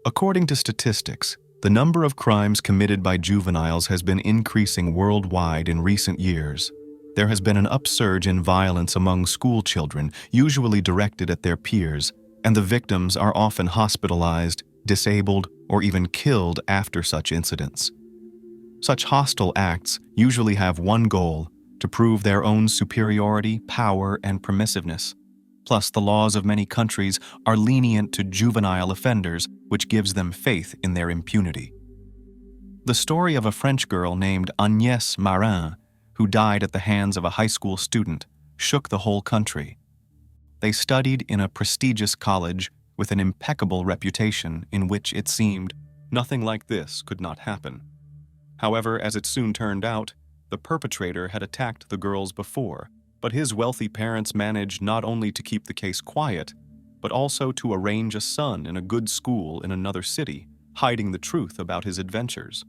According to statistics, the number of crimes committed by juveniles has been increasing worldwide in recent years. There has been an upsurge in violence among school children, usually directed at their peers, and the victims are often hospitalized, disabled, or even killed after such incidents. Such hostile acts usually have one goal: to prove their own superiority, power, and permissiveness. Plus, the laws of many countries are lenient to juvenile offenders, which gives them faith in their impunity. The story of a French girl named Agnes Marin, who died at the hands of a high school student, shook the whole country. They studied in a prestigious college with an impeccable reputation in which it seemed nothing like this could not happen. However, as it soon turned out, the perpetrator had attacked the girls before, but his wealthy parents managed not only to keep the case quiet, but also to arrange a son in a good school in another city, hiding the truth about his adventures.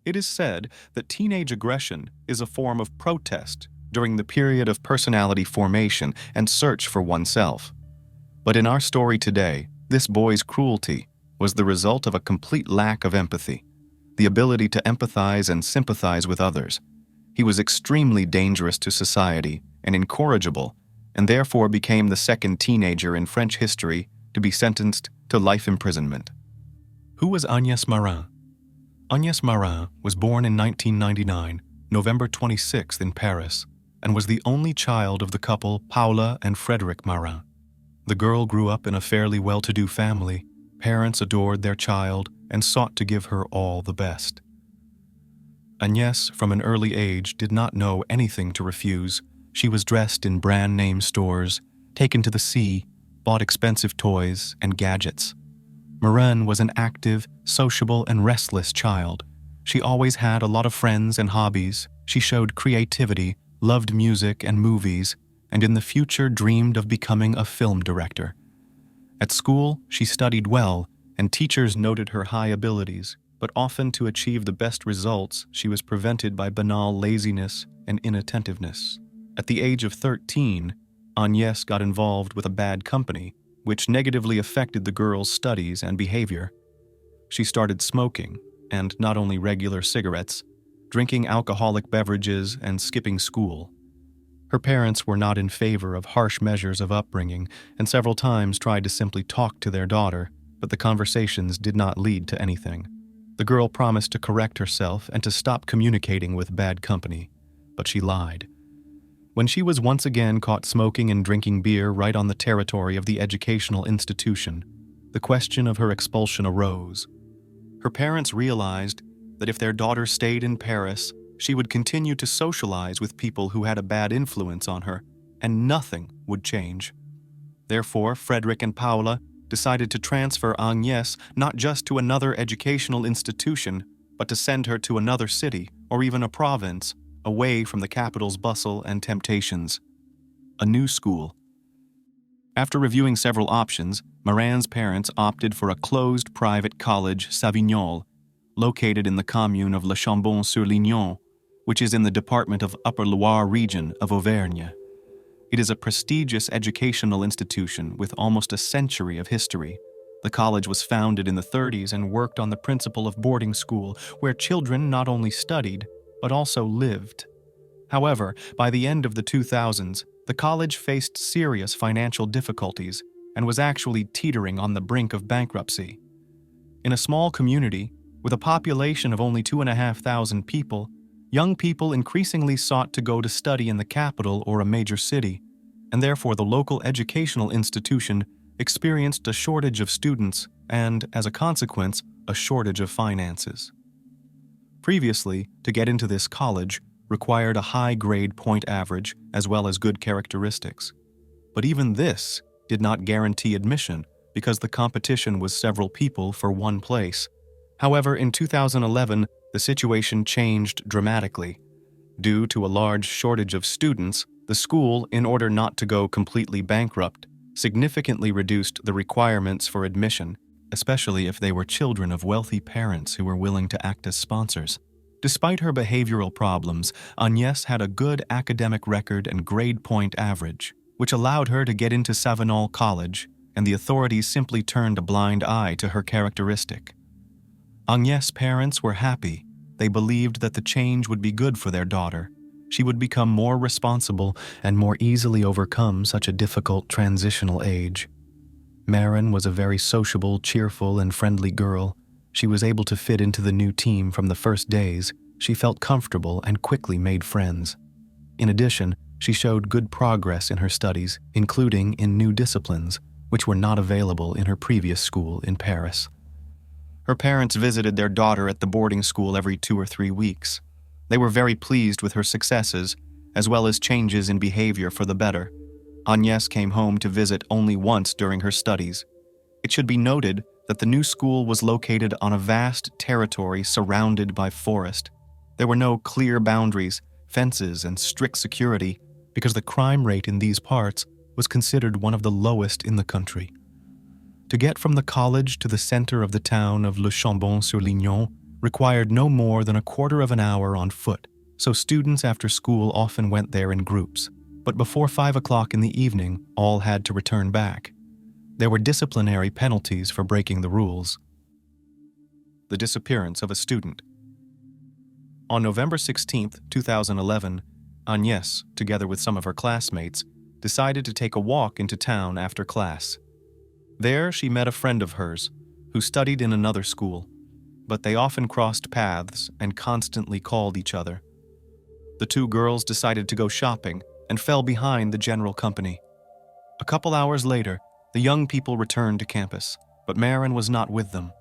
It is said that teenage aggression is a form of protest during the period of personality formation and search for oneself. But in our story today, this boy's cruelty was the result of a complete lack of empathy, the ability to empathize and sympathize with others. He was extremely dangerous to society and incorrigible, and therefore became the second teenager in French history to be sentenced to life imprisonment. Who was Agnes Marin? Agnes Marin was born in 1999, November 26th in Paris, and was the only child of the couple Paula and Frédéric Marin. The girl grew up in a fairly well-to-do family. Parents adored their child and sought to give her all the best. Agnes, from an early age, did not know anything to refuse. She was dressed in brand-name stores, taken to the sea, bought expensive toys and gadgets. Marin was an active, sociable, and restless child. She always had a lot of friends and hobbies. She showed creativity, loved music and movies, and in the future dreamed of becoming a film director. At school, she studied well, and teachers noted her high abilities, but often to achieve the best results, she was prevented by banal laziness and inattentiveness. At the age of 13, Agnes got involved with a bad company, which negatively affected the girl's studies and behavior. She started smoking, and not only regular cigarettes, drinking alcoholic beverages and skipping school. Her parents were not in favor of harsh measures of upbringing, and several times tried to simply talk to their daughter, but the conversations did not lead to anything. The girl promised to correct herself and to stop communicating with bad company, but she lied. When she was once again caught smoking and drinking beer right on the territory of the educational institution, the question of her expulsion arose. Her parents realized that if their daughter stayed in Paris, she would continue to socialize with people who had a bad influence on her, and nothing would change. Therefore, Frédéric and Paula decided to transfer Agnes not just to another educational institution, but to send her to another city or even a province, away from the capital's bustle and temptations. A new school. After reviewing several options, Marin's parents opted for a closed private college, Savol, located in the commune of Le Chambon-sur-Lignon, which is in the department of Upper Loire region of Auvergne. It is a prestigious educational institution with almost a century of history. The college was founded in the 30s and worked on the principle of boarding school, where children not only studied, but also lived. However, by the end of the 2000s, the college faced serious financial difficulties and was actually teetering on the brink of bankruptcy. In a small community, with a population of only 2,500 people, young people increasingly sought to go to study in the capital or a major city, and therefore the local educational institution experienced a shortage of students and, as a consequence, a shortage of finances. Previously, to get into this college required a high grade point average as well as good characteristics. But even this did not guarantee admission because the competition was several people for one place. However, in 2011, the situation changed dramatically. Due to a large shortage of students, the school, in order not to go completely bankrupt, significantly reduced the requirements for admission, especially if they were children of wealthy parents who were willing to act as sponsors. Despite her behavioral problems, Agnes had a good academic record and grade point average, which allowed her to get into Savol College and the authorities simply turned a blind eye to her characteristic. Agnes' parents were happy. They believed that the change would be good for their daughter. She would become more responsible and more easily overcome such a difficult transitional age. Marin was a very sociable, cheerful, and friendly girl. She was able to fit into the new team from the first days. She felt comfortable and quickly made friends. In addition, she showed good progress in her studies, including in new disciplines, which were not available in her previous school in Paris. Her parents visited their daughter at the boarding school every 2 or 3 weeks. They were very pleased with her successes, as well as changes in behavior for the better. Agnes came home to visit only once during her studies. It should be noted that the new school was located on a vast territory surrounded by forest. There were no clear boundaries, fences, and strict security because the crime rate in these parts was considered one of the lowest in the country. To get from the college to the center of the town of Le Chambon-sur-Lignon required no more than a quarter of an hour on foot, so students after school often went there in groups. But before 5 o'clock in the evening, all had to return back. There were disciplinary penalties for breaking the rules. The disappearance of a student. On November 16, 2011, Agnes, together with some of her classmates, decided to take a walk into town after class. There, she met a friend of hers, who studied in another school, but they often crossed paths and constantly called each other. The two girls decided to go shopping and fell behind the general company. A couple hours later, the young people returned to campus, but Marin was not with them.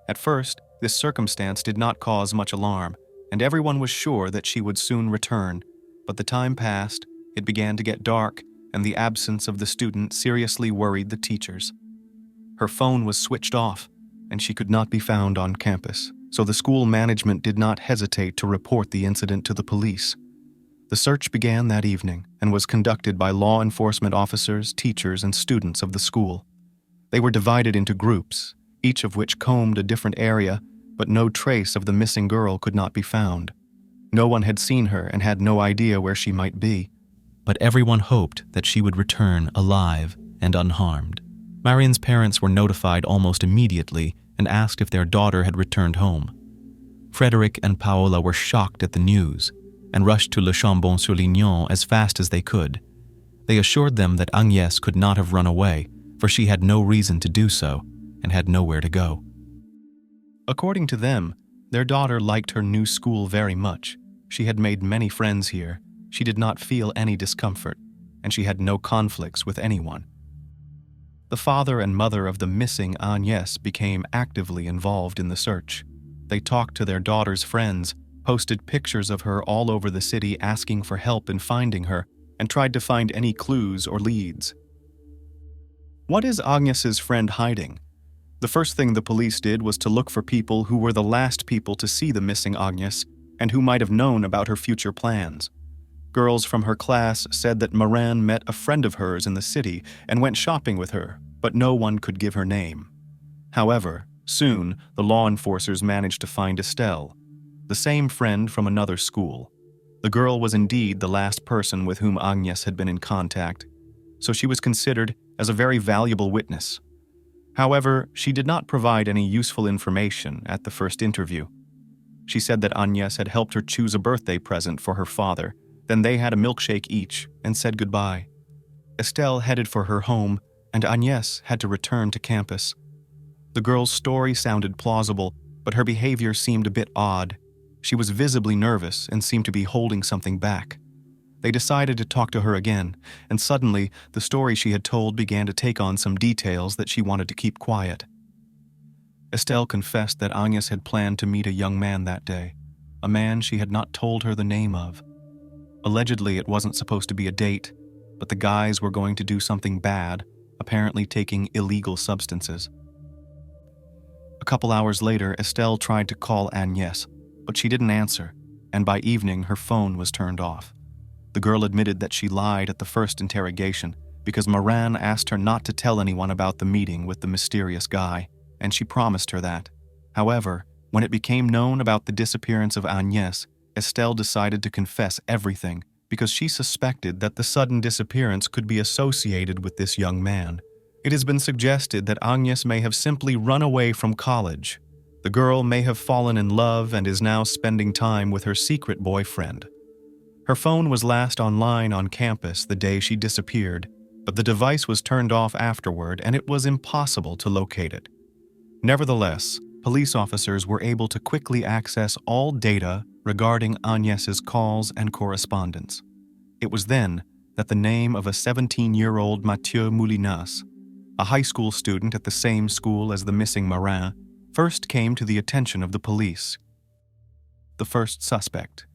At first, this circumstance did not cause much alarm, and everyone was sure that she would soon return. But the time passed, it began to get dark, and the absence of the student seriously worried the teachers. Her phone was switched off, and she could not be found on campus, so the school management did not hesitate to report the incident to the police. The search began that evening and was conducted by law enforcement officers, teachers, and students of the school. They were divided into groups, each of which combed a different area, but no trace of the missing girl could not be found. No one had seen her and had no idea where she might be, but everyone hoped that she would return alive and unharmed. Marin's parents were notified almost immediately and asked if their daughter had returned home. Frederick and Paola were shocked at the news and rushed to Le Chambon-sur-Lignon as fast as they could. They assured them that Agnes could not have run away, for she had no reason to do so and had nowhere to go. According to them, their daughter liked her new school very much. She had made many friends here. She did not feel any discomfort, and she had no conflicts with anyone. The father and mother of the missing Agnes became actively involved in the search. They talked to their daughter's friends, posted pictures of her all over the city asking for help in finding her, and tried to find any clues or leads. What is Agnes's friend hiding? The first thing the police did was to look for people who were the last people to see the missing Agnes and who might have known about her future plans. Girls from her class said that Marin met a friend of hers in the city and went shopping with her, but no one could give her name. However, soon the law enforcers managed to find Estelle, the same friend from another school. The girl was indeed the last person with whom Agnes had been in contact, so she was considered as a very valuable witness. However, she did not provide any useful information at the first interview. She said that Agnes had helped her choose a birthday present for her father. Then they had a milkshake each and said goodbye. Estelle headed for her home, and Agnes had to return to campus. The girl's story sounded plausible, but her behavior seemed a bit odd. She was visibly nervous and seemed to be holding something back. They decided to talk to her again, and suddenly the story she had told began to take on some details that she wanted to keep quiet. Estelle confessed that Agnes had planned to meet a young man that day, a man she had not told her the name of. Allegedly, it wasn't supposed to be a date, but the guys were going to do something bad, apparently taking illegal substances. A couple hours later, Estelle tried to call Agnes, but she didn't answer, and by evening her phone was turned off. The girl admitted that she lied at the first interrogation because Marin asked her not to tell anyone about the meeting with the mysterious guy, and she promised her that. However, when it became known about the disappearance of Agnes, Estelle decided to confess everything because she suspected that the sudden disappearance could be associated with this young man. It has been suggested that Agnes may have simply run away from college. The girl may have fallen in love and is now spending time with her secret boyfriend. Her phone was last online on campus the day she disappeared, but the device was turned off afterward and it was impossible to locate it. Nevertheless, police officers were able to quickly access all data regarding Agnes's calls and correspondence. It was then that the name of a 17-year-old Matthieu Moulinas, a high school student at the same school as the missing Marin, first came to the attention of the police. The first suspect.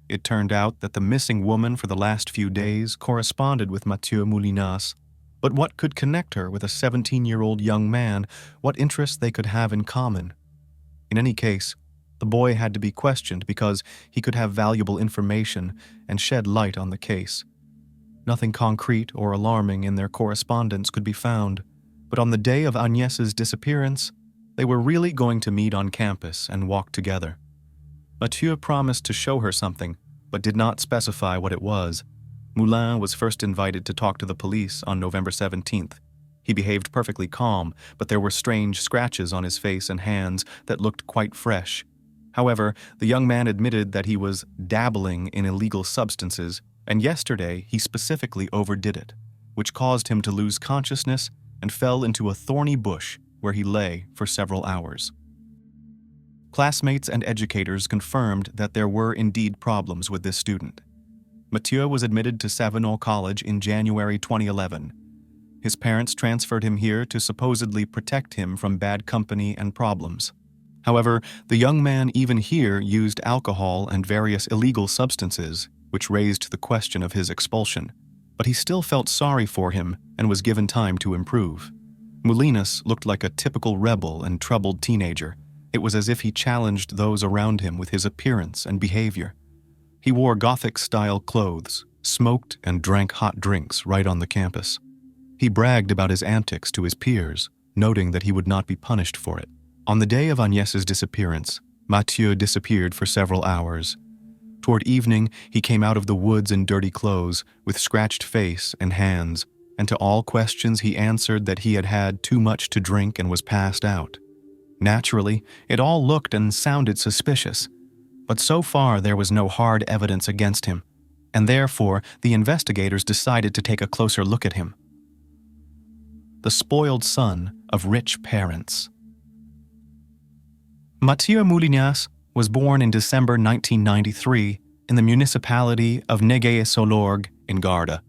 It turned out that the missing woman for the last few days corresponded with Matthieu Moulinas, but what could connect her with a 17-year-old young man, what interests they could have in common? In any case, the boy had to be questioned because he could have valuable information and shed light on the case. Nothing concrete or alarming in their correspondence could be found, but on the day of Agnes's disappearance, they were really going to meet on campus and walk together. Matthieu promised to show her something, but did not specify what it was. Moulin was first invited to talk to the police on November 17th. He behaved perfectly calm, but there were strange scratches on his face and hands that looked quite fresh. However, the young man admitted that he was dabbling in illegal substances, and yesterday he specifically overdid it, which caused him to lose consciousness and fell into a thorny bush where he lay for several hours. Classmates and educators confirmed that there were indeed problems with this student. Matthieu was admitted to Savol College in January 2011. His parents transferred him here to supposedly protect him from bad company and problems. However, the young man even here used alcohol and various illegal substances, which raised the question of his expulsion. But he still felt sorry for him and was given time to improve. Moulinas looked like a typical rebel and troubled teenager. It was as if he challenged those around him with his appearance and behavior. He wore Gothic-style clothes, smoked and drank hot drinks right on the campus. He bragged about his antics to his peers, noting that he would not be punished for it. On the day of Agnes's disappearance, Matthieu disappeared for several hours. Toward evening, he came out of the woods in dirty clothes, with scratched face and hands, and to all questions he answered that he had had too much to drink and was passed out. Naturally, it all looked and sounded suspicious, but so far there was no hard evidence against him, and therefore the investigators decided to take a closer look at him. The spoiled son of rich parents. Matthieu Moulinas was born in December 1993 in the municipality of Négé-Solorgues in Garda,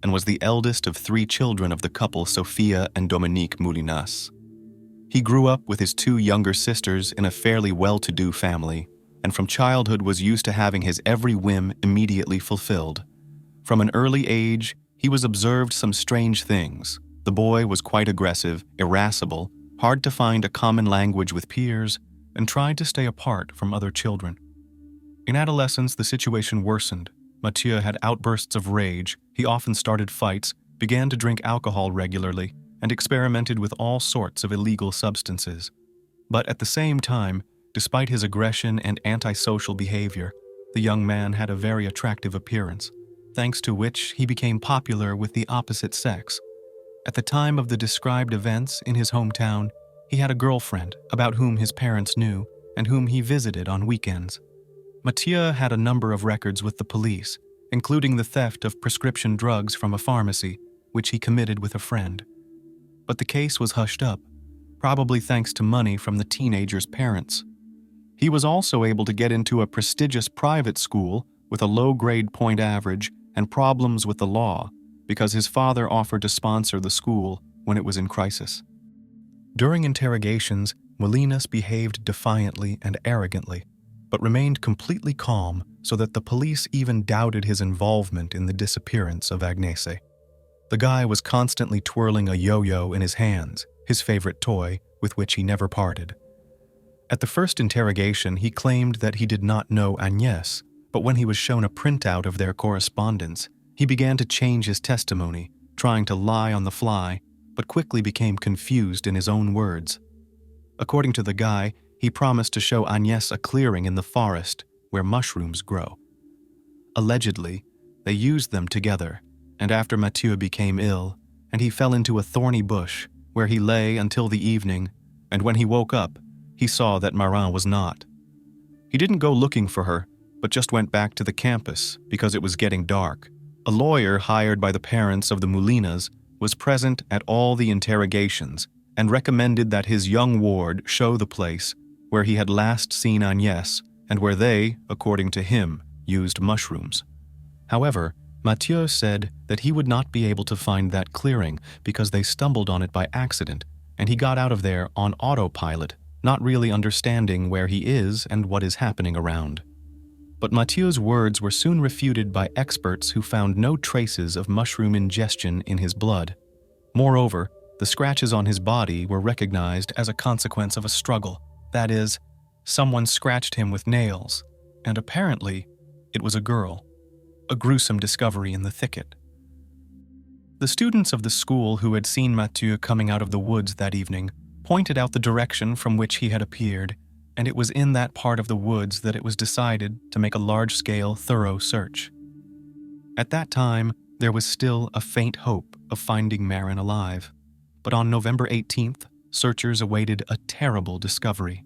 and was the eldest of 3 children of the couple Sophia and Dominique Moulinas. He grew up with his 2 younger sisters in a fairly well-to-do family, and from childhood was used to having his every whim immediately fulfilled. From an early age, he was observed some strange things. The boy was quite aggressive, irascible, hard to find a common language with peers, and tried to stay apart from other children. In adolescence, the situation worsened. Matthieu had outbursts of rage, he often started fights, began to drink alcohol regularly, and experimented with all sorts of illegal substances. But at the same time, despite his aggression and antisocial behavior, the young man had a very attractive appearance, thanks to which he became popular with the opposite sex. At the time of the described events in his hometown, he had a girlfriend about whom his parents knew and whom he visited on weekends. Matthieu had a number of records with the police, including the theft of prescription drugs from a pharmacy, which he committed with a friend. But the case was hushed up, probably thanks to money from the teenager's parents. He was also able to get into a prestigious private school with a low-grade point average and problems with the law because his father offered to sponsor the school when it was in crisis. During interrogations, Moulinas behaved defiantly and arrogantly, but remained completely calm so that the police even doubted his involvement in the disappearance of Agnes. The guy was constantly twirling a yo-yo in his hands, his favorite toy, with which he never parted. At the first interrogation, he claimed that he did not know Agnes, but when he was shown a printout of their correspondence, he began to change his testimony, trying to lie on the fly, but quickly became confused in his own words. According to the guy, he promised to show Agnes a clearing in the forest where mushrooms grow. Allegedly, they used them together, and after Matthieu became ill, and he fell into a thorny bush, where he lay until the evening, and when he woke up, he saw that Marin was not. He didn't go looking for her, but just went back to the campus because it was getting dark. A lawyer hired by the parents of the Moulinas was present at all the interrogations and recommended that his young ward show the place where he had last seen Agnes and where they, according to him, used mushrooms. However, Matthieu said that he would not be able to find that clearing because they stumbled on it by accident, and he got out of there on autopilot, not really understanding where he is and what is happening around. But Matthieu's words were soon refuted by experts who found no traces of mushroom ingestion in his blood. Moreover, the scratches on his body were recognized as a consequence of a struggle. That is, someone scratched him with nails, and apparently, it was a girl. A gruesome discovery in the thicket. The students of the school who had seen Matthieu coming out of the woods that evening pointed out the direction from which he had appeared, and it was in that part of the woods that it was decided to make a large-scale, thorough search. At that time, there was still a faint hope of finding Marin alive, but on November 18th, searchers awaited a terrible discovery.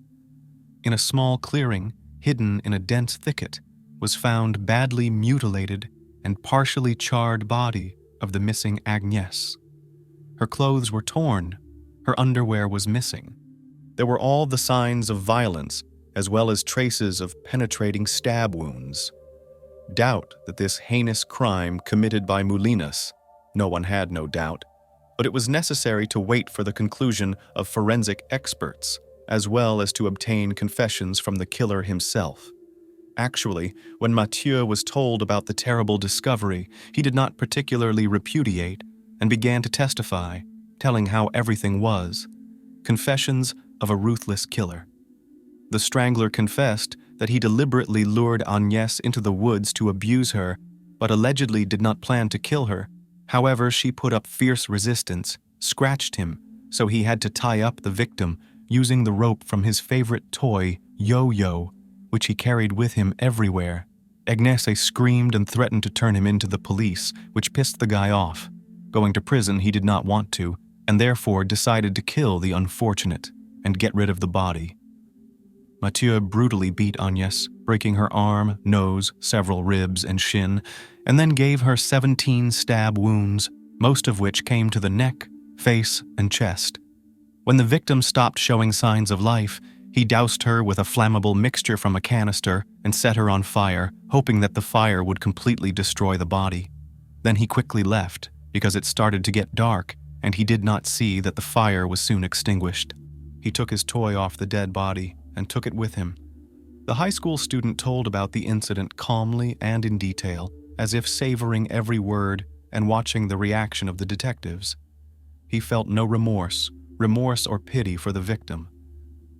In a small clearing, hidden in a dense thicket, was found badly mutilated and partially charred body of the missing Agnes. Her clothes were torn, her underwear was missing. There were all the signs of violence, as well as traces of penetrating stab wounds. Doubt that this heinous crime committed by Moulinas, no one had no doubt, but it was necessary to wait for the conclusion of forensic experts, as well as to obtain confessions from the killer himself. Actually, when Matthieu was told about the terrible discovery, he did not particularly repudiate and began to testify, telling how everything was. Confessions of a ruthless killer. The strangler confessed that he deliberately lured Agnes into the woods to abuse her, but allegedly did not plan to kill her. However, she put up fierce resistance, scratched him, so he had to tie up the victim using the rope from his favorite toy, yo-yo, which he carried with him everywhere. Agnes screamed and threatened to turn him into the police, which pissed the guy off. Going to prison he did not want to, and therefore decided to kill the unfortunate and get rid of the body. Matthieu brutally beat Agnes, breaking her arm, nose, several ribs, and shin, and then gave her 17 stab wounds, most of which came to the neck, face, and chest. When the victim stopped showing signs of life, he doused her with a flammable mixture from a canister and set her on fire, hoping that the fire would completely destroy the body. Then he quickly left, because it started to get dark, and he did not see that the fire was soon extinguished. He took his toy off the dead body and took it with him. The high school student told about the incident calmly and in detail, as if savoring every word and watching the reaction of the detectives. He felt no remorse or pity for the victim.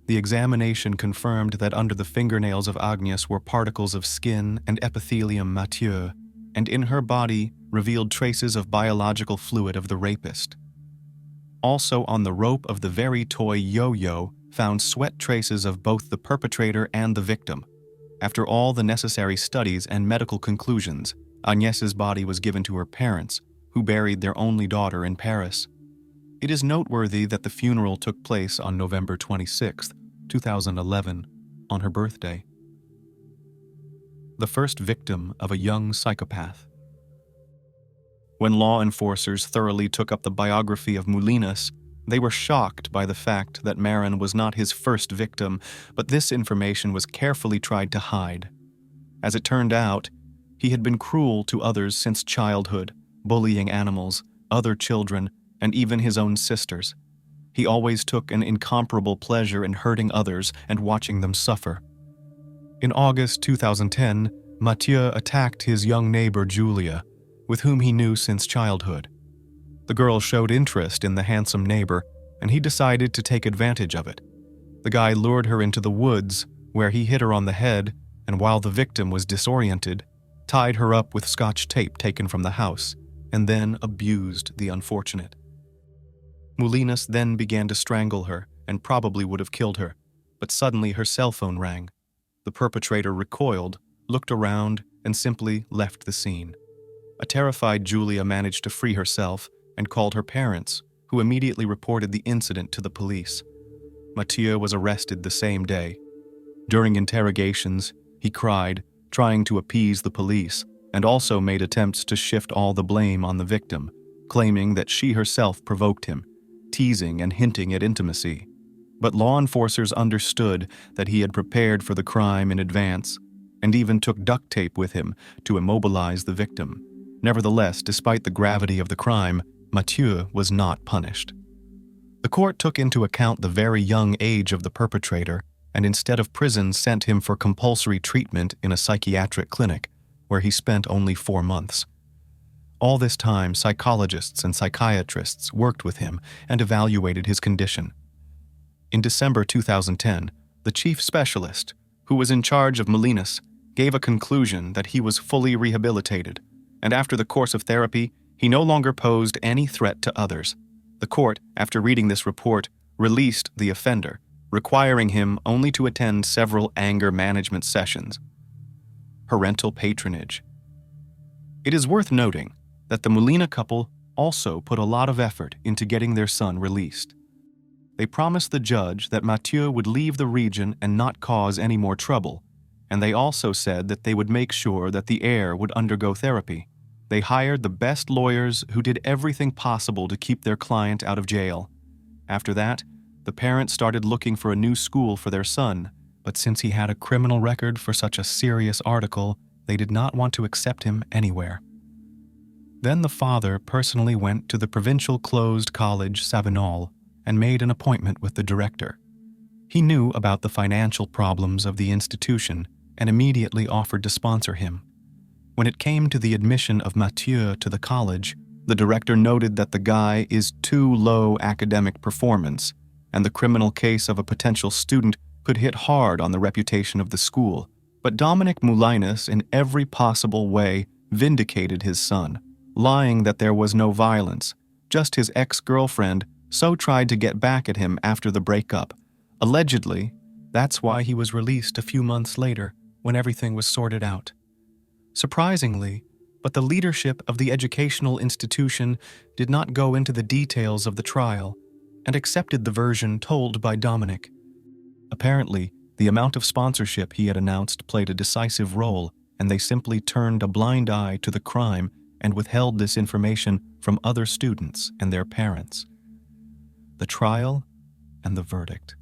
The examination confirmed that under the fingernails of Agnes were particles of skin and epithelium Matthieu, and in her body revealed traces of biological fluid of the rapist. Also on the rope of the very toy yo-yo found sweat traces of both the perpetrator and the victim. After all the necessary studies and medical conclusions, Agnes's body was given to her parents, who buried their only daughter in Paris. It is noteworthy that the funeral took place on November 26, 2011, on her birthday. The first victim of a young psychopath. When law enforcers thoroughly took up the biography of Moulinas, they were shocked by the fact that Marin was not his first victim, but this information was carefully tried to hide. As it turned out, he had been cruel to others since childhood, bullying animals, other children, and even his own sisters. He always took an incomparable pleasure in hurting others and watching them suffer. In August 2010, Matthieu attacked his young neighbor Julia, with whom he knew since childhood. The girl showed interest in the handsome neighbor, and he decided to take advantage of it. The guy lured her into the woods, where he hit her on the head, and while the victim was disoriented, tied her up with Scotch tape taken from the house, and then abused the unfortunate. Moulinas then began to strangle her and probably would have killed her, but suddenly her cell phone rang. The perpetrator recoiled, looked around, and simply left the scene. A terrified Julia managed to free herself, and called her parents, who immediately reported the incident to the police. Matthieu was arrested the same day. During interrogations, he cried, trying to appease the police, and also made attempts to shift all the blame on the victim, claiming that she herself provoked him, teasing and hinting at intimacy. But law enforcers understood that he had prepared for the crime in advance, and even took duct tape with him to immobilize the victim. Nevertheless, despite the gravity of the crime, Matthieu was not punished. The court took into account the very young age of the perpetrator and instead of prison sent him for compulsory treatment in a psychiatric clinic, where he spent only 4 months. All this time, psychologists and psychiatrists worked with him and evaluated his condition. In December 2010, the chief specialist, who was in charge of Moulinas, gave a conclusion that he was fully rehabilitated, and after the course of therapy, he no longer posed any threat to others. The court, after reading this report, released the offender, requiring him only to attend several anger management sessions. Parental patronage. It is worth noting that the Moulinas couple also put a lot of effort into getting their son released. They promised the judge that Matthieu would leave the region and not cause any more trouble, and they also said that they would make sure that the heir would undergo therapy. They hired the best lawyers who did everything possible to keep their client out of jail. After that, the parents started looking for a new school for their son, but since he had a criminal record for such a serious article, they did not want to accept him anywhere. Then the father personally went to the provincial closed college Savol and made an appointment with the director. He knew about the financial problems of the institution and immediately offered to sponsor him. When it came to the admission of Matthieu to the college, the director noted that the guy is too low academic performance, and the criminal case of a potential student could hit hard on the reputation of the school. But Dominic Moulinas, in every possible way, vindicated his son, lying that there was no violence, just his ex-girlfriend so tried to get back at him after the breakup. Allegedly, that's why he was released a few months later, when everything was sorted out. Surprisingly, but the leadership of the educational institution did not go into the details of the trial and accepted the version told by Dominic. Apparently, the amount of sponsorship he had announced played a decisive role, and they simply turned a blind eye to the crime and withheld this information from other students and their parents. The trial and the verdict.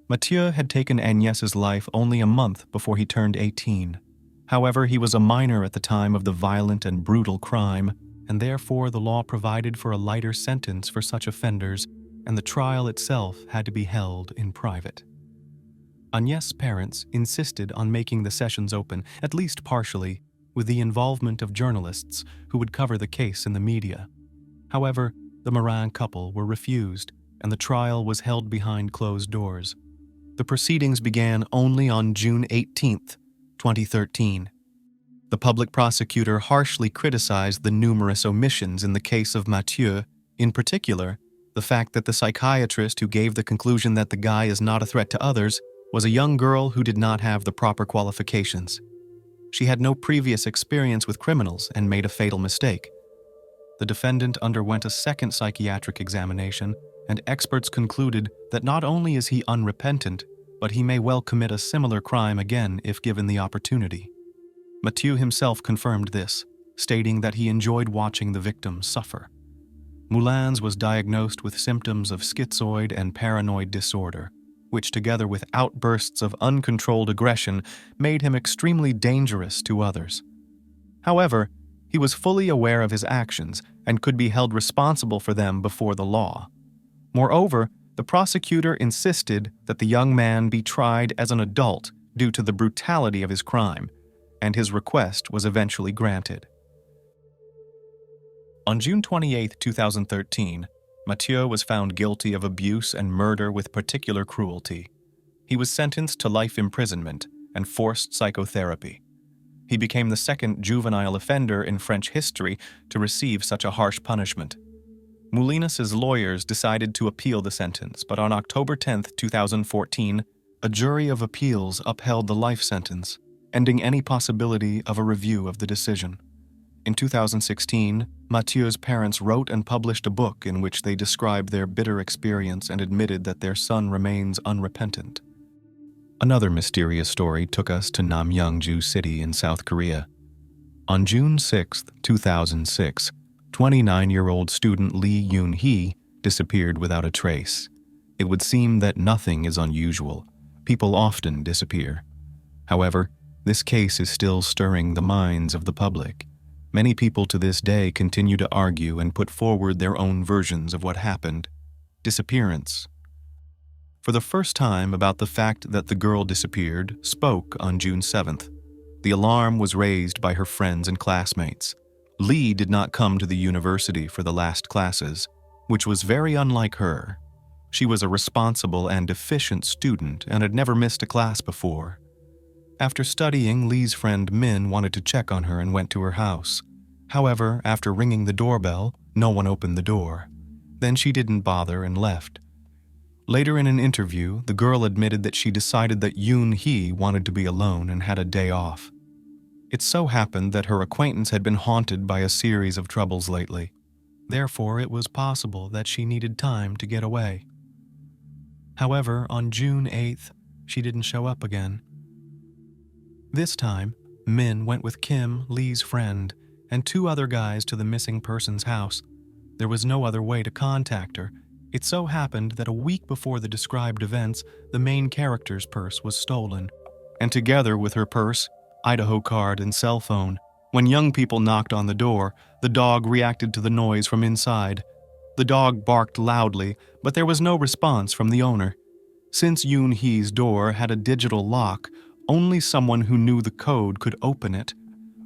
Matthieu had taken Agnes's life only a month before he turned 18. However, he was a minor at the time of the violent and brutal crime, and therefore the law provided for a lighter sentence for such offenders, and the trial itself had to be held in private. Agnes's parents insisted on making the sessions open, at least partially, with the involvement of journalists who would cover the case in the media. However, the Marin couple were refused, and the trial was held behind closed doors. The proceedings began only on June 18, 2013. The public prosecutor harshly criticized the numerous omissions in the case of Matthieu, in particular, the fact that the psychiatrist who gave the conclusion that the guy is not a threat to others was a young girl who did not have the proper qualifications. She had no previous experience with criminals and made a fatal mistake. The defendant underwent a second psychiatric examination, and experts concluded that not only is he unrepentant, but he may well commit a similar crime again if given the opportunity. Matthieu himself confirmed this, stating that he enjoyed watching the victim suffer. Moulinas was diagnosed with symptoms of schizoid and paranoid disorder, which together with outbursts of uncontrolled aggression made him extremely dangerous to others. However, he was fully aware of his actions and could be held responsible for them before the law. Moreover, the prosecutor insisted that the young man be tried as an adult due to the brutality of his crime, and his request was eventually granted. On June 28, 2013, Matthieu was found guilty of abuse and murder with particular cruelty. He was sentenced to life imprisonment and forced psychotherapy. He became the second juvenile offender in French history to receive such a harsh punishment. Moulinas's lawyers decided to appeal the sentence, but on October 10, 2014, a jury of appeals upheld the life sentence, ending any possibility of a review of the decision. In 2016, Matthieu's parents wrote and published a book in which they described their bitter experience and admitted that their son remains unrepentant. Another mysterious story took us to Namyangju City in South Korea. On June 6, 2006, 29-year-old student Lee Yun-hee disappeared without a trace. It would seem that nothing is unusual. People often disappear. However, this case is still stirring the minds of the public. Many people to this day continue to argue and put forward their own versions of what happened. Disappearance. For the first time about the fact that the girl disappeared spoke on June 7th. The alarm was raised by her friends and classmates. Lee did not come to the university for the last classes, which was very unlike her. She was a responsible and efficient student and had never missed a class before. After studying, Lee's friend Min wanted to check on her and went to her house. However, after ringing the doorbell, no one opened the door. Then she didn't bother and left. Later in an interview, the girl admitted that she decided that Yun-hee wanted to be alone and had a day off. It so happened that her acquaintance had been haunted by a series of troubles lately. Therefore, it was possible that she needed time to get away. However, on June 8th, she didn't show up again. This time, Min went with Kim, Lee's friend, and 2 other guys to the missing person's house. There was no other way to contact her. It so happened that a week before the described events, the main character's purse was stolen, and together with her purse, Idaho card, and cell phone. When young people knocked on the door, the dog reacted to the noise from inside. The dog barked loudly, but there was no response from the owner. Since Yun-hee's door had a digital lock, only someone who knew the code could open it.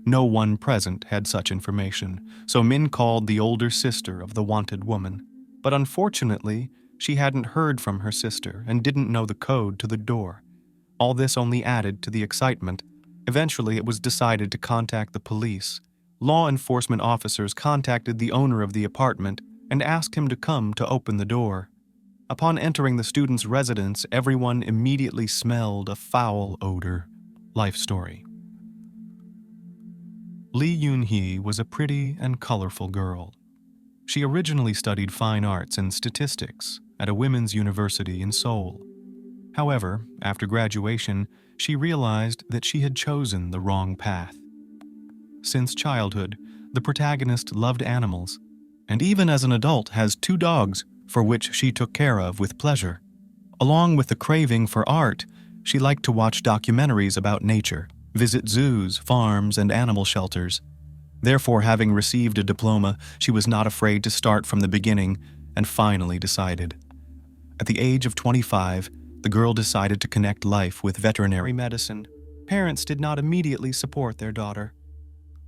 No one present had such information, so Min called the older sister of the wanted woman. But unfortunately, she hadn't heard from her sister and didn't know the code to the door. All this only added to the excitement. Eventually, it was decided to contact the police. Law enforcement officers contacted the owner of the apartment and asked him to come to open the door. Upon entering the student's residence, everyone immediately smelled a foul odor. Life story. Lee Yun-hee was a pretty and colorful girl. She originally studied fine arts and statistics at a women's university in Seoul. However, after graduation, she realized that she had chosen the wrong path. Since childhood, the protagonist loved animals, and even as an adult has 2 dogs for which she took care of with pleasure. Along with the craving for art, she liked to watch documentaries about nature, visit zoos, farms, and animal shelters. Therefore, having received a diploma, she was not afraid to start from the beginning and finally decided. At the age of 25, the girl decided to connect life with veterinary medicine. Parents did not immediately support their daughter.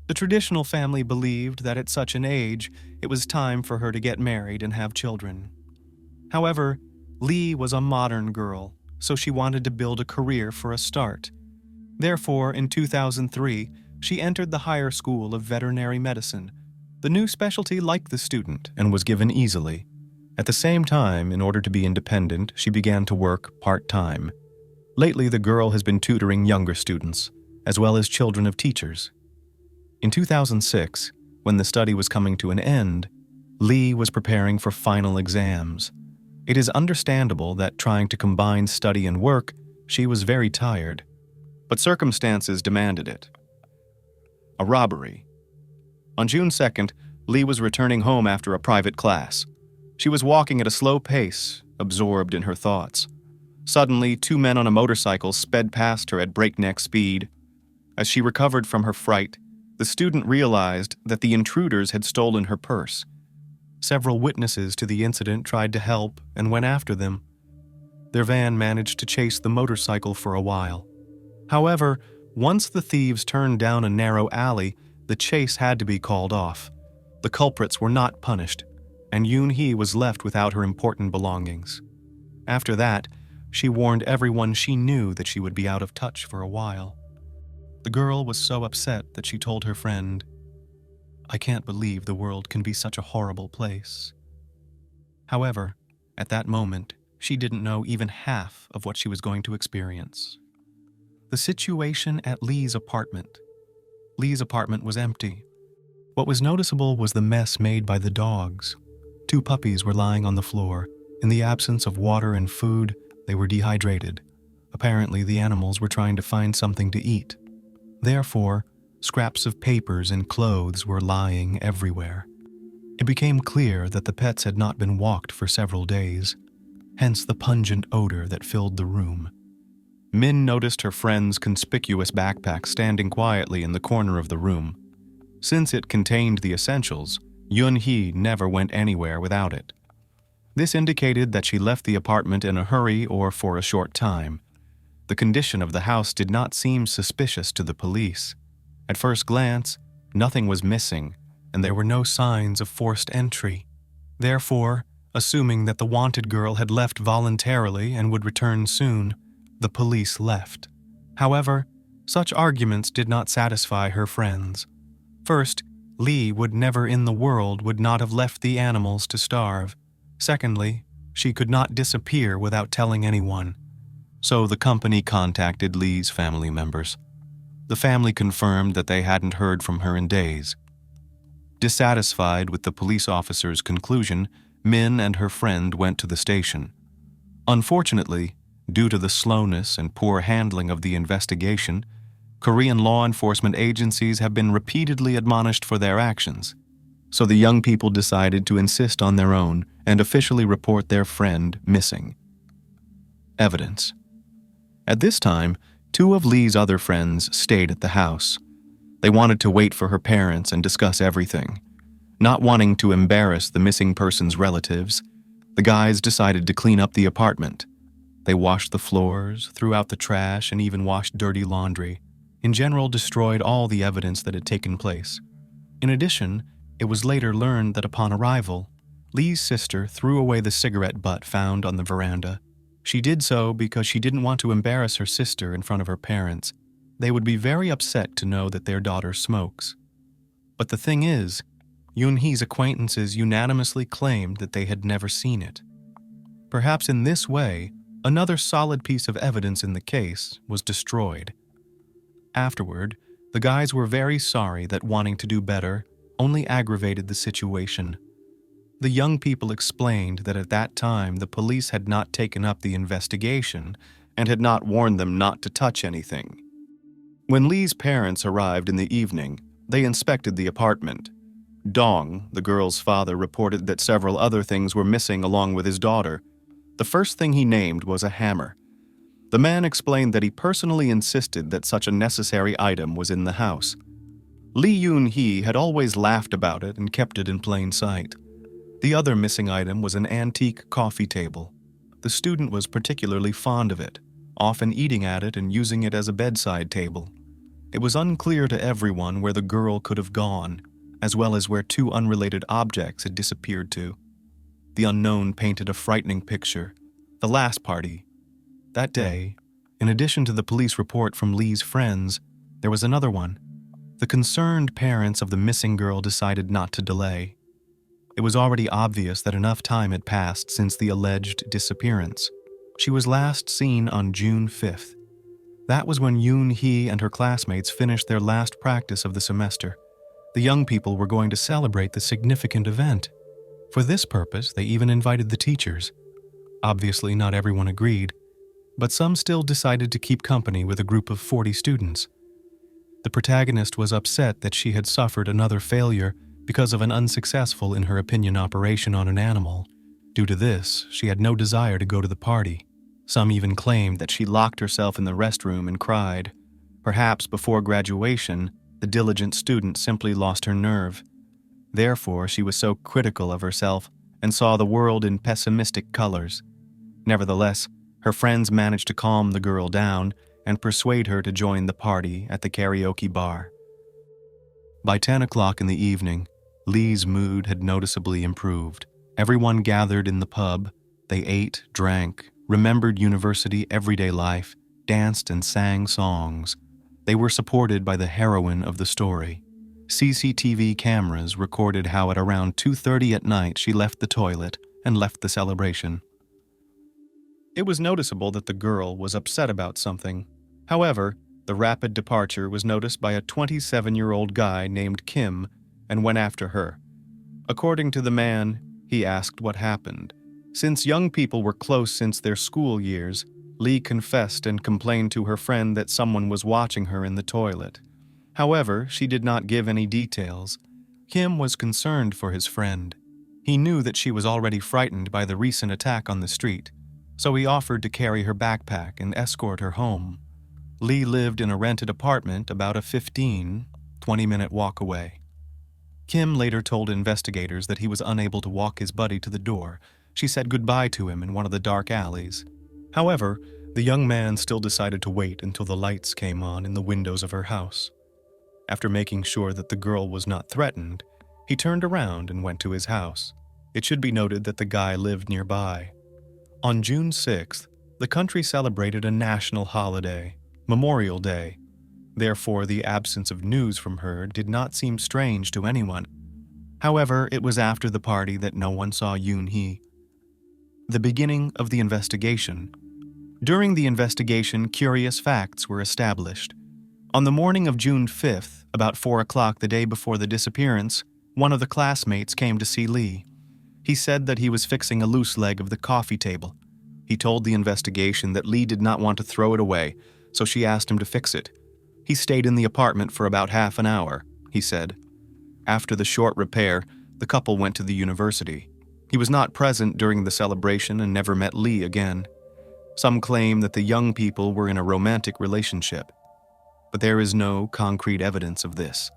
The traditional family believed that at such an age, it was time for her to get married and have children. However, Lee was a modern girl, so she wanted to build a career for a start. Therefore, in 2003, she entered the higher school of veterinary medicine. The new specialty liked the student and was given easily. At the same time, in order to be independent, she began to work part-time. Lately, the girl has been tutoring younger students, as well as children of teachers. In 2006, when the study was coming to an end, Lee was preparing for final exams. It is understandable that trying to combine study and work, she was very tired. But circumstances demanded it. A robbery. On June 2nd, Lee was returning home after a private class. She was walking at a slow pace, absorbed in her thoughts. Suddenly, 2 men on a motorcycle sped past her at breakneck speed. As she recovered from her fright, the student realized that the intruders had stolen her purse. Several witnesses to the incident tried to help and went after them. Their van managed to chase the motorcycle for a while. However, once the thieves turned down a narrow alley, the chase had to be called off. The culprits were not punished, and Yun-hee was left without her important belongings. After that, she warned everyone she knew that she would be out of touch for a while. The girl was so upset that she told her friend, "I can't believe the world can be such a horrible place." However, at that moment, she didn't know even half of what she was going to experience. The situation at Lee's apartment. Lee's apartment was empty. What was noticeable was the mess made by the dogs. 2 puppies were lying on the floor. In the absence of water and food, they were dehydrated. Apparently, the animals were trying to find something to eat. Therefore, scraps of papers and clothes were lying everywhere. It became clear that the pets had not been walked for several days, hence the pungent odor that filled the room. Min noticed her friend's conspicuous backpack standing quietly in the corner of the room. Since it contained the essentials, Yun-hee never went anywhere without it. This indicated that she left the apartment in a hurry or for a short time. The condition of the house did not seem suspicious to the police. At first glance, nothing was missing, and there were no signs of forced entry. Therefore, assuming that the wanted girl had left voluntarily and would return soon, the police left. However, such arguments did not satisfy her friends. First, Lee would never in the world would not have left the animals to starve. Secondly, she could not disappear without telling anyone. So the company contacted Lee's family members. The family confirmed that they hadn't heard from her in days. Dissatisfied with the police officer's conclusion, Min and her friend went to the station. Unfortunately, due to the slowness and poor handling of the investigation, Korean law enforcement agencies have been repeatedly admonished for their actions. So the young people decided to insist on their own and officially report their friend missing. Evidence. At this time, 2 of Lee's other friends stayed at the house. They wanted to wait for her parents and discuss everything. Not wanting to embarrass the missing person's relatives, the guys decided to clean up the apartment. They washed the floors, threw out the trash, and even washed dirty laundry. In general, destroyed all the evidence that had taken place. In addition, it was later learned that upon arrival, Lee's sister threw away the cigarette butt found on the veranda. She did so because she didn't want to embarrass her sister in front of her parents. They would be very upset to know that their daughter smokes. But the thing is, Yun-hee's acquaintances unanimously claimed that they had never seen it. Perhaps in this way, another solid piece of evidence in the case was destroyed. Afterward, the guys were very sorry that wanting to do better only aggravated the situation. The young people explained that at that time the police had not taken up the investigation and had not warned them not to touch anything. When Lee's parents arrived in the evening, they inspected the apartment. Dong, the girl's father, reported that several other things were missing along with his daughter. The first thing he named was a hammer. The man explained that he personally insisted that such a necessary item was in the house. Lee Yun-hee had always laughed about it and kept it in plain sight. The other missing item was an antique coffee table. The student was particularly fond of it, often eating at it and using it as a bedside table. It was unclear to everyone where the girl could have gone, as well as where 2 unrelated objects had disappeared to. The unknown painted a frightening picture. The last party. That day, in addition to the police report from Lee's friends, there was another one. The concerned parents of the missing girl decided not to delay. It was already obvious that enough time had passed since the alleged disappearance. She was last seen on June 5th. That was when Yun-hee and her classmates finished their last practice of the semester. The young people were going to celebrate the significant event. For this purpose, they even invited the teachers. Obviously, not everyone agreed, but some still decided to keep company with a group of 40 students. The protagonist was upset that she had suffered another failure because of an unsuccessful, in her opinion, operation on an animal. Due to this, she had no desire to go to the party. Some even claimed that she locked herself in the restroom and cried. Perhaps before graduation, the diligent student simply lost her nerve. Therefore, she was so critical of herself and saw the world in pessimistic colors. Nevertheless, her friends managed to calm the girl down and persuade her to join the party at the karaoke bar. By 10 o'clock in the evening, Lee's mood had noticeably improved. Everyone gathered in the pub. They ate, drank, remembered university everyday life, danced and sang songs. They were supported by the heroine of the story. CCTV cameras recorded how at around 2:30 at night she left the toilet and left the celebration. It was noticeable that the girl was upset about something. However, the rapid departure was noticed by a 27-year-old guy named Kim, and went after her. According to the man, he asked what happened. Since young people were close since their school years, Lee confessed and complained to her friend that someone was watching her in the toilet. However, she did not give any details. Kim was concerned for his friend. He knew that she was already frightened by the recent attack on the street, so he offered to carry her backpack and escort her home. Lee lived in a rented apartment about a 20-minute walk away. Kim later told investigators that he was unable to walk his buddy to the door. She said goodbye to him in one of the dark alleys. However, the young man still decided to wait until the lights came on in the windows of her house. After making sure that the girl was not threatened, he turned around and went to his house. It should be noted that the guy lived nearby. On June 6th, the country celebrated a national holiday, Memorial Day. Therefore, the absence of news from her did not seem strange to anyone. However, it was after the party that no one saw Yun-hee. The beginning of the investigation. During the investigation, curious facts were established. On the morning of June 5th, about 4 o'clock the day before the disappearance, one of the classmates came to see Lee. He said that he was fixing a loose leg of the coffee table. He told the investigation that Lee did not want to throw it away, so she asked him to fix it. He stayed in the apartment for about half an hour, he said. After the short repair, the couple went to the university. He was not present during the celebration and never met Lee again. Some claim that the young people were in a romantic relationship, but there is no concrete evidence of this.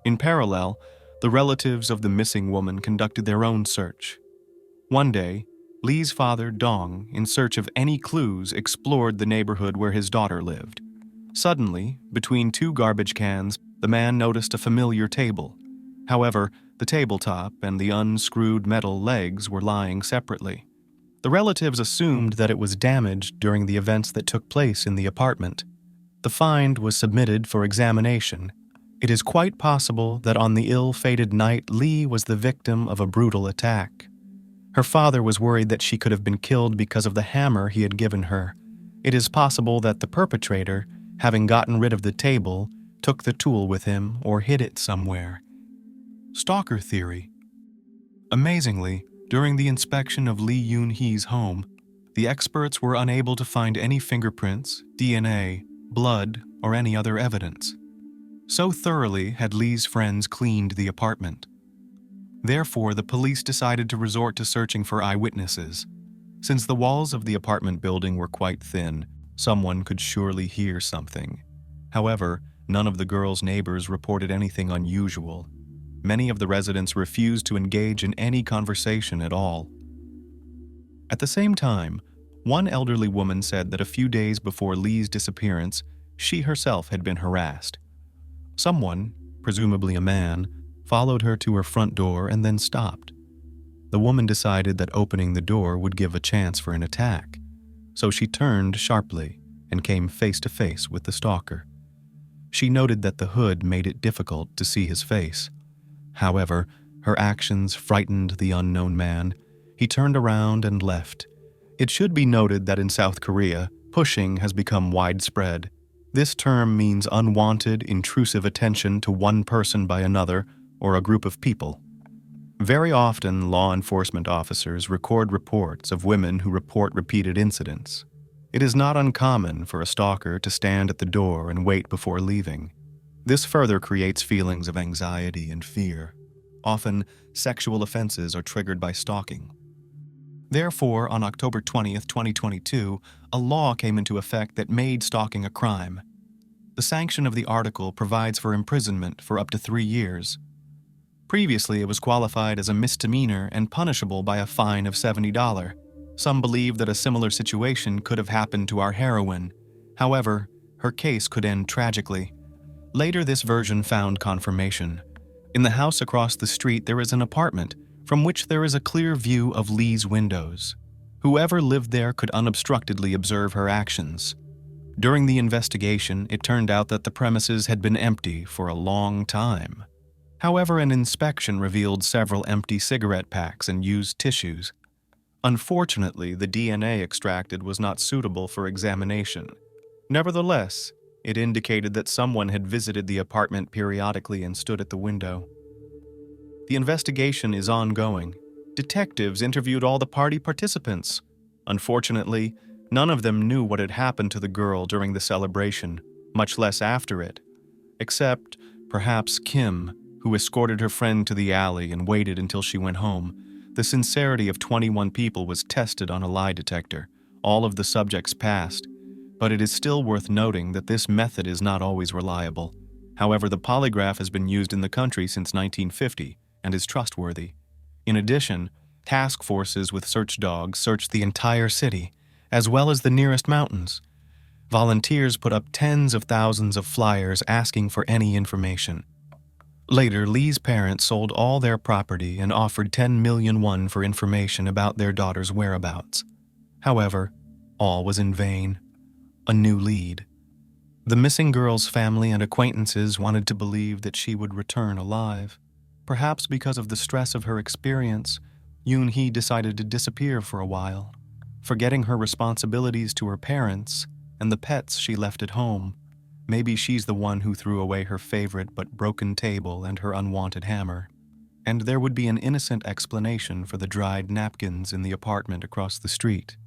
In parallel, the relatives of the missing woman conducted their own search. One day, Lee's father, Dong, in search of any clues, explored the neighborhood where his daughter lived. Suddenly, between two garbage cans, the man noticed a familiar table. However, the tabletop and the unscrewed metal legs were lying separately. The relatives assumed that it was damaged during the events that took place in the apartment. The find was submitted for examination. It is quite possible that on the ill-fated night, Lee was the victim of a brutal attack. Her father was worried that she could have been killed because of the hammer he had given her. It is possible that the perpetrator, having gotten rid of the table, took the tool with him or hid it somewhere. Stalker theory. Amazingly, during the inspection of Lee Yun-hee's home, the experts were unable to find any fingerprints, DNA, blood, or any other evidence. So thoroughly had Lee's friends cleaned the apartment. Therefore, the police decided to resort to searching for eyewitnesses. Since the walls of the apartment building were quite thin, someone could surely hear something. However, none of the girls' neighbors reported anything unusual. Many of the residents refused to engage in any conversation at all. At the same time, one elderly woman said that a few days before Lee's disappearance, she herself had been harassed. Someone, presumably a man, followed her to her front door and then stopped. The woman decided that opening the door would give a chance for an attack, so she turned sharply and came face to face with the stalker. She noted that the hood made it difficult to see his face. However, her actions frightened the unknown man. He turned around and left. It should be noted that in South Korea, pushing has become widespread. This term means unwanted, intrusive attention to one person by another or a group of people. Very often, law enforcement officers record reports of women who report repeated incidents. It is not uncommon for a stalker to stand at the door and wait before leaving. This further creates feelings of anxiety and fear. Often, sexual offenses are triggered by stalking. Therefore, on October 20th, 2022, a law came into effect that made stalking a crime. The sanction of the article provides for imprisonment for up to 3 years. Previously, it was qualified as a misdemeanor and punishable by a fine of $70. Some believe that a similar situation could have happened to our heroine. However, her case could end tragically. Later, this version found confirmation. In the house across the street, there is an apartment from which there is a clear view of Lee's windows. Whoever lived there could unobstructedly observe her actions. During the investigation, it turned out that the premises had been empty for a long time. However, an inspection revealed several empty cigarette packs and used tissues. Unfortunately, the DNA extracted was not suitable for examination. Nevertheless, It indicated that someone had visited the apartment periodically and stood at the window. The investigation is ongoing. Detectives interviewed all the party participants. Unfortunately, none of them knew what had happened to the girl during the celebration, much less after it, except perhaps Kim, who escorted her friend to the alley and waited until she went home. The sincerity of 21 people was tested on a lie detector. All of the subjects passed, but it is still worth noting that this method is not always reliable. However, the polygraph has been used in the country since 1950 and is trustworthy. In addition, task forces with search dogs searched the entire city, as well as the nearest mountains. Volunteers put up tens of thousands of flyers asking for any information. Later, Lee's parents sold all their property and offered 10 million won for information about their daughter's whereabouts. However, all was in vain. A new lead. The missing girl's family and acquaintances wanted to believe that she would return alive. Perhaps because of the stress of her experience, Yun-hee decided to disappear for a while, forgetting her responsibilities to her parents and the pets she left at home. Maybe she's the one who threw away her favorite but broken table and her unwanted hammer. And there would be an innocent explanation for the dried napkins in the apartment across the street.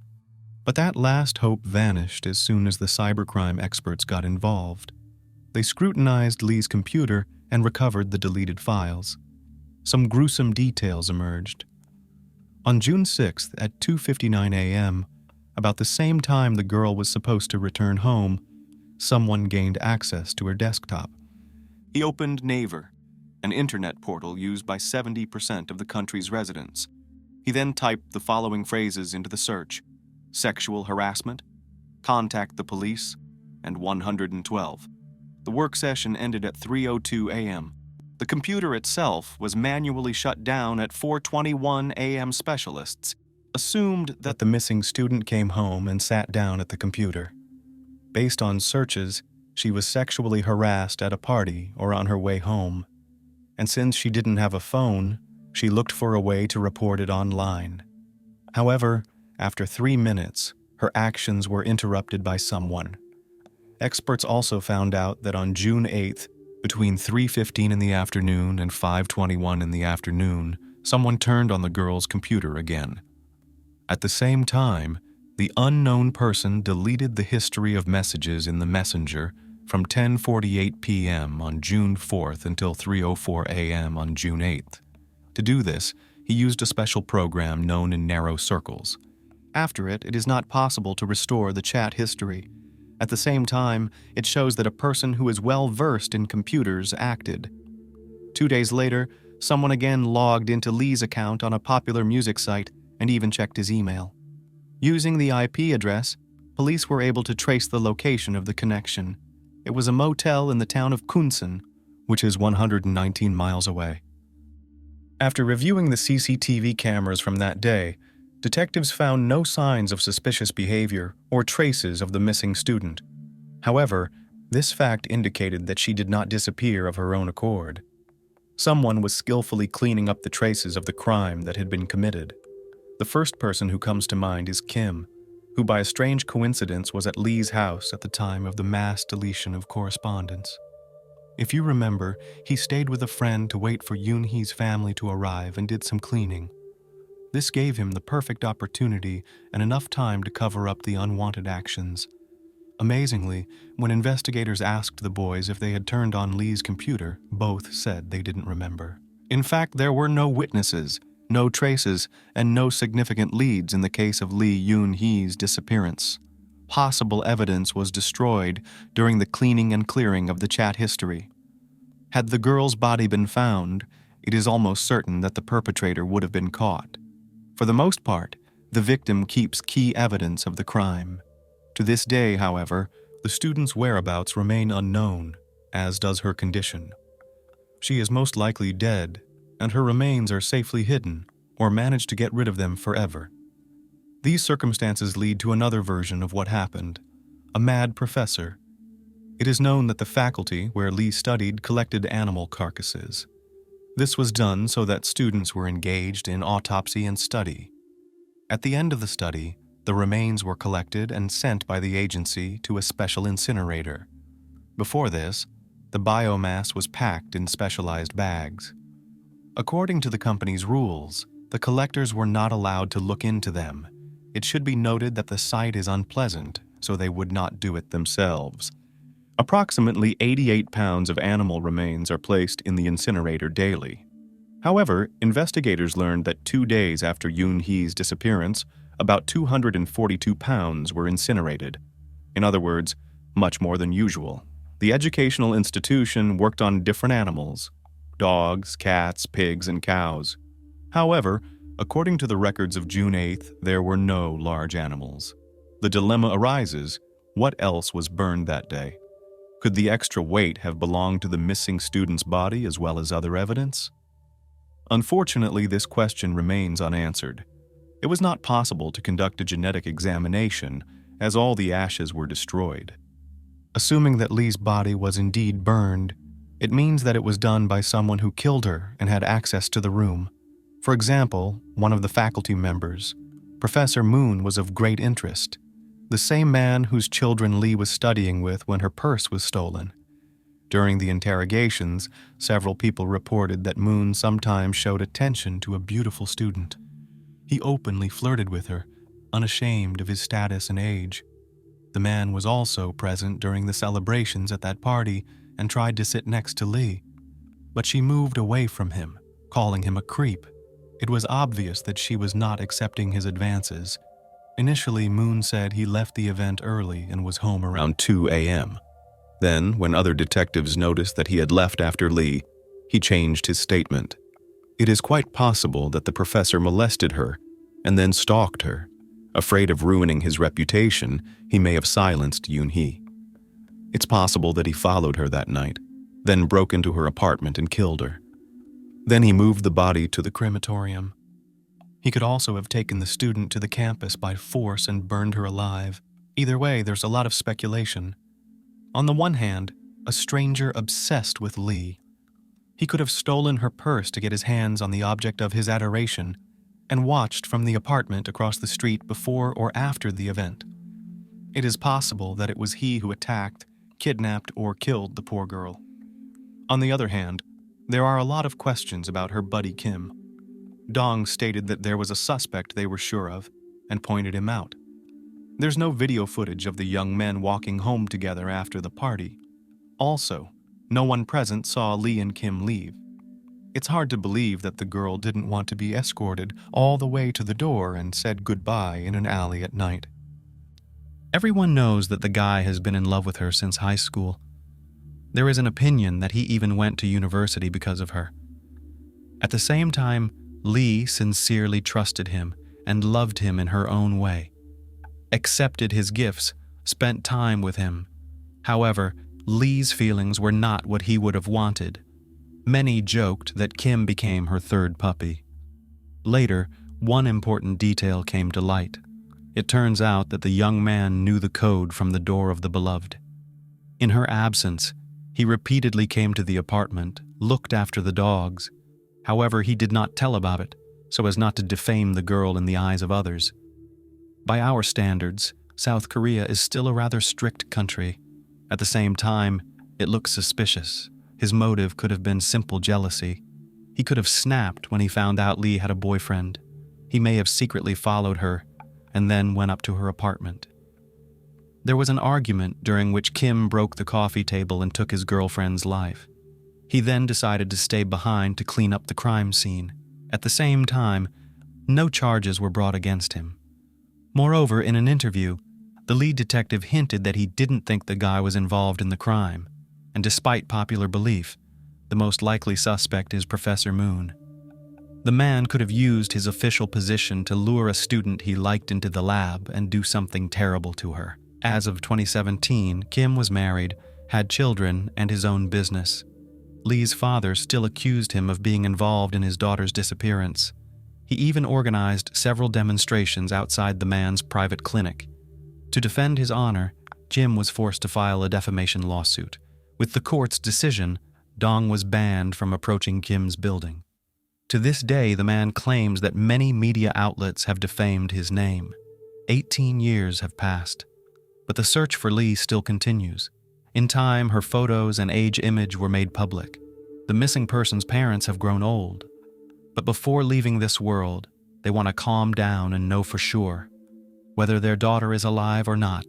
But that last hope vanished as soon as the cybercrime experts got involved. They scrutinized Lee's computer and recovered the deleted files. Some gruesome details emerged. On June 6th at 2:59 a.m., about the same time the girl was supposed to return home, someone gained access to her desktop. He opened Naver, an internet portal used by 70% of the country's residents. He then typed the following phrases into the search: sexual harassment, contact the police, and 112. The work session ended at 3:02 a.m. The computer itself was manually shut down at 4:21 a.m. Specialists assumed that the missing student came home and sat down at the computer. Based on searches, she was sexually harassed at a party or on her way home. And since she didn't have a phone, she looked for a way to report it online. However, after 3 minutes, her actions were interrupted by someone. Experts also found out that on June 8th, between 3:15 in the afternoon and 5:21 in the afternoon, someone turned on the girl's computer again. At the same time, the unknown person deleted the history of messages in the messenger from 10:48 p.m. on June 4th until 3:04 a.m. on June 8th. To do this, he used a special program known in narrow circles. After it, it is not possible to restore the chat history. At the same time, it shows that a person who is well-versed in computers acted. 2 days later, someone again logged into Lee's account on a popular music site and even checked his email. Using the IP address, police were able to trace the location of the connection. It was a motel in the town of Kunsan, which is 119 miles away. After reviewing the CCTV cameras from that day, detectives found no signs of suspicious behavior or traces of the missing student. However, this fact indicated that she did not disappear of her own accord. Someone was skillfully cleaning up the traces of the crime that had been committed. The first person who comes to mind is Kim, who by a strange coincidence was at Lee's house at the time of the mass deletion of correspondence. If you remember, he stayed with a friend to wait for Yun-hee's family to arrive and did some cleaning. This gave him the perfect opportunity and enough time to cover up the unwanted actions. Amazingly, when investigators asked the boys if they had turned on Lee's computer, both said they didn't remember. In fact, there were no witnesses, no traces, and no significant leads in the case of Lee Yun-hee's disappearance. Possible evidence was destroyed during the cleaning and clearing of the chat history. Had the girl's body been found, it is almost certain that the perpetrator would have been caught. For the most part, the victim keeps key evidence of the crime. To this day, however, the student's whereabouts remain unknown, as does her condition. She is most likely dead, and her remains are safely hidden, or managed to get rid of them forever. These circumstances lead to another version of what happened: a mad professor. It is known that the faculty where Lee studied collected animal carcasses. This was done so that students were engaged in autopsy and study. At the end of the study, the remains were collected and sent by the agency to a special incinerator. Before this, the biomass was packed in specialized bags. According to the company's rules, the collectors were not allowed to look into them. It should be noted that the sight is unpleasant, so they would not do it themselves. Approximately 88 pounds of animal remains are placed in the incinerator daily. However, investigators learned that 2 days after Yun-hee's disappearance, about 242 pounds were incinerated. In other words, much more than usual. The educational institution worked on different animals: dogs, cats, pigs, and cows. However, according to the records of June 8th, there were no large animals. The dilemma arises: what else was burned that day? Could the extra weight have belonged to the missing student's body as well as other evidence? Unfortunately, this question remains unanswered. It was not possible to conduct a genetic examination, as all the ashes were destroyed. Assuming that Lee's body was indeed burned, it means that it was done by someone who killed her and had access to the room. For example, one of the faculty members, Professor Moon, was of great interest, the same man whose children Lee was studying with when her purse was stolen. During the interrogations, several people reported that Moon sometimes showed attention to a beautiful student. He openly flirted with her, unashamed of his status and age. The man was also present during the celebrations at that party and tried to sit next to Lee, but she moved away from him, calling him a creep. It was obvious that she was not accepting his advances. Initially, Moon said he left the event early and was home around 2 a.m. Then, when other detectives noticed that he had left after Lee, he changed his statement. It is quite possible that the professor molested her and then stalked her. Afraid of ruining his reputation, he may have silenced Yun-hee. It's possible that he followed her that night, then broke into her apartment and killed her. Then he moved the body to the crematorium. He could also have taken the student to the campus by force and burned her alive. Either way, there's a lot of speculation. On the one hand, a stranger obsessed with Lee. He could have stolen her purse to get his hands on the object of his adoration and watched from the apartment across the street before or after the event. It is possible that it was he who attacked, kidnapped, or killed the poor girl. On the other hand, there are a lot of questions about her buddy Kim. Dong stated that there was a suspect they were sure of and pointed him out. There's no video footage of the young men walking home together after the party. Also, no one present saw Lee and Kim leave. It's hard to believe that the girl didn't want to be escorted all the way to the door and said goodbye in an alley at night. Everyone knows that the guy has been in love with her since high school. There is an opinion that he even went to university because of her. At the same time, Lee sincerely trusted him and loved him in her own way, accepted his gifts, spent time with him. However, Lee's feelings were not what he would have wanted. Many joked that Kim became her third puppy. Later, one important detail came to light. It turns out that the young man knew the code from the door of the beloved. In her absence, he repeatedly came to the apartment, looked after the dogs. However, he did not tell about it, so as not to defame the girl in the eyes of others. By our standards, South Korea is still a rather strict country. At the same time, it looks suspicious. His motive could have been simple jealousy. He could have snapped when he found out Lee had a boyfriend. He may have secretly followed her and then went up to her apartment. There was an argument during which Kim broke the coffee table and took his girlfriend's life. He then decided to stay behind to clean up the crime scene. At the same time, no charges were brought against him. Moreover, in an interview, the lead detective hinted that he didn't think the guy was involved in the crime, and despite popular belief, the most likely suspect is Professor Moon. The man could have used his official position to lure a student he liked into the lab and do something terrible to her. As of 2017, Kim was married, had children, and his own business. Lee's father still accused him of being involved in his daughter's disappearance. He even organized several demonstrations outside the man's private clinic. To defend his honor, Jim was forced to file a defamation lawsuit. With the court's decision, Dong was banned from approaching Kim's building. To this day, the man claims that many media outlets have defamed his name. 18 years have passed, but the search for Lee still continues. In time, her photos and age image were made public. The missing person's parents have grown old. But before leaving this world, they want to calm down and know for sure whether their daughter is alive or not.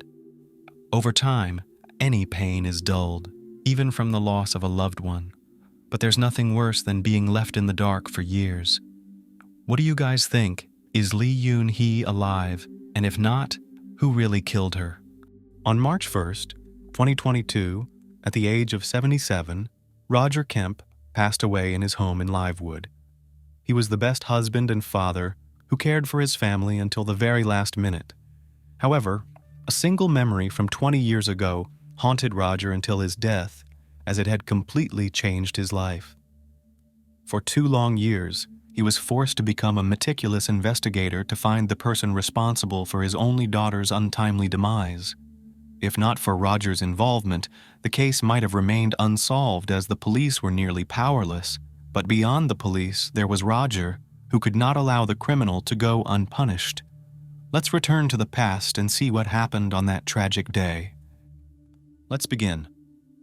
Over time, any pain is dulled, even from the loss of a loved one. But there's nothing worse than being left in the dark for years. What do you guys think? Is Lee Yun-hee alive? And if not, who really killed her? On March 1st, 2022, at the age of 77, Roger Kemp passed away in his home in Livewood. He was the best husband and father who cared for his family until the very last minute. However, a single memory from 20 years ago haunted Roger until his death, as it had completely changed his life. For 2 long years, he was forced to become a meticulous investigator to find the person responsible for his only daughter's untimely demise. If not for Roger's involvement, the case might have remained unsolved as the police were nearly powerless. But beyond the police, there was Roger, who could not allow the criminal to go unpunished. Let's return to the past and see what happened on that tragic day. Let's begin.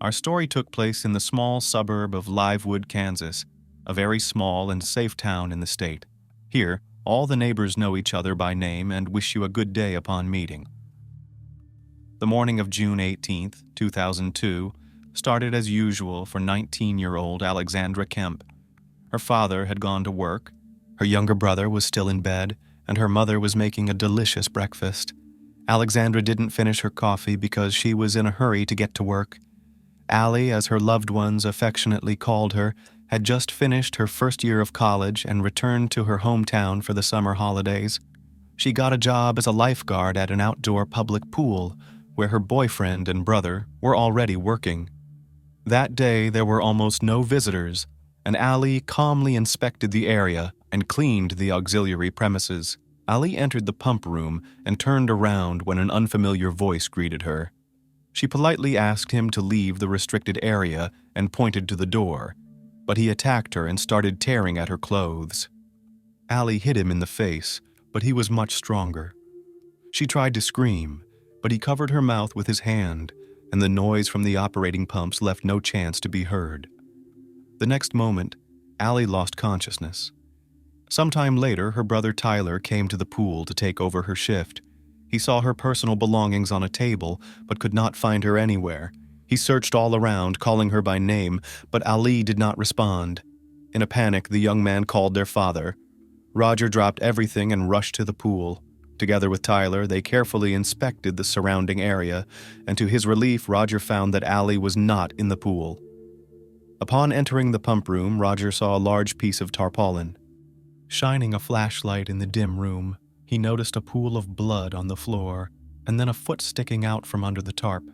Our story took place in the small suburb of Livewood, Kansas, a very small and safe town in the state. Here, all the neighbors know each other by name and wish you a good day upon meeting. The morning of June 18, 2002, started as usual for 19-year-old Alexandra Kemp. Her father had gone to work, her younger brother was still in bed, and her mother was making a delicious breakfast. Alexandra didn't finish her coffee because she was in a hurry to get to work. Allie, as her loved ones affectionately called her, had just finished her first year of college and returned to her hometown for the summer holidays. She got a job as a lifeguard at an outdoor public pool, where her boyfriend and brother were already working. That day there were almost no visitors, and Allie calmly inspected the area and cleaned the auxiliary premises. Allie entered the pump room and turned around when an unfamiliar voice greeted her. She politely asked him to leave the restricted area and pointed to the door, but he attacked her and started tearing at her clothes. Allie hit him in the face, but he was much stronger. She tried to scream, but he covered her mouth with his hand, and the noise from the operating pumps left no chance to be heard. The next moment, Allie lost consciousness. Sometime later, her brother Tyler came to the pool to take over her shift. He saw her personal belongings on a table, but could not find her anywhere. He searched all around, calling her by name, but Ali did not respond. In a panic, the young man called their father. Roger dropped everything and rushed to the pool. Together with Tyler, they carefully inspected the surrounding area, and to his relief, Roger found that Ali was not in the pool. Upon entering the pump room, Roger saw a large piece of tarpaulin. Shining a flashlight in the dim room, he noticed a pool of blood on the floor, and then a foot sticking out from under the tarp.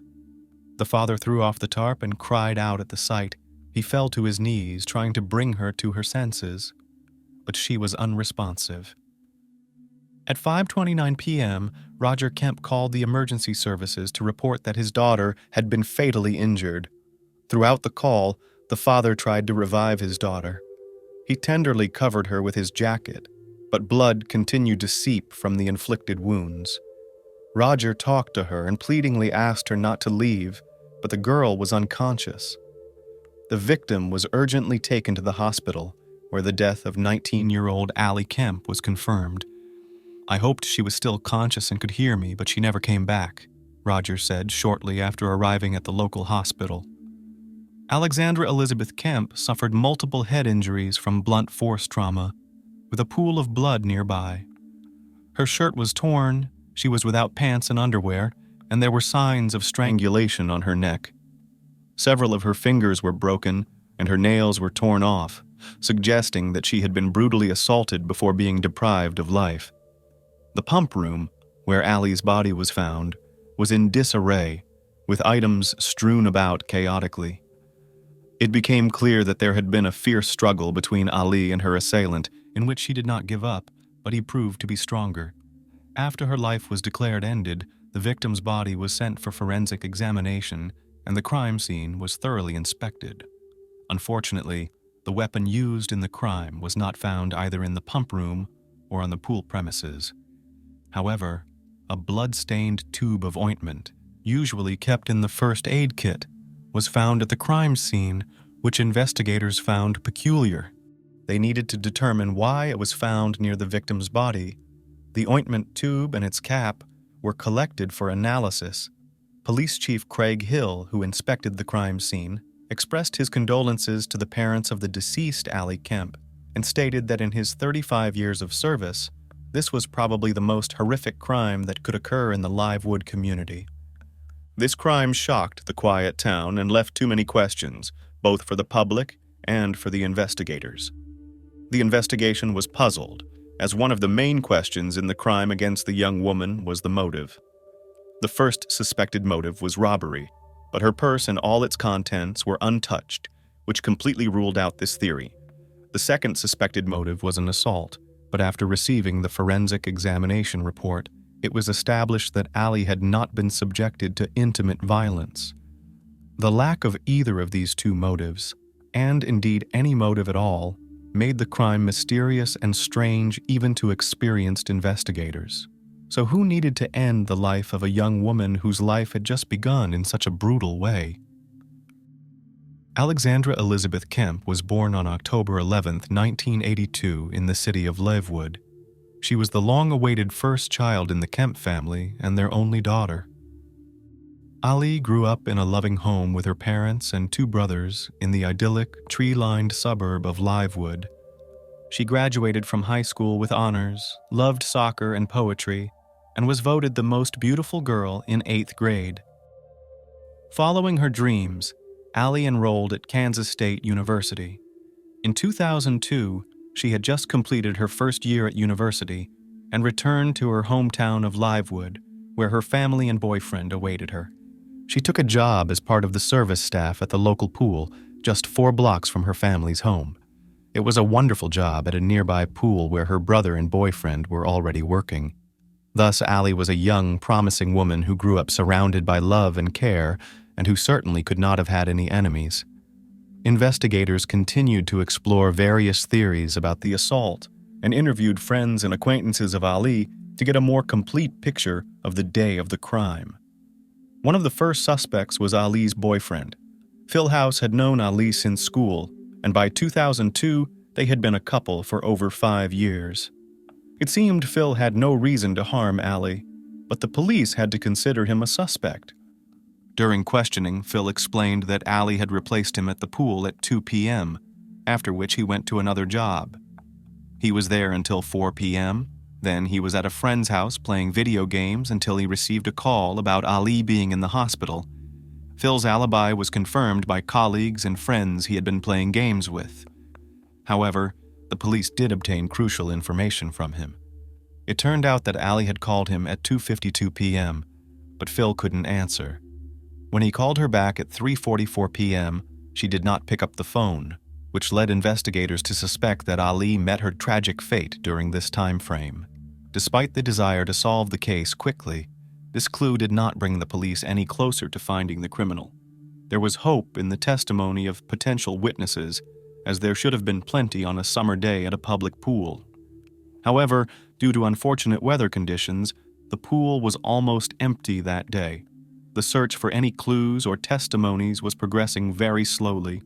The father threw off the tarp and cried out at the sight. He fell to his knees, trying to bring her to her senses, but she was unresponsive. At 5:29 p.m., Roger Kemp called the emergency services to report that his daughter had been fatally injured. Throughout the call, the father tried to revive his daughter. He tenderly covered her with his jacket, but blood continued to seep from the inflicted wounds. Roger talked to her and pleadingly asked her not to leave, but the girl was unconscious. The victim was urgently taken to the hospital, where the death of 19-year-old Ali Kemp was confirmed. "I hoped she was still conscious and could hear me, but she never came back," Roger said shortly after arriving at the local hospital. Alexandra Elizabeth Kemp suffered multiple head injuries from blunt force trauma, with a pool of blood nearby. Her shirt was torn, she was without pants and underwear, and there were signs of strangulation on her neck. Several of her fingers were broken, and her nails were torn off, suggesting that she had been brutally assaulted before being deprived of life. The pump room, where Allie's body was found, was in disarray, with items strewn about chaotically. It became clear that there had been a fierce struggle between Ali and her assailant, in which she did not give up, but he proved to be stronger. After her life was declared ended, the victim's body was sent for forensic examination, and the crime scene was thoroughly inspected. Unfortunately, the weapon used in the crime was not found either in the pump room or on the pool premises. However, a blood-stained tube of ointment, usually kept in the first aid kit, was found at the crime scene, which investigators found peculiar. They needed to determine why it was found near the victim's body. The ointment tube and its cap were collected for analysis. Police Chief Craig Hill, who inspected the crime scene, expressed his condolences to the parents of the deceased Ali Kemp and stated that in his 35 years of service, this was probably the most horrific crime that could occur in the Livewood community. This crime shocked the quiet town and left too many questions, both for the public and for the investigators. The investigation was puzzled, as one of the main questions in the crime against the young woman was the motive. The first suspected motive was robbery, but her purse and all its contents were untouched, which completely ruled out this theory. The second suspected motive was an assault, but after receiving the forensic examination report, it was established that Ali had not been subjected to intimate violence. The lack of either of these two motives, and indeed any motive at all, made the crime mysterious and strange even to experienced investigators. So who needed to end the life of a young woman whose life had just begun in such a brutal way? Alexandra Elizabeth Kemp was born on October 11, 1982, in the city of Livewood. She was the long-awaited first child in the Kemp family and their only daughter. Ali grew up in a loving home with her parents and two brothers in the idyllic, tree-lined suburb of Livewood. She graduated from high school with honors, loved soccer and poetry, and was voted the most beautiful girl in 8th grade. Following her dreams, Ali enrolled at Kansas State University. In 2002, she had just completed her first year at university and returned to her hometown of Livewood, where her family and boyfriend awaited her. She took a job as part of the service staff at the local pool, just 4 blocks from her family's home. It was a wonderful job at a nearby pool where her brother and boyfriend were already working. Thus, Ali was a young, promising woman who grew up surrounded by love and care, and who certainly could not have had any enemies. Investigators continued to explore various theories about the assault and interviewed friends and acquaintances of Ali to get a more complete picture of the day of the crime. One of the first suspects was Ali's boyfriend. Phil House had known Ali since school, and by 2002, they had been a couple for over 5 years. It seemed Phil had no reason to harm Ali, but the police had to consider him a suspect. During questioning, Phil explained that Ali had replaced him at the pool at 2 p.m., after which he went to another job. He was there until 4 p.m., then he was at a friend's house playing video games until he received a call about Ali being in the hospital. Phil's alibi was confirmed by colleagues and friends he had been playing games with. However, the police did obtain crucial information from him. It turned out that Ali had called him at 2:52 p.m., but Phil couldn't answer. When he called her back at 3:44 p.m., she did not pick up the phone, which led investigators to suspect that Ali met her tragic fate during this time frame. Despite the desire to solve the case quickly, this clue did not bring the police any closer to finding the criminal. There was hope in the testimony of potential witnesses, as there should have been plenty on a summer day at a public pool. However, due to unfortunate weather conditions, the pool was almost empty that day. The search for any clues or testimonies was progressing very slowly.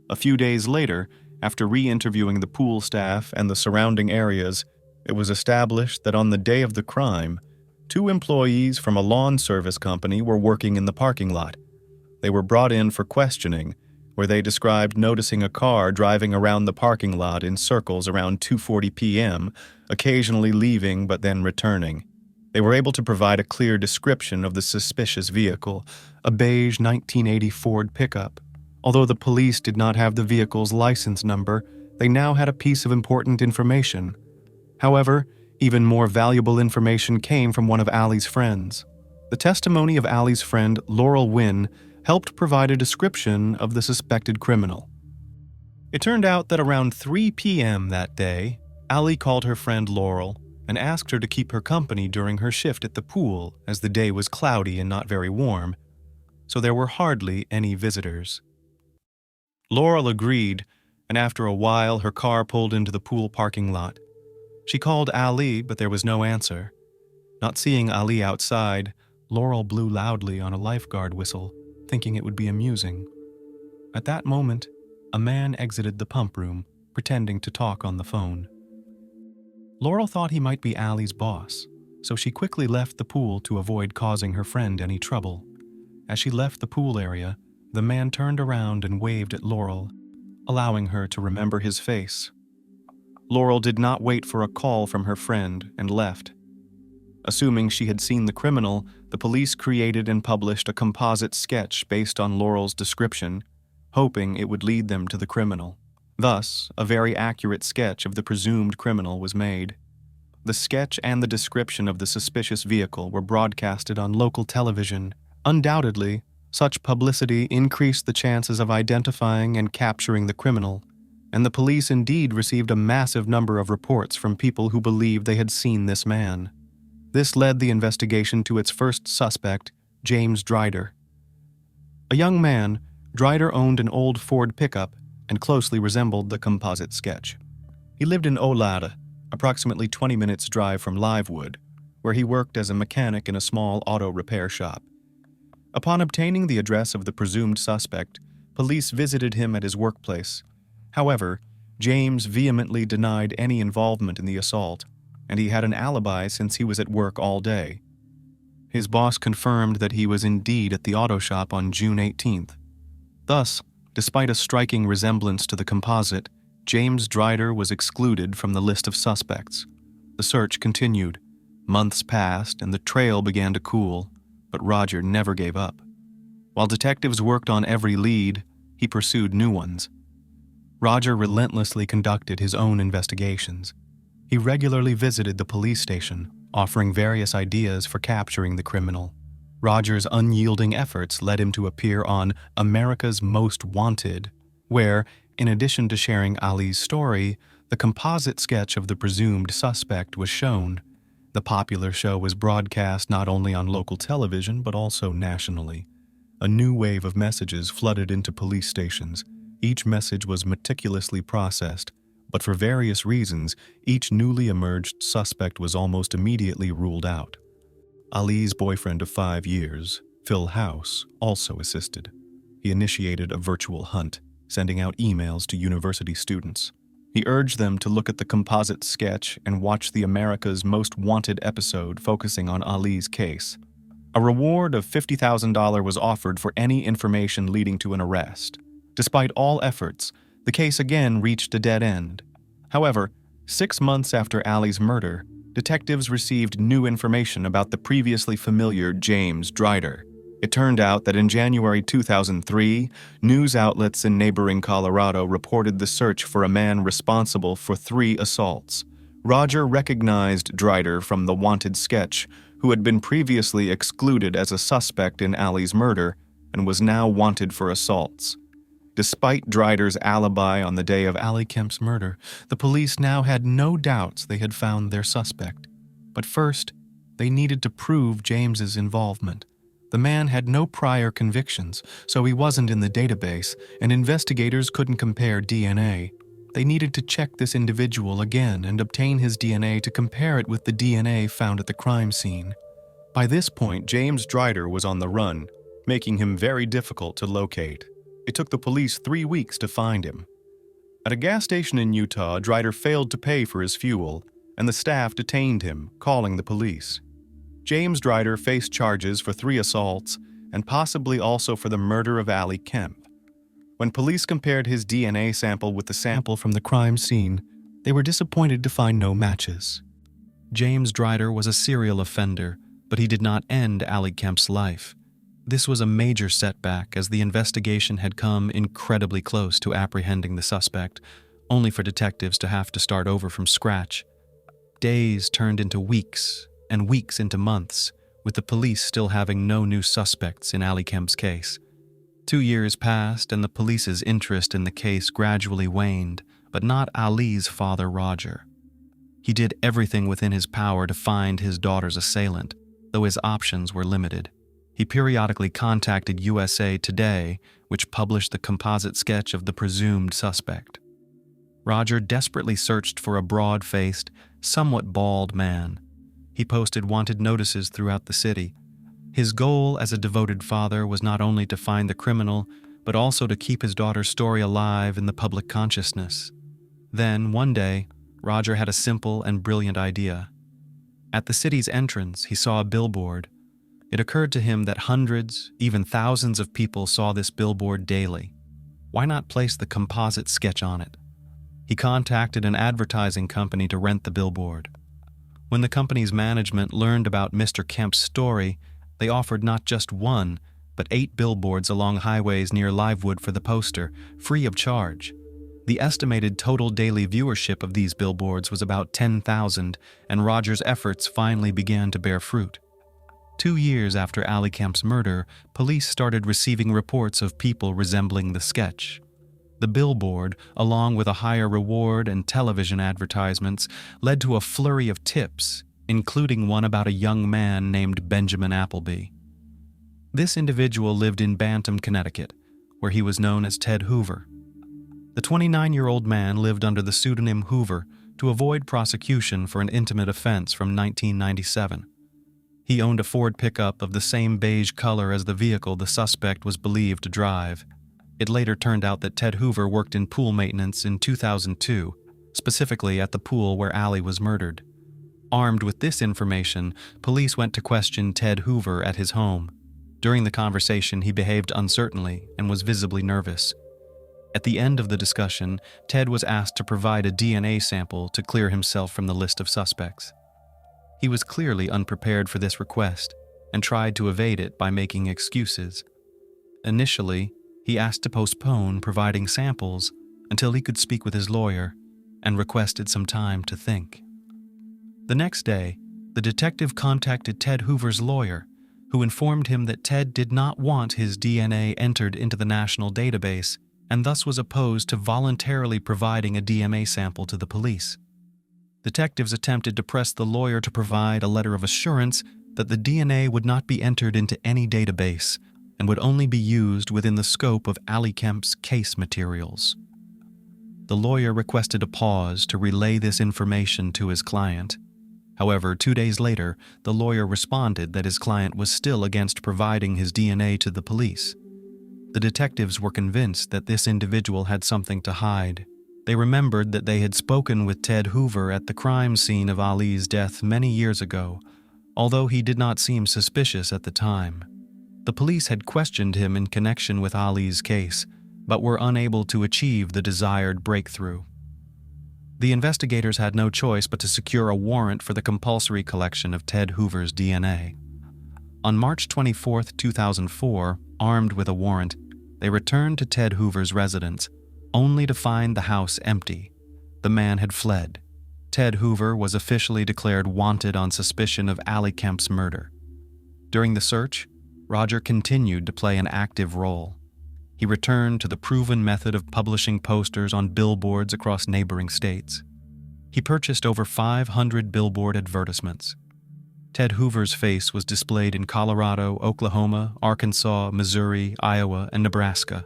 A few days later, after re-interviewing the pool staff and the surrounding areas, it was established that on the day of the crime, 2 employees from a lawn service company were working in the parking lot. They were brought in for questioning, where they described noticing a car driving around the parking lot in circles around 2:40 p.m., occasionally leaving but then returning. They were able to provide a clear description of the suspicious vehicle, a beige 1980 Ford pickup. Although the police did not have the vehicle's license number, they now had a piece of important information. However, even more valuable information came from one of Ali's friends. The testimony of Ali's friend, Laurel Wynn, helped provide a description of the suspected criminal. It turned out that around 3 p.m. that day, Ali called her friend Laurel and asked her to keep her company during her shift at the pool, as the day was cloudy and not very warm, so there were hardly any visitors. Laurel agreed, and after a while her car pulled into the pool parking lot. She called Ali, but there was no answer. Not seeing Ali outside, Laurel blew loudly on a lifeguard whistle, thinking it would be amusing. At that moment, a man exited the pump room, pretending to talk on the phone. Laurel thought he might be Ali's boss, so she quickly left the pool to avoid causing her friend any trouble. As she left the pool area, the man turned around and waved at Laurel, allowing her to remember his face. Laurel did not wait for a call from her friend and left. Assuming she had seen the criminal, the police created and published a composite sketch based on Laurel's description, hoping it would lead them to the criminal. Thus, a very accurate sketch of the presumed criminal was made. The sketch and the description of the suspicious vehicle were broadcasted on local television. Undoubtedly, such publicity increased the chances of identifying and capturing the criminal, and the police indeed received a massive number of reports from people who believed they had seen this man. This led the investigation to its first suspect, James Drider. A young man, Drider owned an old Ford pickup and closely resembled the composite sketch. He lived in Olade, approximately 20 minutes' drive from Livewood, where he worked as a mechanic in a small auto repair shop. Upon obtaining the address of the presumed suspect, police visited him at his workplace. However, James vehemently denied any involvement in the assault, and he had an alibi since he was at work all day. His boss confirmed that he was indeed at the auto shop on June 18th. Thus, despite a striking resemblance to the composite, James Drider was excluded from the list of suspects. The search continued. Months passed and the trail began to cool, but Roger never gave up. While detectives worked on every lead, he pursued new ones. Roger relentlessly conducted his own investigations. He regularly visited the police station, offering various ideas for capturing the criminal. Roger's unyielding efforts led him to appear on America's Most Wanted, where, in addition to sharing Ali's story, the composite sketch of the presumed suspect was shown. The popular show was broadcast not only on local television but also nationally. A new wave of messages flooded into police stations. Each message was meticulously processed, but for various reasons, each newly emerged suspect was almost immediately ruled out. Ali's boyfriend of 5 years, Phil House, also assisted. He initiated a virtual hunt, sending out emails to university students. He urged them to look at the composite sketch and watch the America's Most Wanted episode focusing on Ali's case. A reward of $50,000 was offered for any information leading to an arrest. Despite all efforts, the case again reached a dead end. However, 6 months after Ali's murder, detectives received new information about the previously familiar James Drider. It turned out that in January 2003, news outlets in neighboring Colorado reported the search for a man responsible for 3 assaults. Roger recognized Drider from the wanted sketch, who had been previously excluded as a suspect in Ali's murder and was now wanted for assaults. Despite Drider's alibi on the day of Ali Kemp's murder, the police now had no doubts they had found their suspect. But first, they needed to prove James's involvement. The man had no prior convictions, so he wasn't in the database, and investigators couldn't compare DNA. They needed to check this individual again and obtain his DNA to compare it with the DNA found at the crime scene. By this point, James Drider was on the run, making him very difficult to locate. It took the police 3 weeks to find him. At a gas station in Utah, Drider failed to pay for his fuel, and the staff detained him, calling the police. James Drider faced charges for 3 assaults and possibly also for the murder of Ali Kemp. When police compared his DNA sample with the sample from the crime scene, they were disappointed to find no matches. James Drider was a serial offender, but he did not end Ali Kemp's life. This was a major setback as the investigation had come incredibly close to apprehending the suspect, only for detectives to have to start over from scratch. Days turned into weeks, and weeks into months, with the police still having no new suspects in Ali Kemp's case. 2 years passed and the police's interest in the case gradually waned, but not Ali's father, Roger. He did everything within his power to find his daughter's assailant, though his options were limited. He periodically contacted USA Today, which published the composite sketch of the presumed suspect. Roger desperately searched for a broad-faced, somewhat bald man. He posted wanted notices throughout the city. His goal as a devoted father was not only to find the criminal, but also to keep his daughter's story alive in the public consciousness. Then, one day, Roger had a simple and brilliant idea. At the city's entrance, he saw a billboard. It occurred to him that hundreds, even thousands of people saw this billboard daily. Why not place the composite sketch on it? He contacted an advertising company to rent the billboard. When the company's management learned about Mr. Kemp's story, they offered not just one, but 8 billboards along highways near Livewood for the poster, free of charge. The estimated total daily viewership of these billboards was about 10,000, and Roger's efforts finally began to bear fruit. 2 years after Ali Kemp's murder, police started receiving reports of people resembling the sketch. The billboard, along with a higher reward and television advertisements, led to a flurry of tips, including one about a young man named Benjamin Appleby. This individual lived in Bantam, Connecticut, where he was known as Ted Hoover. The 29-year-old man lived under the pseudonym Hoover to avoid prosecution for an intimate offense from 1997. He owned a Ford pickup of the same beige color as the vehicle the suspect was believed to drive. It later turned out that Ted Hoover worked in pool maintenance in 2002, specifically at the pool where Ali was murdered. Armed with this information, police went to question Ted Hoover at his home. During the conversation, he behaved uncertainly and was visibly nervous. At the end of the discussion, Ted was asked to provide a DNA sample to clear himself from the list of suspects. He was clearly unprepared for this request and tried to evade it by making excuses. Initially, he asked to postpone providing samples until he could speak with his lawyer and requested some time to think. The next day, the detective contacted Ted Hoover's lawyer, who informed him that Ted did not want his DNA entered into the national database and thus was opposed to voluntarily providing a DNA sample to the police. Detectives attempted to press the lawyer to provide a letter of assurance that the DNA would not be entered into any database and would only be used within the scope of Ali Kemp's case materials. The lawyer requested a pause to relay this information to his client. However, 2 days later, the lawyer responded that his client was still against providing his DNA to the police. The detectives were convinced that this individual had something to hide. They remembered that they had spoken with Ted Hoover at the crime scene of Ali's death many years ago, although he did not seem suspicious at the time. The police had questioned him in connection with Ali's case, but were unable to achieve the desired breakthrough. The investigators had no choice but to secure a warrant for the compulsory collection of Ted Hoover's DNA. On March 24, 2004, armed with a warrant, they returned to Ted Hoover's residence, only to find the house empty. The man had fled. Ted Hoover was officially declared wanted on suspicion of Ali Kemp's murder. During the search, Roger continued to play an active role. He returned to the proven method of publishing posters on billboards across neighboring states. He purchased over 500 billboard advertisements. Ted Hoover's face was displayed in Colorado, Oklahoma, Arkansas, Missouri, Iowa, and Nebraska.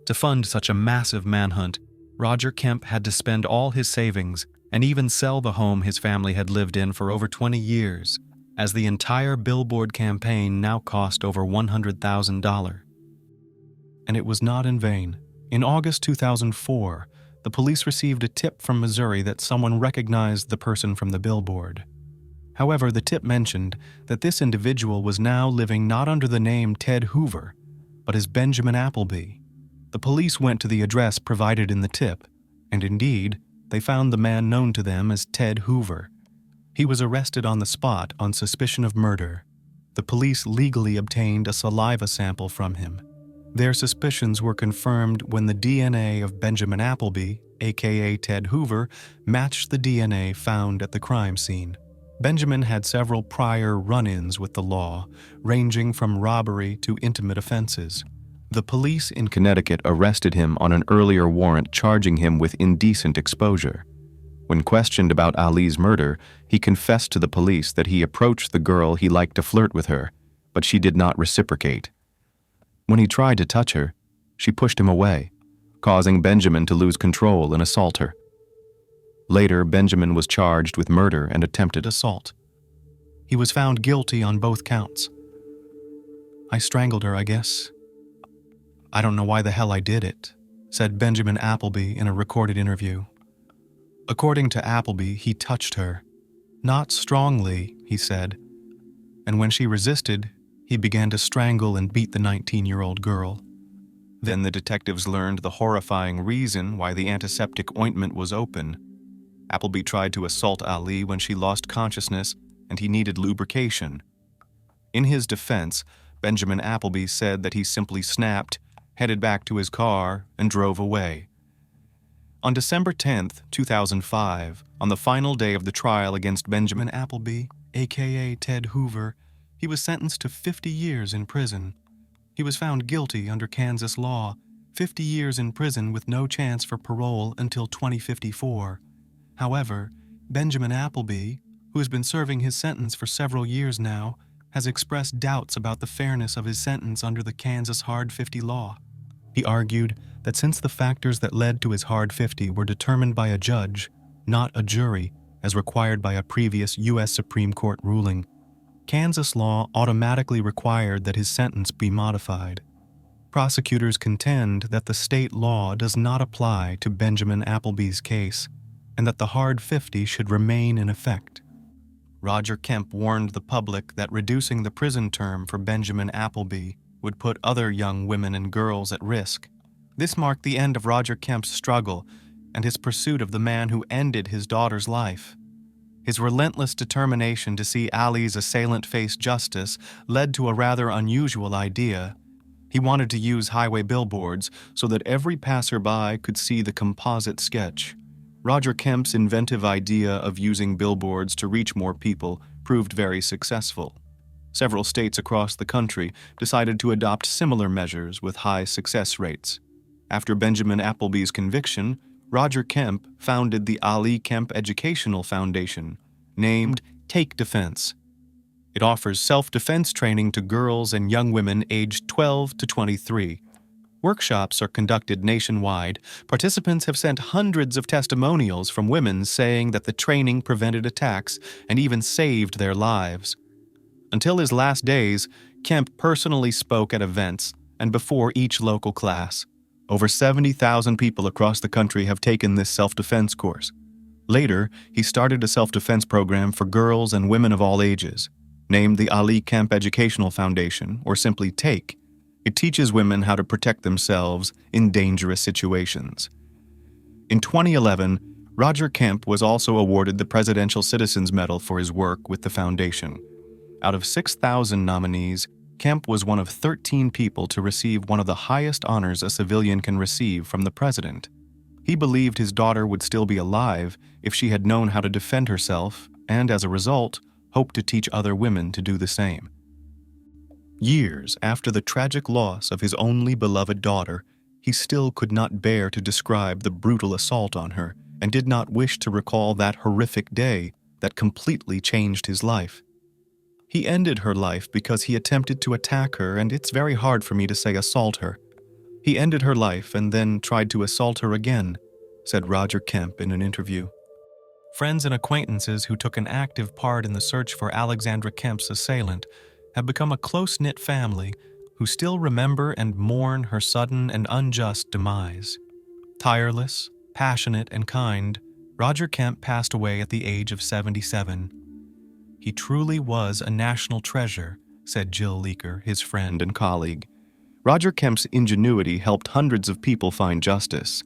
To fund such a massive manhunt, Roger Kemp had to spend all his savings and even sell the home his family had lived in for over 20 years, as the entire billboard campaign now cost over $100,000. And it was not in vain. In August 2004, the police received a tip from Missouri that someone recognized the person from the billboard. However, the tip mentioned that this individual was now living not under the name Ted Hoover, but as Benjamin Appleby. The police went to the address provided in the tip, and indeed, they found the man known to them as Ted Hoover. He was arrested on the spot on suspicion of murder. The police legally obtained a saliva sample from him. Their suspicions were confirmed when the DNA of Benjamin Appleby, aka Ted Hoover, matched the DNA found at the crime scene. Benjamin had several prior run-ins with the law, ranging from robbery to intimate offenses. The police in Connecticut arrested him on an earlier warrant charging him with indecent exposure. When questioned about Ali's murder, he confessed to the police that he approached the girl he liked to flirt with her, but she did not reciprocate. When he tried to touch her, she pushed him away, causing Benjamin to lose control and assault her. Later, Benjamin was charged with murder and attempted assault. He was found guilty on both counts. I strangled her, I guess. I don't know why the hell I did it, said Benjamin Appleby in a recorded interview. According to Appleby, he touched her. Not strongly, he said, and when she resisted, he began to strangle and beat the 19-year-old girl. Then the detectives learned the horrifying reason why the antiseptic ointment was open. Appleby tried to assault Ali when she lost consciousness and he needed lubrication. In his defense, Benjamin Appleby said that he simply snapped, headed back to his car, and drove away. On December 10, 2005, on the final day of the trial against Benjamin Appleby, aka Ted Hoover, he was sentenced to 50 years in prison. He was found guilty under Kansas law, 50 years in prison with no chance for parole until 2054. However, Benjamin Appleby, who has been serving his sentence for several years now, has expressed doubts about the fairness of his sentence under the Kansas Hard 50 law. He argued that since the factors that led to his Hard 50 were determined by a judge, not a jury, as required by a previous U.S. Supreme Court ruling, Kansas law automatically required that his sentence be modified. Prosecutors contend that the state law does not apply to Benjamin Appleby's case, and that the Hard 50 should remain in effect. Roger Kemp warned the public that reducing the prison term for Benjamin Appleby would put other young women and girls at risk. This marked the end of Roger Kemp's struggle and his pursuit of the man who ended his daughter's life. His relentless determination to see Ali's assailant face justice led to a rather unusual idea. He wanted to use highway billboards so that every passerby could see the composite sketch. Roger Kemp's inventive idea of using billboards to reach more people proved very successful. Several states across the country decided to adopt similar measures with high success rates. After Benjamin Appleby's conviction, Roger Kemp founded the Ali Kemp Educational Foundation, named Take Defense. It offers self-defense training to girls and young women aged 12 to 23. Workshops are conducted nationwide. Participants have sent hundreds of testimonials from women saying that the training prevented attacks and even saved their lives. Until his last days, Kemp personally spoke at events and before each local class. Over 70,000 people across the country have taken this self-defense course. Later, he started a self-defense program for girls and women of all ages, named the Ali Kemp Educational Foundation, or simply TAKE. It teaches women how to protect themselves in dangerous situations. In 2011, Roger Kemp was also awarded the Presidential Citizens Medal for his work with the foundation. Out of 6,000 nominees, Kemp was one of 13 people to receive one of the highest honors a civilian can receive from the president. He believed his daughter would still be alive if she had known how to defend herself and, as a result, hoped to teach other women to do the same. Years after the tragic loss of his only beloved daughter, he still could not bear to describe the brutal assault on her and did not wish to recall that horrific day that completely changed his life. He ended her life because he attempted to attack her, and it's very hard for me to say assault her. He ended her life and then tried to assault her again, said Roger Kemp in an interview. Friends and acquaintances who took an active part in the search for Alexandra Kemp's assailant have become a close-knit family who still remember and mourn her sudden and unjust demise. Tireless, passionate, and kind, Roger Kemp passed away at the age of 77. He truly was a national treasure, said Jill Leaker, his friend and colleague. Roger Kemp's ingenuity helped hundreds of people find justice.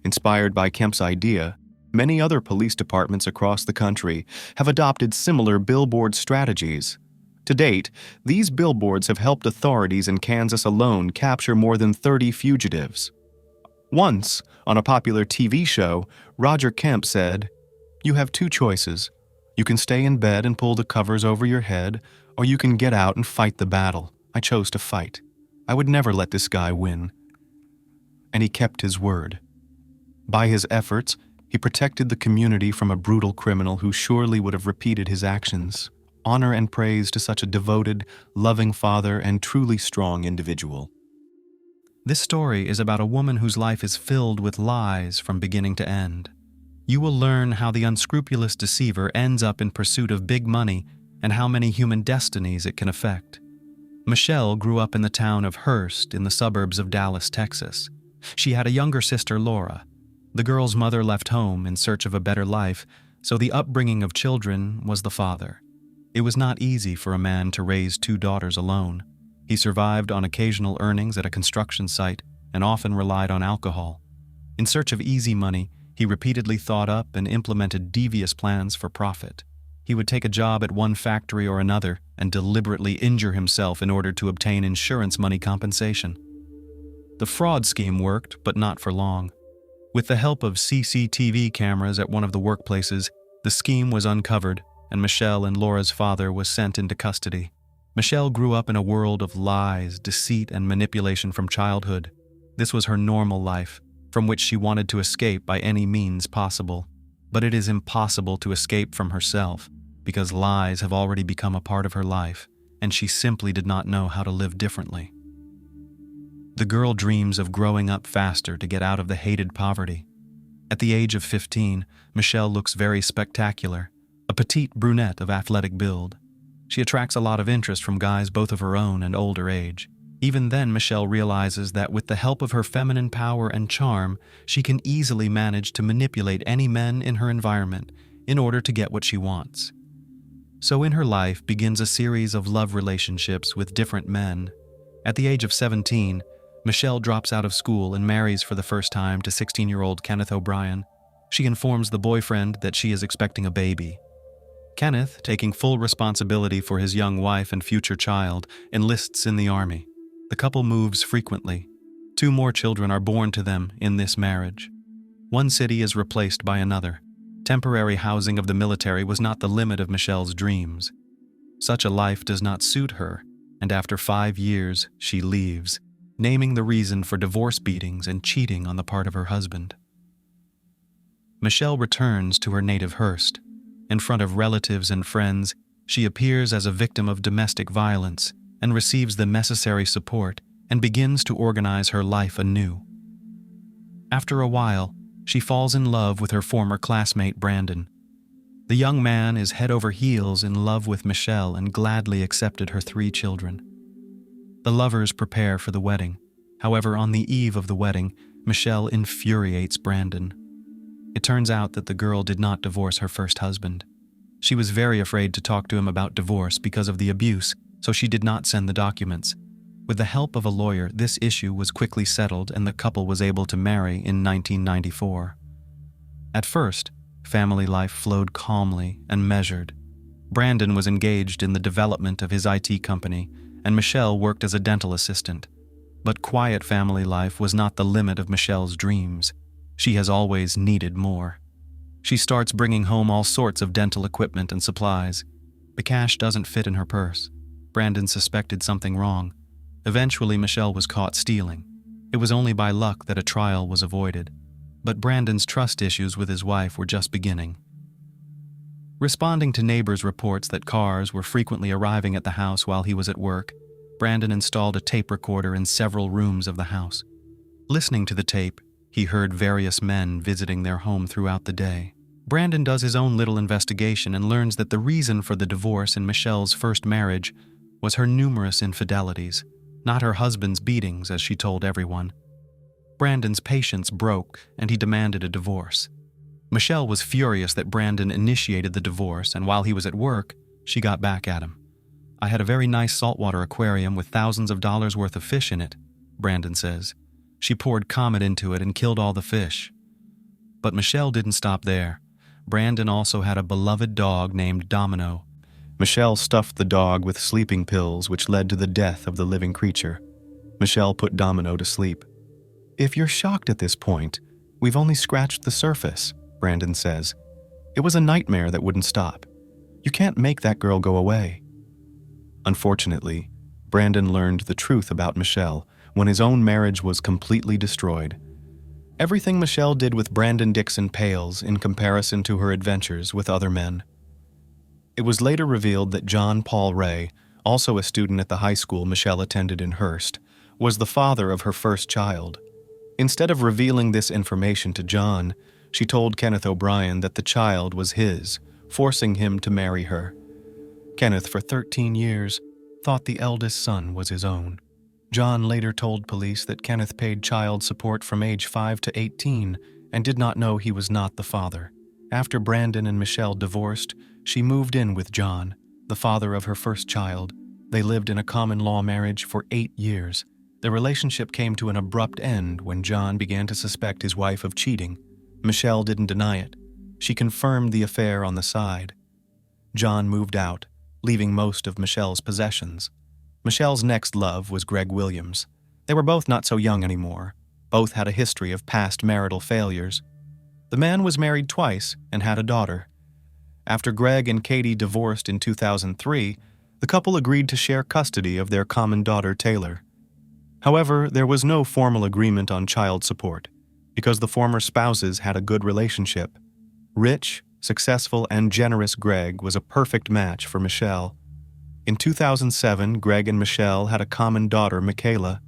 Inspired by Kemp's idea, many other police departments across the country have adopted similar billboard strategies. To date, these billboards have helped authorities in Kansas alone capture more than 30 fugitives. Once, on a popular TV show, Roger Kemp said, "You have two choices. You can stay in bed and pull the covers over your head, or you can get out and fight the battle. I chose to fight. I would never let this guy win." And he kept his word. By his efforts, he protected the community from a brutal criminal who surely would have repeated his actions. Honor and praise to such a devoted, loving father and truly strong individual. This story is about a woman whose life is filled with lies from beginning to end. You will learn how the unscrupulous deceiver ends up in pursuit of big money and how many human destinies it can affect. Michelle grew up in the town of Hurst in the suburbs of Dallas, Texas. She had a younger sister, Laura. The girl's mother left home in search of a better life, so the upbringing of children was the father. It was not easy for a man to raise two daughters alone. He survived on occasional earnings at a construction site and often relied on alcohol. In search of easy money, he repeatedly thought up and implemented devious plans for profit. He would take a job at one factory or another and deliberately injure himself in order to obtain insurance money compensation. The fraud scheme worked, but not for long. With the help of CCTV cameras at one of the workplaces, the scheme was uncovered, and Michelle and Laura's father was sent into custody. Michelle grew up in a world of lies, deceit, and manipulation from childhood. This was her normal life, from which she wanted to escape by any means possible. But it is impossible to escape from herself, because lies have already become a part of her life, and she simply did not know how to live differently. The girl dreams of growing up faster to get out of the hated poverty. At the age of 15, Michelle looks very spectacular, a petite brunette of athletic build. She attracts a lot of interest from guys both of her own and older age. Even then, Michelle realizes that with the help of her feminine power and charm, she can easily manage to manipulate any men in her environment in order to get what she wants. So in her life begins a series of love relationships with different men. At the age of 17, Michelle drops out of school and marries for the first time to 16-year-old Kenneth O'Brien. She informs the boyfriend that she is expecting a baby. Kenneth, taking full responsibility for his young wife and future child, enlists in the army. The couple moves frequently. 2 more children are born to them in this marriage. One city is replaced by another. Temporary housing of the military was not the limit of Michelle's dreams. Such a life does not suit her, and after 5 years, she leaves, naming the reason for divorce beatings and cheating on the part of her husband. Michelle returns to her native Hearst. In front of relatives and friends, she appears as a victim of domestic violence and receives the necessary support and begins to organize her life anew. After a while, she falls in love with her former classmate Brandon. The young man is head over heels in love with Michelle and gladly accepted her 3 children. The lovers prepare for the wedding. However, on the eve of the wedding, Michelle infuriates Brandon. It turns out that the girl did not divorce her first husband. She was very afraid to talk to him about divorce because of the abuse, so she did not send the documents. With the help of a lawyer, this issue was quickly settled and the couple was able to marry in 1994. At first, family life flowed calmly and measured. Brandon was engaged in the development of his IT company, and Michelle worked as a dental assistant. But quiet family life was not the limit of Michelle's dreams. She has always needed more. She starts bringing home all sorts of dental equipment and supplies. The cash doesn't fit in her purse. Brandon suspected something wrong. Eventually, Michelle was caught stealing. It was only by luck that a trial was avoided. But Brandon's trust issues with his wife were just beginning. Responding to neighbors' reports that cars were frequently arriving at the house while he was at work, Brandon installed a tape recorder in several rooms of the house. Listening to the tape, he heard various men visiting their home throughout the day. Brandon does his own little investigation and learns that the reason for the divorce in Michelle's first marriage was her numerous infidelities, not her husband's beatings, as she told everyone. Brandon's patience broke, and he demanded a divorce. Michelle was furious that Brandon initiated the divorce, and while he was at work, she got back at him. "I had a very nice saltwater aquarium with thousands of dollars worth of fish in it," Brandon says. "She poured Comet into it and killed all the fish." But Michelle didn't stop there. Brandon also had a beloved dog named Domino. Michelle stuffed the dog with sleeping pills, which led to the death of the living creature. Michelle put Domino to sleep. "If you're shocked at this point, we've only scratched the surface," Brandon says. "It was a nightmare that wouldn't stop. You can't make that girl go away." Unfortunately, Brandon learned the truth about Michelle when his own marriage was completely destroyed. Everything Michelle did with Brandon Dixon pales in comparison to her adventures with other men. It was later revealed that John Paul Ray, also a student at the high school Michelle attended in Hearst, was the father of her first child. Instead of revealing this information to John, she told Kenneth O'Brien that the child was his, forcing him to marry her. Kenneth, for 13 years, thought the eldest son was his own. John later told police that Kenneth paid child support from age 5 to 18 and did not know he was not the father. After Brandon and Michelle divorced, she moved in with John, the father of her first child. They lived in a common-law marriage for 8 years. Their relationship came to an abrupt end when John began to suspect his wife of cheating. Michelle didn't deny it. She confirmed the affair on the side. John moved out, leaving most of Michelle's possessions. Michelle's next love was Greg Williams. They were both not so young anymore. Both had a history of past marital failures. The man was married twice and had a daughter. After Greg and Katie divorced in 2003, the couple agreed to share custody of their common daughter, Taylor. However, there was no formal agreement on child support, because the former spouses had a good relationship. Rich, successful, and generous Greg was a perfect match for Michelle. In 2007, Greg and Michelle had a common daughter, Michaela.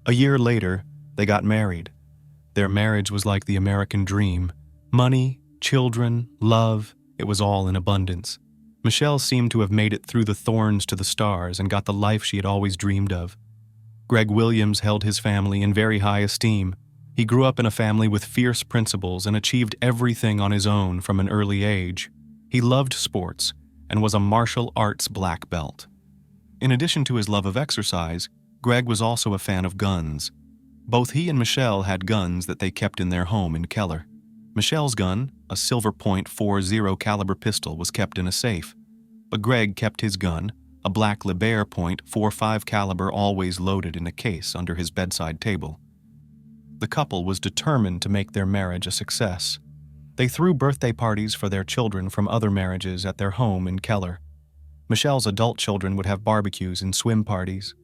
A year later, they got married. Their marriage was like the American dream. Money, children, love, it was all in abundance. Michelle seemed to have made it through the thorns to the stars and got the life she had always dreamed of. Greg Williams held his family in very high esteem. He grew up in a family with fierce principles and achieved everything on his own from an early age. He loved sports and was a martial arts black belt. In addition to his love of exercise, Greg was also a fan of guns. Both he and Michelle had guns that they kept in their home in Keller. Michelle's gun, a silver .40 caliber pistol, was kept in a safe, but Greg kept his gun, a black Labar .45 caliber, always loaded in a case under his bedside table. The couple was determined to make their marriage a success. They threw birthday parties for their children from other marriages at their home in Keller. Michelle's adult children would have barbecues and swim parties.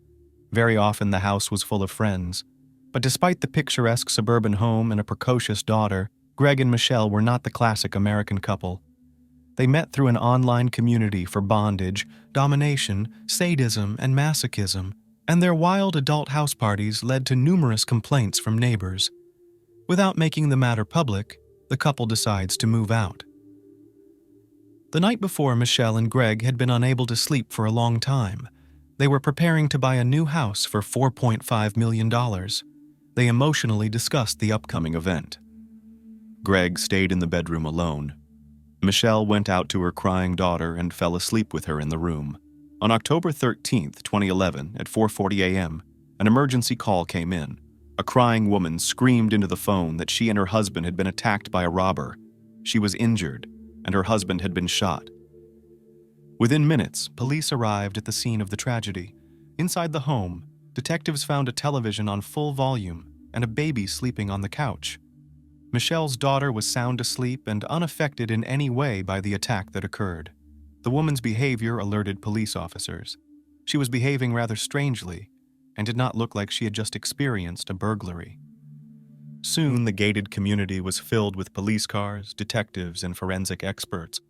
Very often the house was full of friends. But despite the picturesque suburban home and a precocious daughter, Greg and Michelle were not the classic American couple. They met through an online community for bondage, domination, sadism, and masochism, and their wild adult house parties led to numerous complaints from neighbors. Without making the matter public, the couple decides to move out. The night before, Michelle and Greg had been unable to sleep for a long time. They were preparing to buy a new house for $4.5 million. They emotionally discussed the upcoming event. Greg stayed in the bedroom alone. Michelle went out to her crying daughter and fell asleep with her in the room. On October 13, 2011, at 4:40 a.m., an emergency call came in. A crying woman screamed into the phone that she and her husband had been attacked by a robber. She was injured, and her husband had been shot. Within minutes, police arrived at the scene of the tragedy. Inside the home, detectives found a television on full volume and a baby sleeping on the couch. Michelle's daughter was sound asleep and unaffected in any way by the attack that occurred. The woman's behavior alerted police officers. She was behaving rather strangely and did not look like she had just experienced a burglary. Soon, the gated community was filled with police cars, detectives, and forensic experts.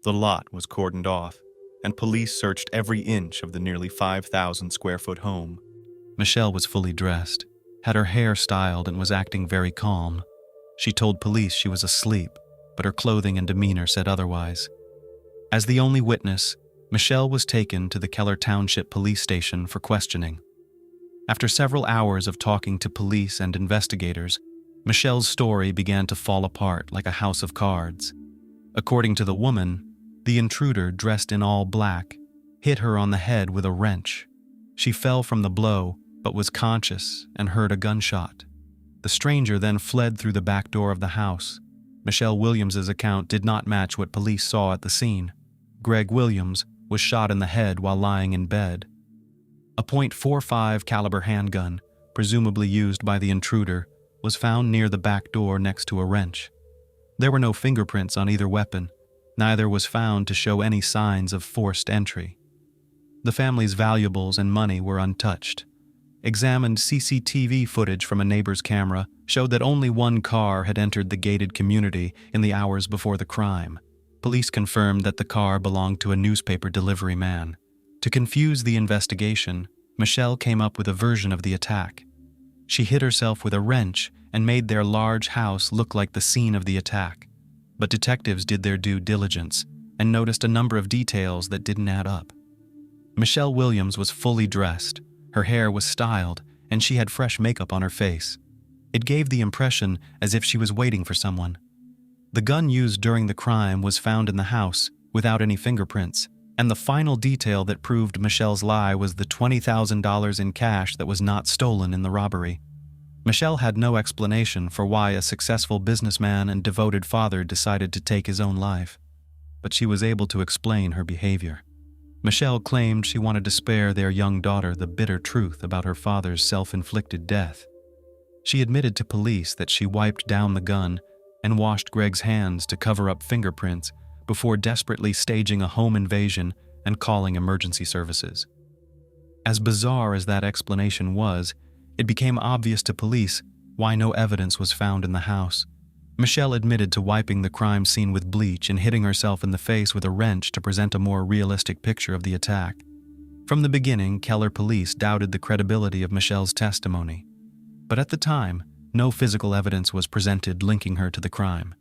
The lot was cordoned off, and police searched every inch of the nearly 5,000-square-foot home. Michelle was fully dressed, had her hair styled, and was acting very calm. She told police she was asleep, but her clothing and demeanor said otherwise. As the only witness, Michelle was taken to the Keller Township Police Station for questioning. After several hours of talking to police and investigators, Michelle's story began to fall apart like a house of cards. According to the woman, the intruder, dressed in all black, hit her on the head with a wrench. She fell from the blow, but was conscious and heard a gunshot. The stranger then fled through the back door of the house. Michelle Williams's account did not match what police saw at the scene. Greg Williams was shot in the head while lying in bed. A .45 caliber handgun, presumably used by the intruder, was found near the back door next to a wrench. There were no fingerprints on either weapon. Neither was found to show any signs of forced entry. The family's valuables and money were untouched. Examined CCTV footage from a neighbor's camera showed that only one car had entered the gated community in the hours before the crime. Police confirmed that the car belonged to a newspaper delivery man. To confuse the investigation, Michelle came up with a version of the attack. She hit herself with a wrench and made their large house look like the scene of the attack. But detectives did their due diligence and noticed a number of details that didn't add up. Michelle Williams was fully dressed, her hair was styled, and she had fresh makeup on her face. It gave the impression as if she was waiting for someone. The gun used during the crime was found in the house, without any fingerprints, and the final detail that proved Michelle's lie was the $20,000 in cash that was not stolen in the robbery. Michelle had no explanation for why a successful businessman and devoted father decided to take his own life, but she was able to explain her behavior. Michelle claimed she wanted to spare their young daughter the bitter truth about her father's self-inflicted death. She admitted to police that she wiped down the gun and washed Greg's hands to cover up fingerprints before desperately staging a home invasion and calling emergency services. As bizarre as that explanation was, it became obvious to police why no evidence was found in the house. Michelle admitted to wiping the crime scene with bleach and hitting herself in the face with a wrench to present a more realistic picture of the attack. From the beginning, Keller police doubted the credibility of Michelle's testimony. But at the time, no physical evidence was presented linking her to the crime.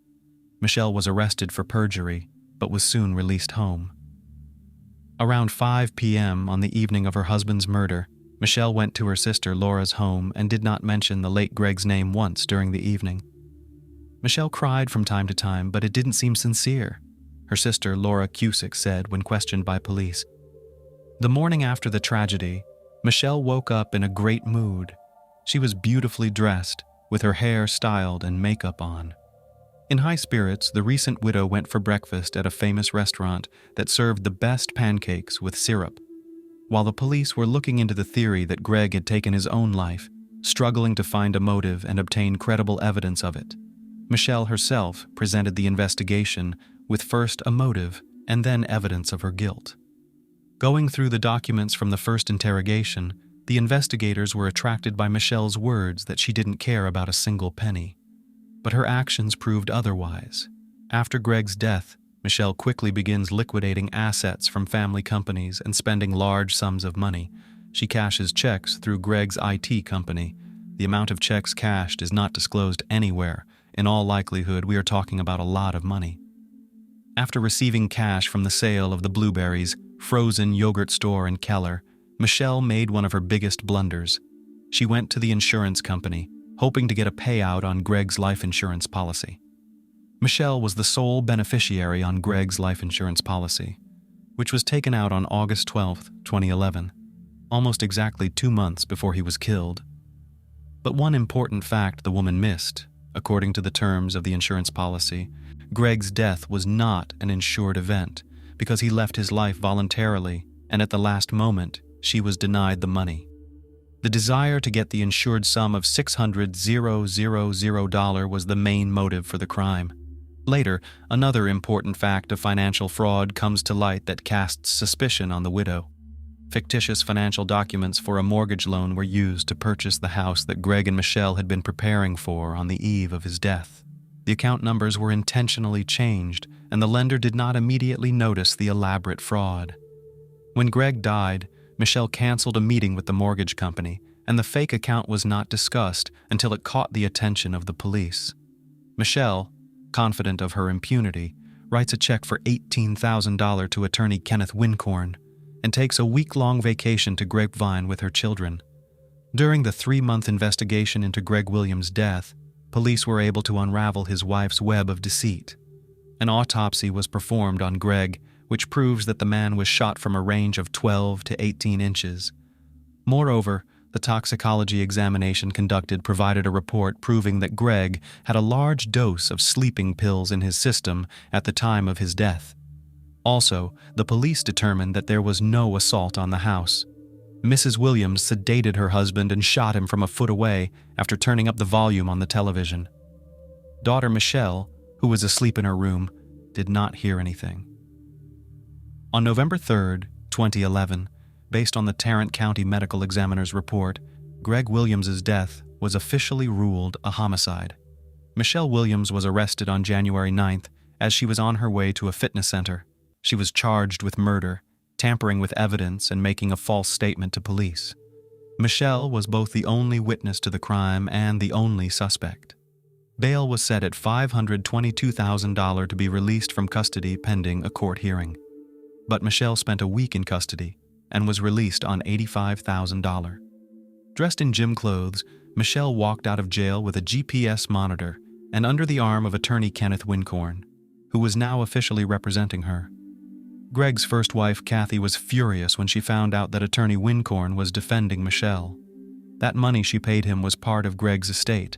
Michelle was arrested for perjury, but was soon released home. Around 5 p.m. on the evening of her husband's murder, Michelle went to her sister Laura's home and did not mention the late Greg's name once during the evening. Michelle cried from time to time, but it didn't seem sincere, her sister Laura Cusick said when questioned by police. The morning after the tragedy, Michelle woke up in a great mood. She was beautifully dressed, with her hair styled and makeup on. In high spirits, the recent widow went for breakfast at a famous restaurant that served the best pancakes with syrup. While the police were looking into the theory that Greg had taken his own life, struggling to find a motive and obtain credible evidence of it, Michelle herself presented the investigation with first a motive and then evidence of her guilt. Going through the documents from the first interrogation, the investigators were attracted by Michelle's words that she didn't care about a single penny. But her actions proved otherwise. After Greg's death, Michelle quickly begins liquidating assets from family companies and spending large sums of money. She cashes checks through Greg's IT company. The amount of checks cashed is not disclosed anywhere. In all likelihood, we are talking about a lot of money. After receiving cash from the sale of the Blueberries frozen yogurt store in Keller, Michelle made one of her biggest blunders. She went to the insurance company, hoping to get a payout on Greg's life insurance policy. Michelle was the sole beneficiary on Greg's life insurance policy, which was taken out on August 12, 2011, almost exactly 2 months before he was killed. But one important fact the woman missed. According to the terms of the insurance policy, Greg's death was not an insured event because he left his life voluntarily, and at the last moment, she was denied the money. The desire to get the insured sum of $600,000 was the main motive for the crime. Later, another important fact of financial fraud comes to light that casts suspicion on the widow. Fictitious financial documents for a mortgage loan were used to purchase the house that Greg and Michelle had been preparing for on the eve of his death. The account numbers were intentionally changed, and the lender did not immediately notice the elaborate fraud. When Greg died, Michelle canceled a meeting with the mortgage company, and the fake account was not discussed until it caught the attention of the police. Michelle, confident of her impunity, writes a check for $18,000 to attorney Kenneth Wincorn and takes a week-long vacation to Grapevine with her children. During the 3-month investigation into Greg Williams' death, police were able to unravel his wife's web of deceit. An autopsy was performed on Greg, which proves that the man was shot from a range of 12 to 18 inches. Moreover, the toxicology examination conducted provided a report proving that Greg had a large dose of sleeping pills in his system at the time of his death. Also, the police determined that there was no assault on the house. Mrs. Williams sedated her husband and shot him from a foot away after turning up the volume on the television. Daughter Michelle, who was asleep in her room, did not hear anything. On November 3, 2011, based on the Tarrant County Medical Examiner's report, Greg Williams' death was officially ruled a homicide. Michelle Williams was arrested on January 9th as she was on her way to a fitness center. She was charged with murder, tampering with evidence, and making a false statement to police. Michelle was both the only witness to the crime and the only suspect. Bail was set at $522,000 to be released from custody pending a court hearing. But Michelle spent a week in custody, and was released on $85,000. Dressed in gym clothes, Michelle walked out of jail with a GPS monitor and under the arm of attorney Kenneth Wincorn, who was now officially representing her. Greg's first wife, Kathy, was furious when she found out that attorney Wincorn was defending Michelle. That money she paid him was part of Greg's estate,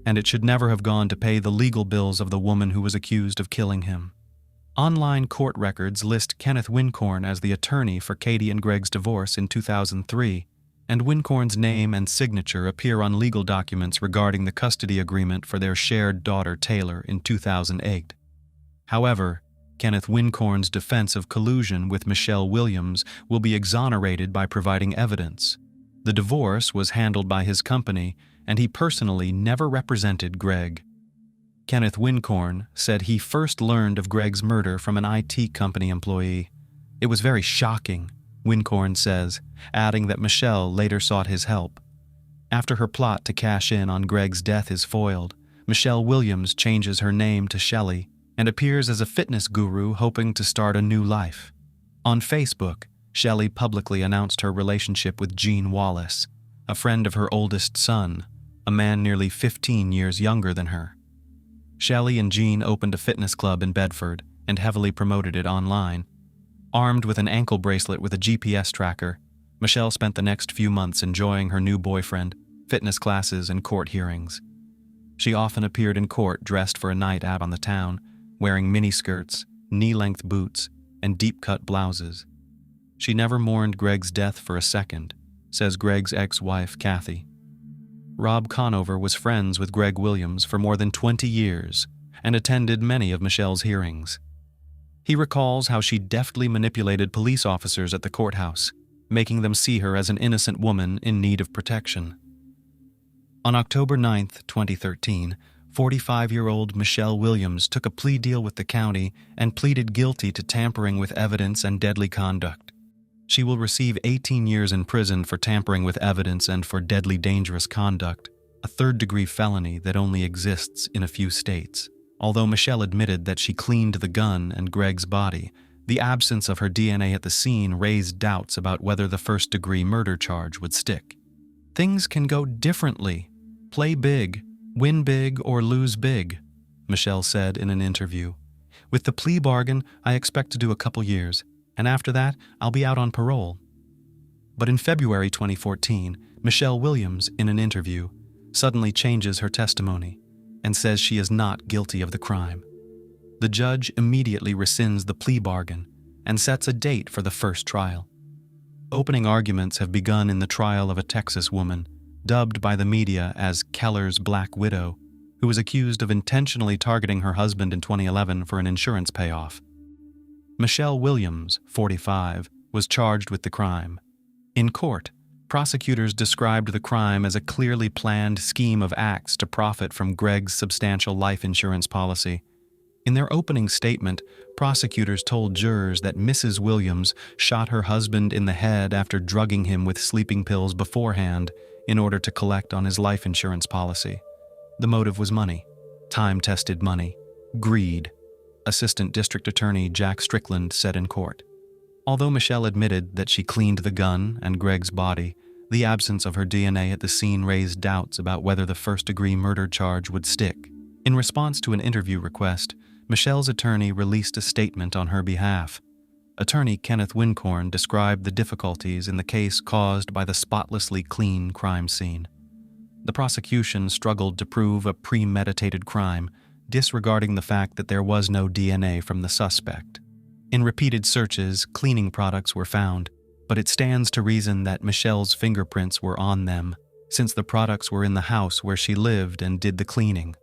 and it should never have gone to pay the legal bills of the woman who was accused of killing him. Online court records list Kenneth Wincorn as the attorney for Katie and Greg's divorce in 2003, and Wincorn's name and signature appear on legal documents regarding the custody agreement for their shared daughter Taylor in 2008. However, Kenneth Wincorn's defense of collusion with Michelle Williams will be exonerated by providing evidence. The divorce was handled by his company, and he personally never represented Greg. Kenneth Wincorn said he first learned of Greg's murder from an IT company employee. It was very shocking, Wincorn says, adding that Michelle later sought his help. After her plot to cash in on Greg's death is foiled, Michelle Williams changes her name to Shelley and appears as a fitness guru hoping to start a new life. On Facebook, Shelley publicly announced her relationship with Gene Wallace, a friend of her oldest son, a man nearly 15 years younger than her. Shelley and Gene opened a fitness club in Bedford and heavily promoted it online. Armed with an ankle bracelet with a GPS tracker, Michelle spent the next few months enjoying her new boyfriend, fitness classes, and court hearings. She often appeared in court dressed for a night out on the town, wearing miniskirts, knee-length boots, and deep-cut blouses. She never mourned Greg's death for a second, says Greg's ex-wife, Kathy. Rob Conover was friends with Greg Williams for more than 20 years and attended many of Michelle's hearings. He recalls how she deftly manipulated police officers at the courthouse, making them see her as an innocent woman in need of protection. On October 9, 2013, 45-year-old Michelle Williams took a plea deal with the county and pleaded guilty to tampering with evidence and deadly conduct. She will receive 18 years in prison for tampering with evidence and for deadly dangerous conduct, a third-degree felony that only exists in a few states. Although Michelle admitted that she cleaned the gun and Greg's body, the absence of her DNA at the scene raised doubts about whether the first-degree murder charge would stick. Things can go differently. Play big, win big, or lose big, Michelle said in an interview. With the plea bargain, I expect to do a couple years, and after that, I'll be out on parole. But in February 2014, Michelle Williams, in an interview, suddenly changes her testimony and says she is not guilty of the crime. The judge immediately rescinds the plea bargain and sets a date for the first trial. Opening arguments have begun in the trial of a Texas woman, dubbed by the media as Keller's Black Widow, who was accused of intentionally targeting her husband in 2011 for an insurance payoff. Michelle Williams, 45, was charged with the crime. In court, prosecutors described the crime as a clearly planned scheme of acts to profit from Greg's substantial life insurance policy. In their opening statement, prosecutors told jurors that Mrs. Williams shot her husband in the head after drugging him with sleeping pills beforehand in order to collect on his life insurance policy. The motive was money, time-tested money, greed, Assistant District Attorney Jack Strickland said in court. Although Michelle admitted that she cleaned the gun and Greg's body, the absence of her DNA at the scene raised doubts about whether the first-degree murder charge would stick. In response to an interview request, Michelle's attorney released a statement on her behalf. Attorney Kenneth Wincorn described the difficulties in the case caused by the spotlessly clean crime scene. The prosecution struggled to prove a premeditated crime, disregarding the fact that there was no DNA from the suspect. In repeated searches, cleaning products were found, but it stands to reason that Michelle's fingerprints were on them, since the products were in the house where she lived and did the cleaning.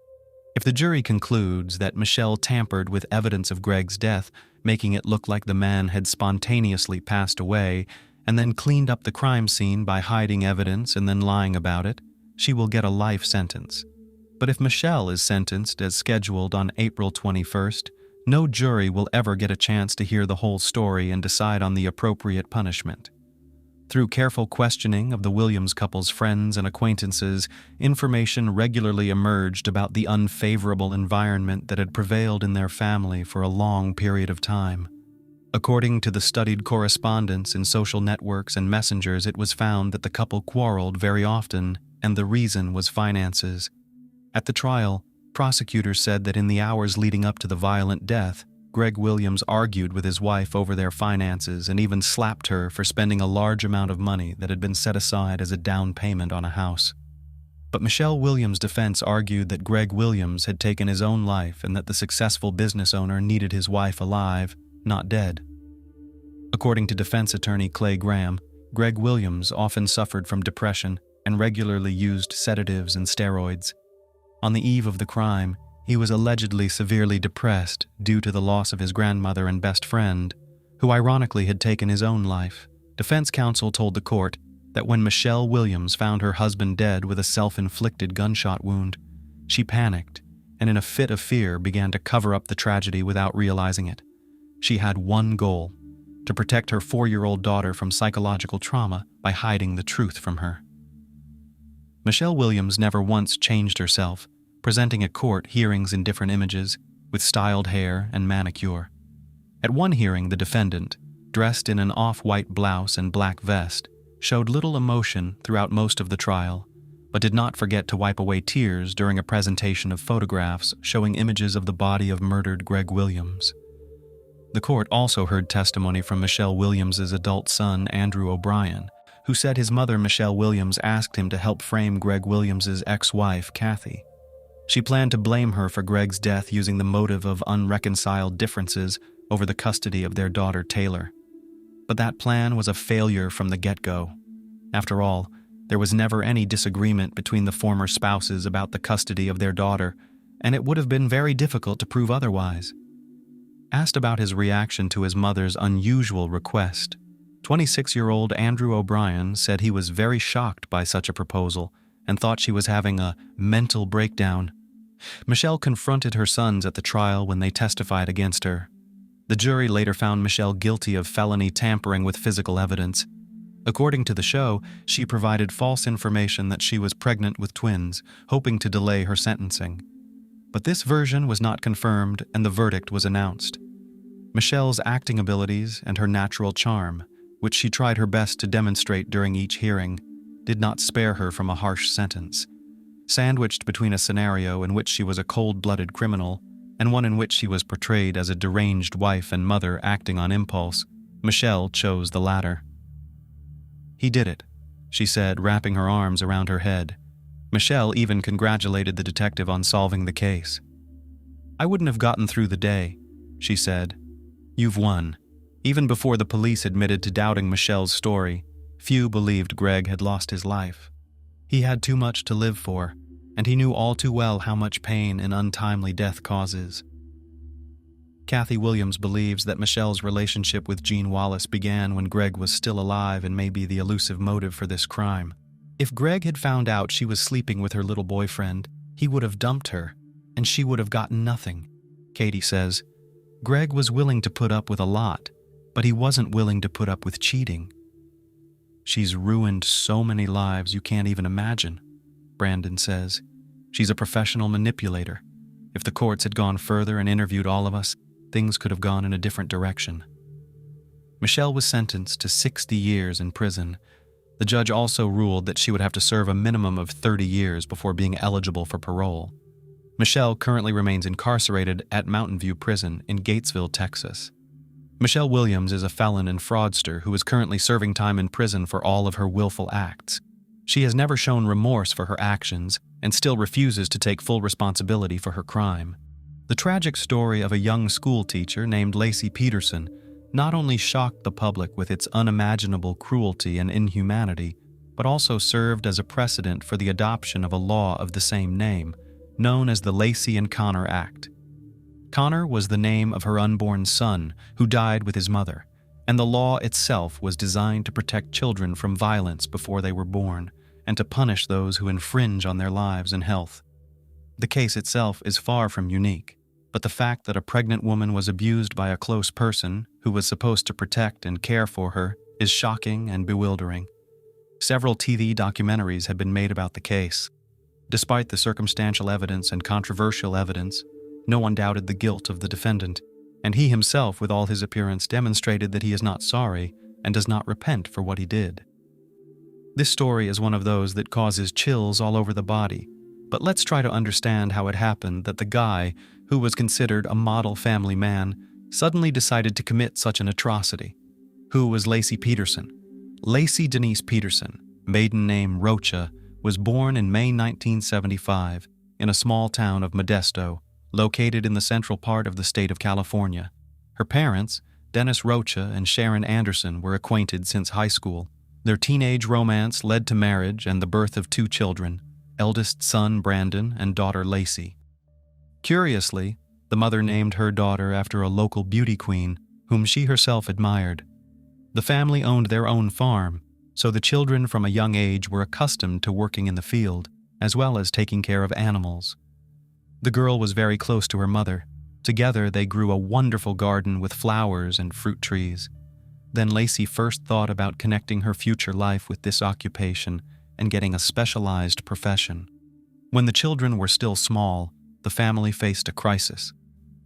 If the jury concludes that Michelle tampered with evidence of Greg's death, making it look like the man had spontaneously passed away, and then cleaned up the crime scene by hiding evidence and then lying about it, she will get a life sentence. But if Michelle is sentenced as scheduled on April 21st, no jury will ever get a chance to hear the whole story and decide on the appropriate punishment. Through careful questioning of the Williams couple's friends and acquaintances, information regularly emerged about the unfavorable environment that had prevailed in their family for a long period of time. According to the studied correspondence in social networks and messengers, it was found that the couple quarreled very often, and the reason was finances. At the trial, prosecutors said that in the hours leading up to the violent death, Greg Williams argued with his wife over their finances and even slapped her for spending a large amount of money that had been set aside as a down payment on a house. But Michelle Williams' defense argued that Greg Williams had taken his own life and that the successful business owner needed his wife alive, not dead. According to defense attorney Clay Graham, Greg Williams often suffered from depression and regularly used sedatives and steroids. On the eve of the crime, he was allegedly severely depressed due to the loss of his grandmother and best friend, who ironically had taken his own life. Defense counsel told the court that when Michelle Williams found her husband dead with a self-inflicted gunshot wound, she panicked and in a fit of fear began to cover up the tragedy without realizing it. She had one goal: to protect her 4-year-old daughter from psychological trauma by hiding the truth from her. Michelle Williams never once changed herself, presenting at court hearings in different images, with styled hair and manicure. At one hearing, the defendant, dressed in an off-white blouse and black vest, showed little emotion throughout most of the trial, but did not forget to wipe away tears during a presentation of photographs showing images of the body of murdered Greg Williams. The court also heard testimony from Michelle Williams' adult son, Andrew O'Brien, who said his mother, Michelle Williams, asked him to help frame Greg Williams' ex-wife, Kathy. She planned to blame her for Greg's death using the motive of unreconciled differences over the custody of their daughter, Taylor. But that plan was a failure from the get-go. After all, there was never any disagreement between the former spouses about the custody of their daughter, and it would have been very difficult to prove otherwise. Asked about his reaction to his mother's unusual request, 26-year-old Andrew O'Brien said he was very shocked by such a proposal and thought she was having a mental breakdown. Michelle confronted her sons at the trial when they testified against her. The jury later found Michelle guilty of felony tampering with physical evidence. According to the show, she provided false information that she was pregnant with twins, hoping to delay her sentencing. But this version was not confirmed and the verdict was announced. Michelle's acting abilities and her natural charm, which she tried her best to demonstrate during each hearing, did not spare her from a harsh sentence. Sandwiched between a scenario in which she was a cold-blooded criminal and one in which she was portrayed as a deranged wife and mother acting on impulse, Michelle chose the latter. "He did it," she said, wrapping her arms around her head. Michelle even congratulated the detective on solving the case. "I wouldn't have gotten through the day," she said. "You've won." Even before the police admitted to doubting Michelle's story, few believed Greg had lost his life. He had too much to live for, and he knew all too well how much pain an untimely death causes. Kathy Williams believes that Michelle's relationship with Gene Wallace began when Greg was still alive and may be the elusive motive for this crime. If Greg had found out she was sleeping with her little boyfriend, he would have dumped her, and she would have gotten nothing. Katie says, Greg was willing to put up with a lot, but he wasn't willing to put up with cheating. "She's ruined so many lives you can't even imagine," Brandon says. "She's a professional manipulator. If the courts had gone further and interviewed all of us, things could have gone in a different direction." Michelle was sentenced to 60 years in prison. The judge also ruled that she would have to serve a minimum of 30 years before being eligible for parole. Michelle currently remains incarcerated at Mountain View Prison in Gatesville, Texas. Michelle Williams is a felon and fraudster who is currently serving time in prison for all of her willful acts. She has never shown remorse for her actions and still refuses to take full responsibility for her crime. The tragic story of a young school teacher named Lacy Peterson not only shocked the public with its unimaginable cruelty and inhumanity, but also served as a precedent for the adoption of a law of the same name, known as the Lacy and Connor Act. Connor was the name of her unborn son, who died with his mother, and the law itself was designed to protect children from violence before they were born, and to punish those who infringe on their lives and health. The case itself is far from unique, but the fact that a pregnant woman was abused by a close person who was supposed to protect and care for her is shocking and bewildering. Several TV documentaries have been made about the case. Despite the circumstantial evidence and controversial evidence, no one doubted the guilt of the defendant. and he himself, with all his appearance, demonstrated that he is not sorry and does not repent for what he did. This story is one of those that causes chills all over the body, but let's try to understand how it happened that the guy, who was considered a model family man, suddenly decided to commit such an atrocity. Who was Lacy Peterson? Lacy Denise Peterson, maiden name Rocha, was born in May 1975 in a small town of Modesto, located in the central part of the state of California. Her parents, Dennis Rocha and Sharon Anderson, were acquainted since high school. Their teenage romance led to marriage and the birth of 2 children, eldest son Brandon and daughter Lacy. Curiously, the mother named her daughter after a local beauty queen whom she herself admired. The family owned their own farm, so the children from a young age were accustomed to working in the field, as well as taking care of animals. The girl was very close to her mother. Together they grew a wonderful garden with flowers and fruit trees. Then Lacy first thought about connecting her future life with this occupation and getting a specialized profession. When the children were still small, the family faced a crisis.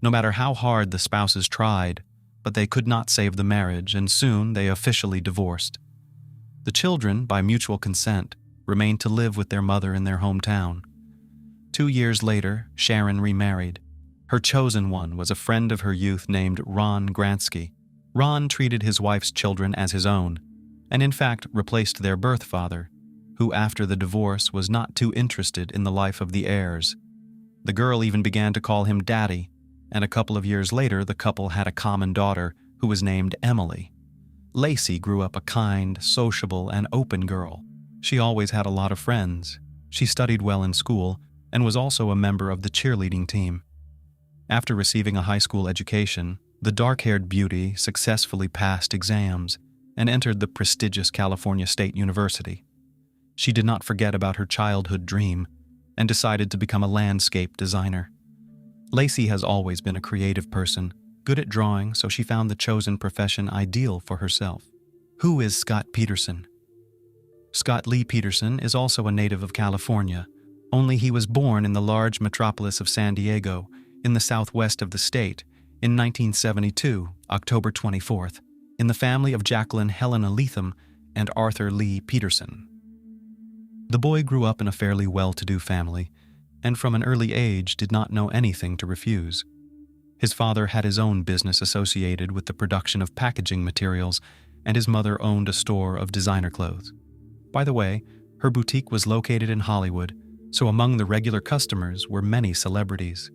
No matter how hard the spouses tried, but they could not save the marriage, and soon they officially divorced. The children, by mutual consent, remained to live with their mother in their hometown. 2 years later, Sharon remarried. Her chosen one was a friend of her youth named Ron Gransky. Ron treated his wife's children as his own, and in fact replaced their birth father, who after the divorce was not too interested in the life of the heirs. The girl even began to call him Daddy, and a couple of years later the couple had a common daughter who was named Emily. Lacy grew up a kind, sociable, and open girl. She always had a lot of friends. She studied well in school and was also a member of the cheerleading team. After receiving a high school education, the dark-haired beauty successfully passed exams and entered the prestigious California State University. She did not forget about her childhood dream and decided to become a landscape designer. Lacy has always been a creative person, good at drawing, so she found the chosen profession ideal for herself. Who is Scott Peterson? Scott Lee Peterson is also a native of California, only he was born in the large metropolis of San Diego, in the southwest of the state, in 1972, October 24th, in the family of Jacqueline Helena Leatham and Arthur Lee Peterson. The boy grew up in a fairly well-to-do family, and from an early age did not know anything to refuse. His father had his own business associated with the production of packaging materials, and his mother owned a store of designer clothes. By the way, her boutique was located in Hollywood, so among the regular customers were many celebrities.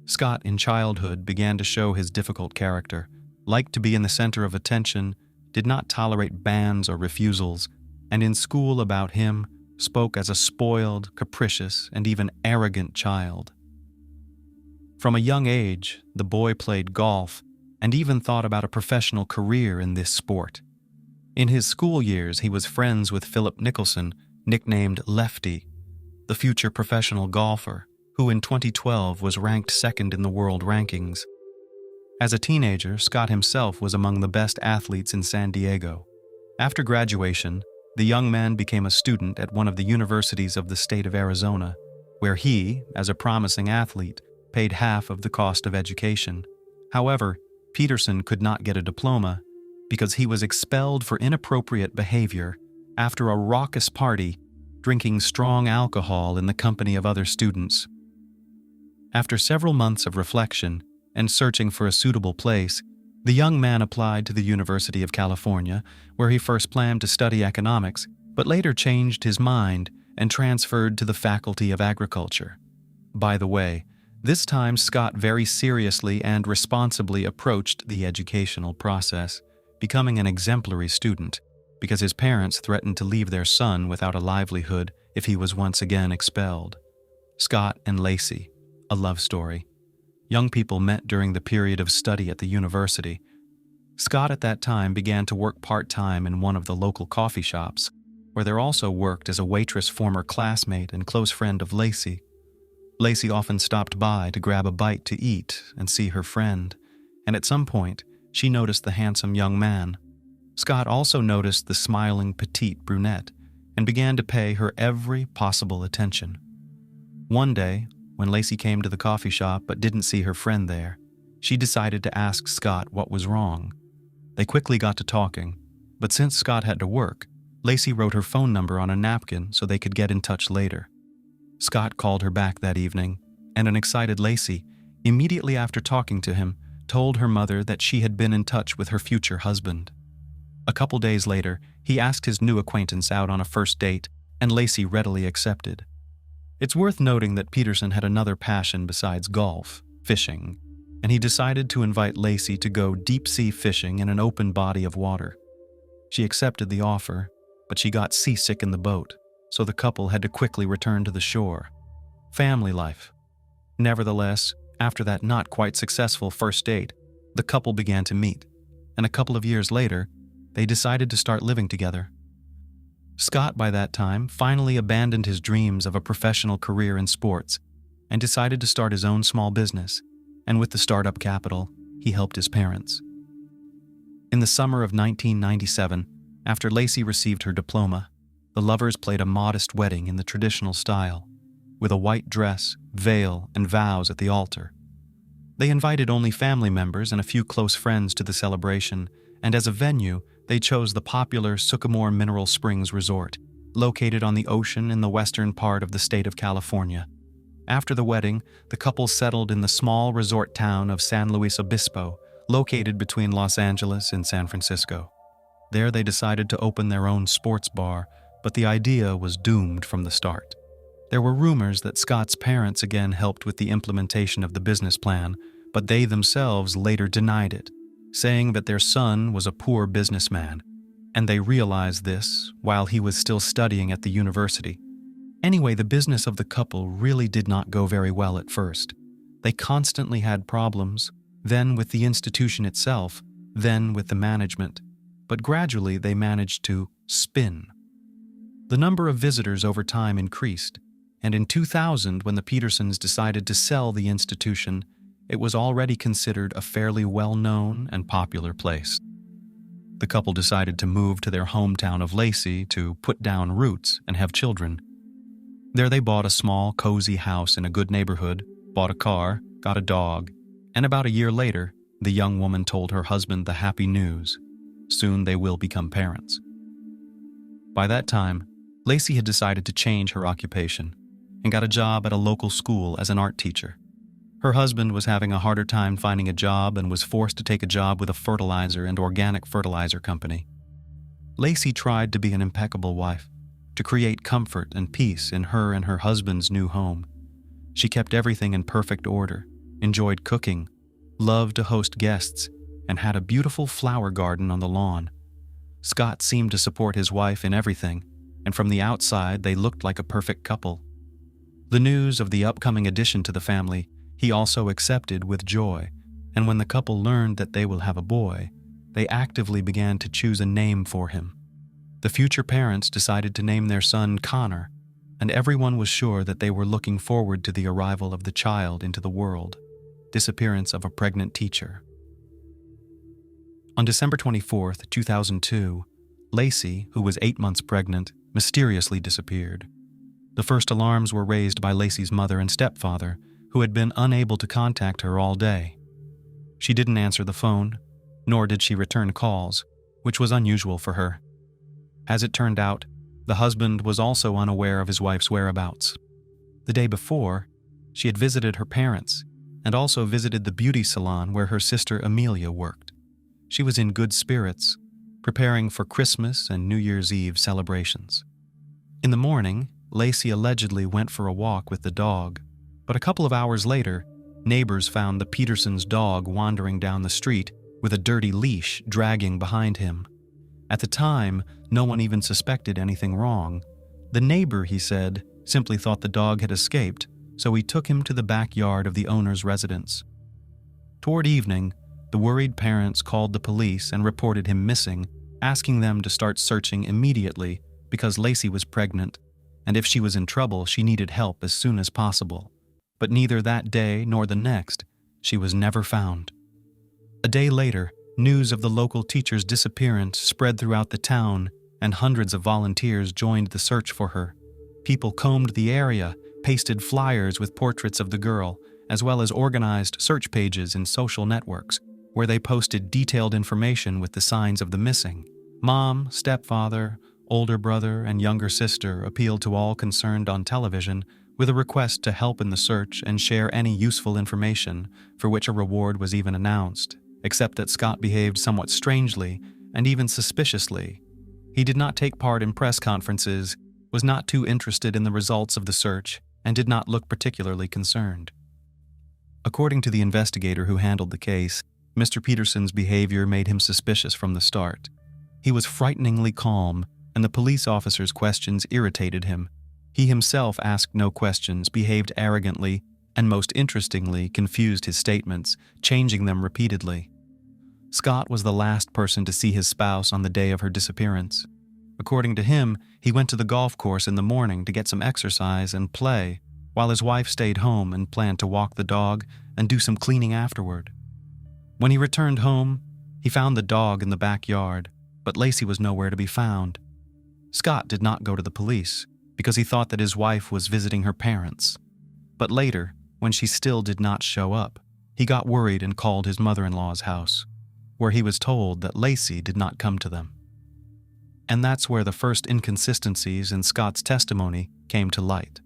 Scott, in childhood, began to show his difficult character, liked to be in the center of attention, did not tolerate bans or refusals, and in school about him spoke as a spoiled, capricious, and even arrogant child. From a young age, the boy played golf and even thought about a professional career in this sport. In his school years, he was friends with Philip Nicholson, nicknamed Lefty, the future professional golfer, who in 2012 was ranked second in the world rankings. As a teenager, Scott himself was among the best athletes in San Diego. After graduation, the young man became a student at one of the universities of the state of Arizona, where he, as a promising athlete, paid half of the cost of education. However, Peterson could not get a diploma because he was expelled for inappropriate behavior after a raucous party, drinking strong alcohol in the company of other students. After several months of reflection and searching for a suitable place, the young man applied to the University of California, where he first planned to study economics, but later changed his mind and transferred to the Faculty of Agriculture. By the way, this time Scott very seriously and responsibly approached the educational process, becoming an exemplary student, because his parents threatened to leave their son without a livelihood if he was once again expelled. Scott and Lacy, a love story. Young people met during the period of study at the university. Scott at that time began to work part-time in one of the local coffee shops, where there also worked as a waitress former classmate and close friend of Lacy. Lacy often stopped by to grab a bite to eat and see her friend, and at some point, she noticed the handsome young man. Scott also noticed the smiling petite brunette and began to pay her every possible attention. One day, when Lacy came to the coffee shop but didn't see her friend there, She decided to ask Scott what was wrong. They quickly got to talking, but since Scott had to work, Lacy wrote her phone number on a napkin so they could get in touch later. Scott called her back that evening, and an excited Lacy, immediately after talking to him, told her mother that she had been in touch with her future husband. A couple days later, he asked his new acquaintance out on a first date, and Lacy readily accepted. It's worth noting that Peterson had another passion besides golf, fishing, and he decided to invite Lacy to go deep-sea fishing in an open body of water. She accepted the offer, but she got seasick in the boat, so the couple had to quickly return to the shore. Family life. Nevertheless, after that not quite successful first date, the couple began to meet, and a couple of years later, they decided to start living together. Scott, by that time, finally abandoned his dreams of a professional career in sports and decided to start his own small business, and with the startup capital, he helped his parents. In the summer of 1997, after Lacy received her diploma, the lovers played a modest wedding in the traditional style, with a white dress, veil, and vows at the altar. They invited only family members and a few close friends to the celebration, and as a venue, they chose the popular Sycamore Mineral Springs Resort, located on the ocean in the western part of the state of California. After the wedding, the couple settled in the small resort town of San Luis Obispo, located between Los Angeles and San Francisco. There they decided to open their own sports bar, but the idea was doomed from the start. There were rumors that Scott's parents again helped with the implementation of the business plan, but they themselves later denied it, saying that their son was a poor businessman, and they realized this while he was still studying at the university. Anyway, the business of the couple really did not go very well at first. They constantly had problems, then with the institution itself, then with the management, but gradually they managed to spin. The number of visitors over time increased, and in 2000, when the Petersons decided to sell the institution, it was already considered a fairly well-known and popular place. The couple decided to move to their hometown of Lacy to put down roots and have children. There they bought a small, cozy house in a good neighborhood, bought a car, got a dog, and about a year later, the young woman told her husband the happy news. Soon they will become parents. By that time, Lacy had decided to change her occupation and got a job at a local school as an art teacher. Her husband was having a harder time finding a job and was forced to take a job with a fertilizer and organic fertilizer company. Lacy tried to be an impeccable wife, to create comfort and peace in her and her husband's new home. She kept everything in perfect order, enjoyed cooking, loved to host guests, and had a beautiful flower garden on the lawn. Scott seemed to support his wife in everything, and from the outside they looked like a perfect couple. The news of the upcoming addition to the family he also accepted with joy, and when the couple learned that they will have a boy, they actively began to choose a name for him. The future parents decided to name their son Connor, and everyone was sure that they were looking forward to the arrival of the child into the world. Disappearance of a pregnant teacher. On December 24, 2002, Lacy, who was 8 months pregnant, mysteriously disappeared. The first alarms were raised by Lacy's mother and stepfather, who had been unable to contact her all day. She didn't answer the phone, nor did she return calls, which was unusual for her. As it turned out, the husband was also unaware of his wife's whereabouts. The day before, she had visited her parents and also visited the beauty salon where her sister Amelia worked. She was in good spirits, preparing for Christmas and New Year's Eve celebrations. In the morning, Lacy allegedly went for a walk with the dog, but a couple of hours later, neighbors found the Petersons' dog wandering down the street with a dirty leash dragging behind him. At the time, no one even suspected anything wrong. The neighbor, he said, simply thought the dog had escaped, so he took him to the backyard of the owner's residence. Toward evening, the worried parents called the police and reported him missing, asking them to start searching immediately because Lacy was pregnant, and if she was in trouble, she needed help as soon as possible. But neither that day nor the next, she was never found. A day later, news of the local teacher's disappearance spread throughout the town, and hundreds of volunteers joined the search for her. People combed the area, pasted flyers with portraits of the girl, as well as organized search pages in social networks where they posted detailed information with the signs of the missing. Mom, stepfather, older brother, and younger sister appealed to all concerned on television with a request to help in the search and share any useful information, for which a reward was even announced, except that Scott behaved somewhat strangely and even suspiciously. He did not take part in press conferences, was not too interested in the results of the search, and did not look particularly concerned. According to the investigator who handled the case, Mr. Peterson's behavior made him suspicious from the start. He was frighteningly calm, and the police officer's questions irritated him. He himself asked no questions, behaved arrogantly, and most interestingly, confused his statements, changing them repeatedly. Scott was the last person to see his spouse on the day of her disappearance. According to him, he went to the golf course in the morning to get some exercise and play, while his wife stayed home and planned to walk the dog and do some cleaning afterward. When he returned home, he found the dog in the backyard, but Lacy was nowhere to be found. Scott did not go to the police because he thought that his wife was visiting her parents. But later, when she still did not show up, he got worried and called his mother-in-law's house, where he was told that Lacy did not come to them. And that's where the first inconsistencies in Scott's testimony came to light.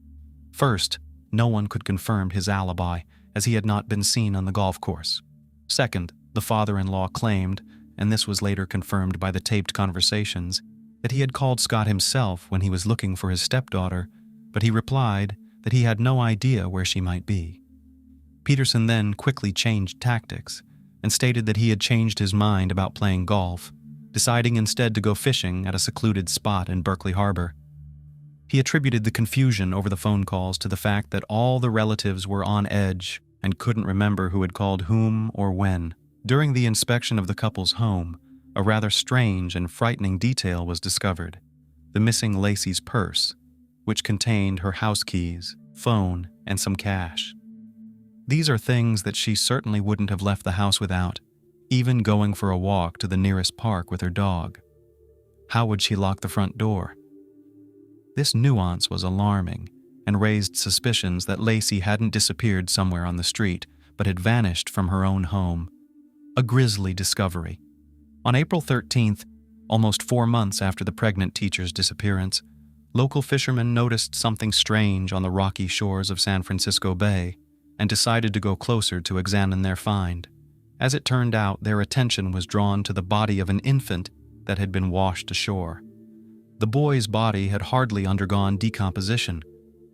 First, no one could confirm his alibi, as he had not been seen on the golf course. Second, the father-in-law claimed, and this was later confirmed by the taped conversations, that he had called Scott himself when he was looking for his stepdaughter, but he replied that he had no idea where she might be. Peterson then quickly changed tactics and stated that he had changed his mind about playing golf, deciding instead to go fishing at a secluded spot in Berkeley Harbor. He attributed the confusion over the phone calls to the fact that all the relatives were on edge and couldn't remember who had called whom or when. During the inspection of the couple's home, a rather strange and frightening detail was discovered: the missing Lacy's purse, which contained her house keys, phone, and some cash. These are things that she certainly wouldn't have left the house without, even going for a walk to the nearest park with her dog. How would she lock the front door? This nuance was alarming and raised suspicions that Lacy hadn't disappeared somewhere on the street, but had vanished from her own home. A grisly discovery. On April 13th, almost 4 months after the pregnant teacher's disappearance, local fishermen noticed something strange on the rocky shores of San Francisco Bay and decided to go closer to examine their find. As it turned out, their attention was drawn to the body of an infant that had been washed ashore. The boy's body had hardly undergone decomposition,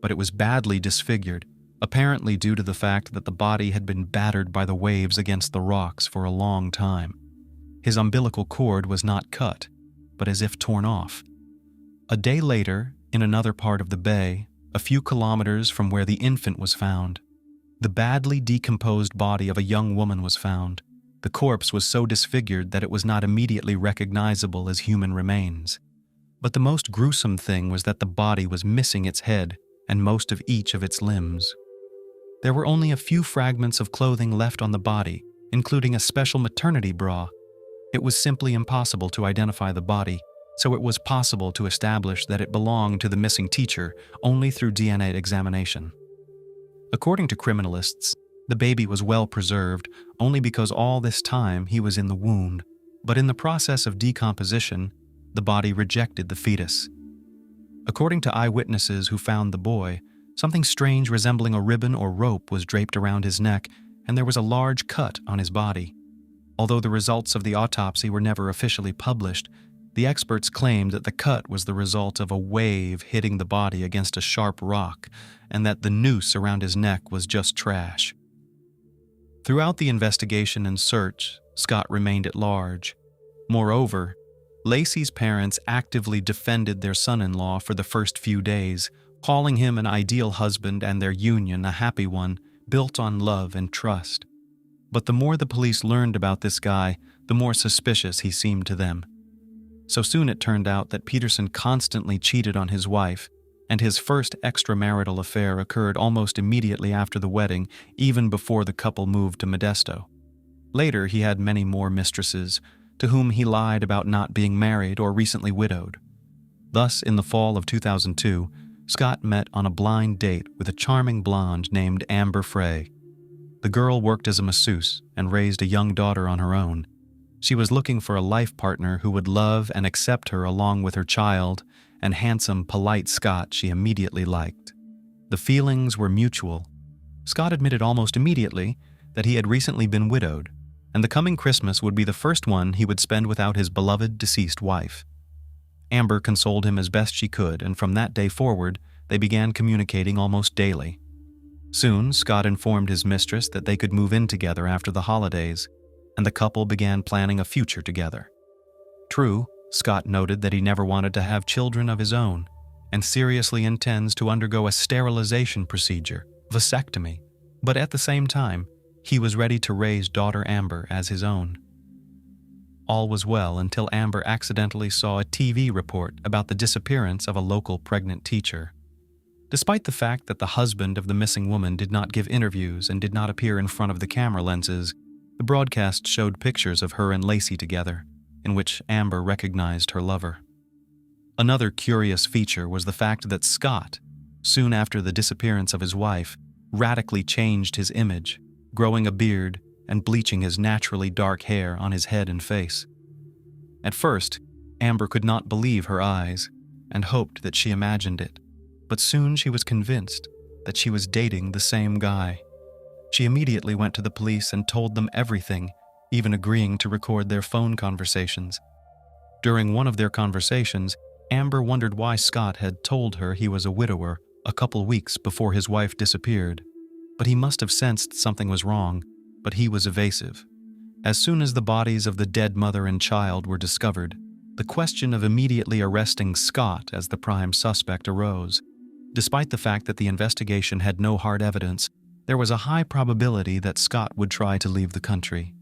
but it was badly disfigured, apparently due to the fact that the body had been battered by the waves against the rocks for a long time. His umbilical cord was not cut, but as if torn off. A day later, in another part of the bay, a few kilometers from where the infant was found, the badly decomposed body of a young woman was found. The corpse was so disfigured that it was not immediately recognizable as human remains. But the most gruesome thing was that the body was missing its head and most of each of its limbs. There were only a few fragments of clothing left on the body, including a special maternity bra. It was simply impossible to identify the body, so it was possible to establish that it belonged to the missing teacher only through DNA examination. According to criminalists, the baby was well preserved only because all this time he was in the wound, but in the process of decomposition, the body rejected the fetus. According to eyewitnesses who found the boy, something strange resembling a ribbon or rope was draped around his neck, and there was a large cut on his body. Although the results of the autopsy were never officially published, the experts claimed that the cut was the result of a wave hitting the body against a sharp rock, and that the noose around his neck was just trash. Throughout the investigation and search, Scott remained at large. Moreover, Lacy's parents actively defended their son-in-law for the first few days, calling him an ideal husband and their union a happy one, built on love and trust. But the more the police learned about this guy, the more suspicious he seemed to them. So soon it turned out that Peterson constantly cheated on his wife, and his first extramarital affair occurred almost immediately after the wedding, even before the couple moved to Modesto. Later, he had many more mistresses, to whom he lied about not being married or recently widowed. Thus, in the fall of 2002, Scott met on a blind date with a charming blonde named Amber Frey. The girl worked as a masseuse and raised a young daughter on her own. She was looking for a life partner who would love and accept her along with her child, and handsome, polite Scott she immediately liked. The feelings were mutual. Scott admitted almost immediately that he had recently been widowed, and the coming Christmas would be the first one he would spend without his beloved deceased wife. Amber consoled him as best she could, and from that day forward, they began communicating almost daily. Soon, Scott informed his mistress that they could move in together after the holidays, and the couple began planning a future together. True, Scott noted that he never wanted to have children of his own, and seriously intends to undergo a sterilization procedure, vasectomy, but at the same time, he was ready to raise daughter Amber as his own. All was well until Amber accidentally saw a TV report about the disappearance of a local pregnant teacher. Despite the fact that the husband of the missing woman did not give interviews and did not appear in front of the camera lenses, the broadcast showed pictures of her and Lacy together, in which Amber recognized her lover. Another curious feature was the fact that Scott, soon after the disappearance of his wife, radically changed his image, growing a beard and bleaching his naturally dark hair on his head and face. At first, Amber could not believe her eyes and hoped that she imagined it. But soon she was convinced that she was dating the same guy. She immediately went to the police and told them everything, even agreeing to record their phone conversations. During one of their conversations, Amber wondered why Scott had told her he was a widower a couple weeks before his wife disappeared. But he must have sensed something was wrong, but he was evasive. As soon as the bodies of the dead mother and child were discovered, the question of immediately arresting Scott as the prime suspect arose. Despite the fact that the investigation had no hard evidence, there was a high probability that Scott would try to leave the country.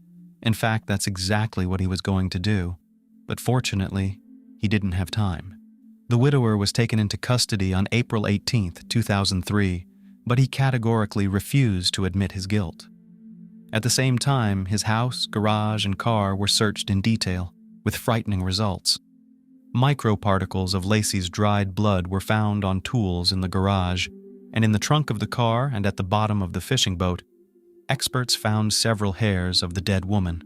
In fact, that's exactly what he was going to do. But fortunately, he didn't have time. The widower was taken into custody on April 18, 2003, but he categorically refused to admit his guilt. At the same time, his house, garage, and car were searched in detail, with frightening results. Microparticles of Lacy's dried blood were found on tools in the garage, and in the trunk of the car and at the bottom of the fishing boat, experts found several hairs of the dead woman.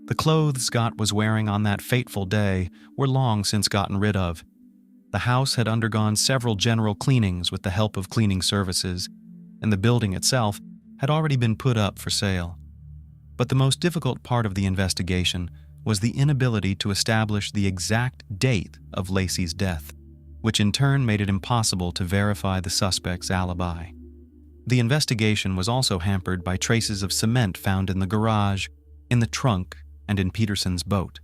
The clothes Scott was wearing on that fateful day were long since gotten rid of. The house had undergone several general cleanings with the help of cleaning services, and the building itself had already been put up for sale. But the most difficult part of the investigation was the inability to establish the exact date of Lacy's death, which in turn made it impossible to verify the suspect's alibi. The investigation was also hampered by traces of cement found in the garage, in the trunk, and in Peterson's boat.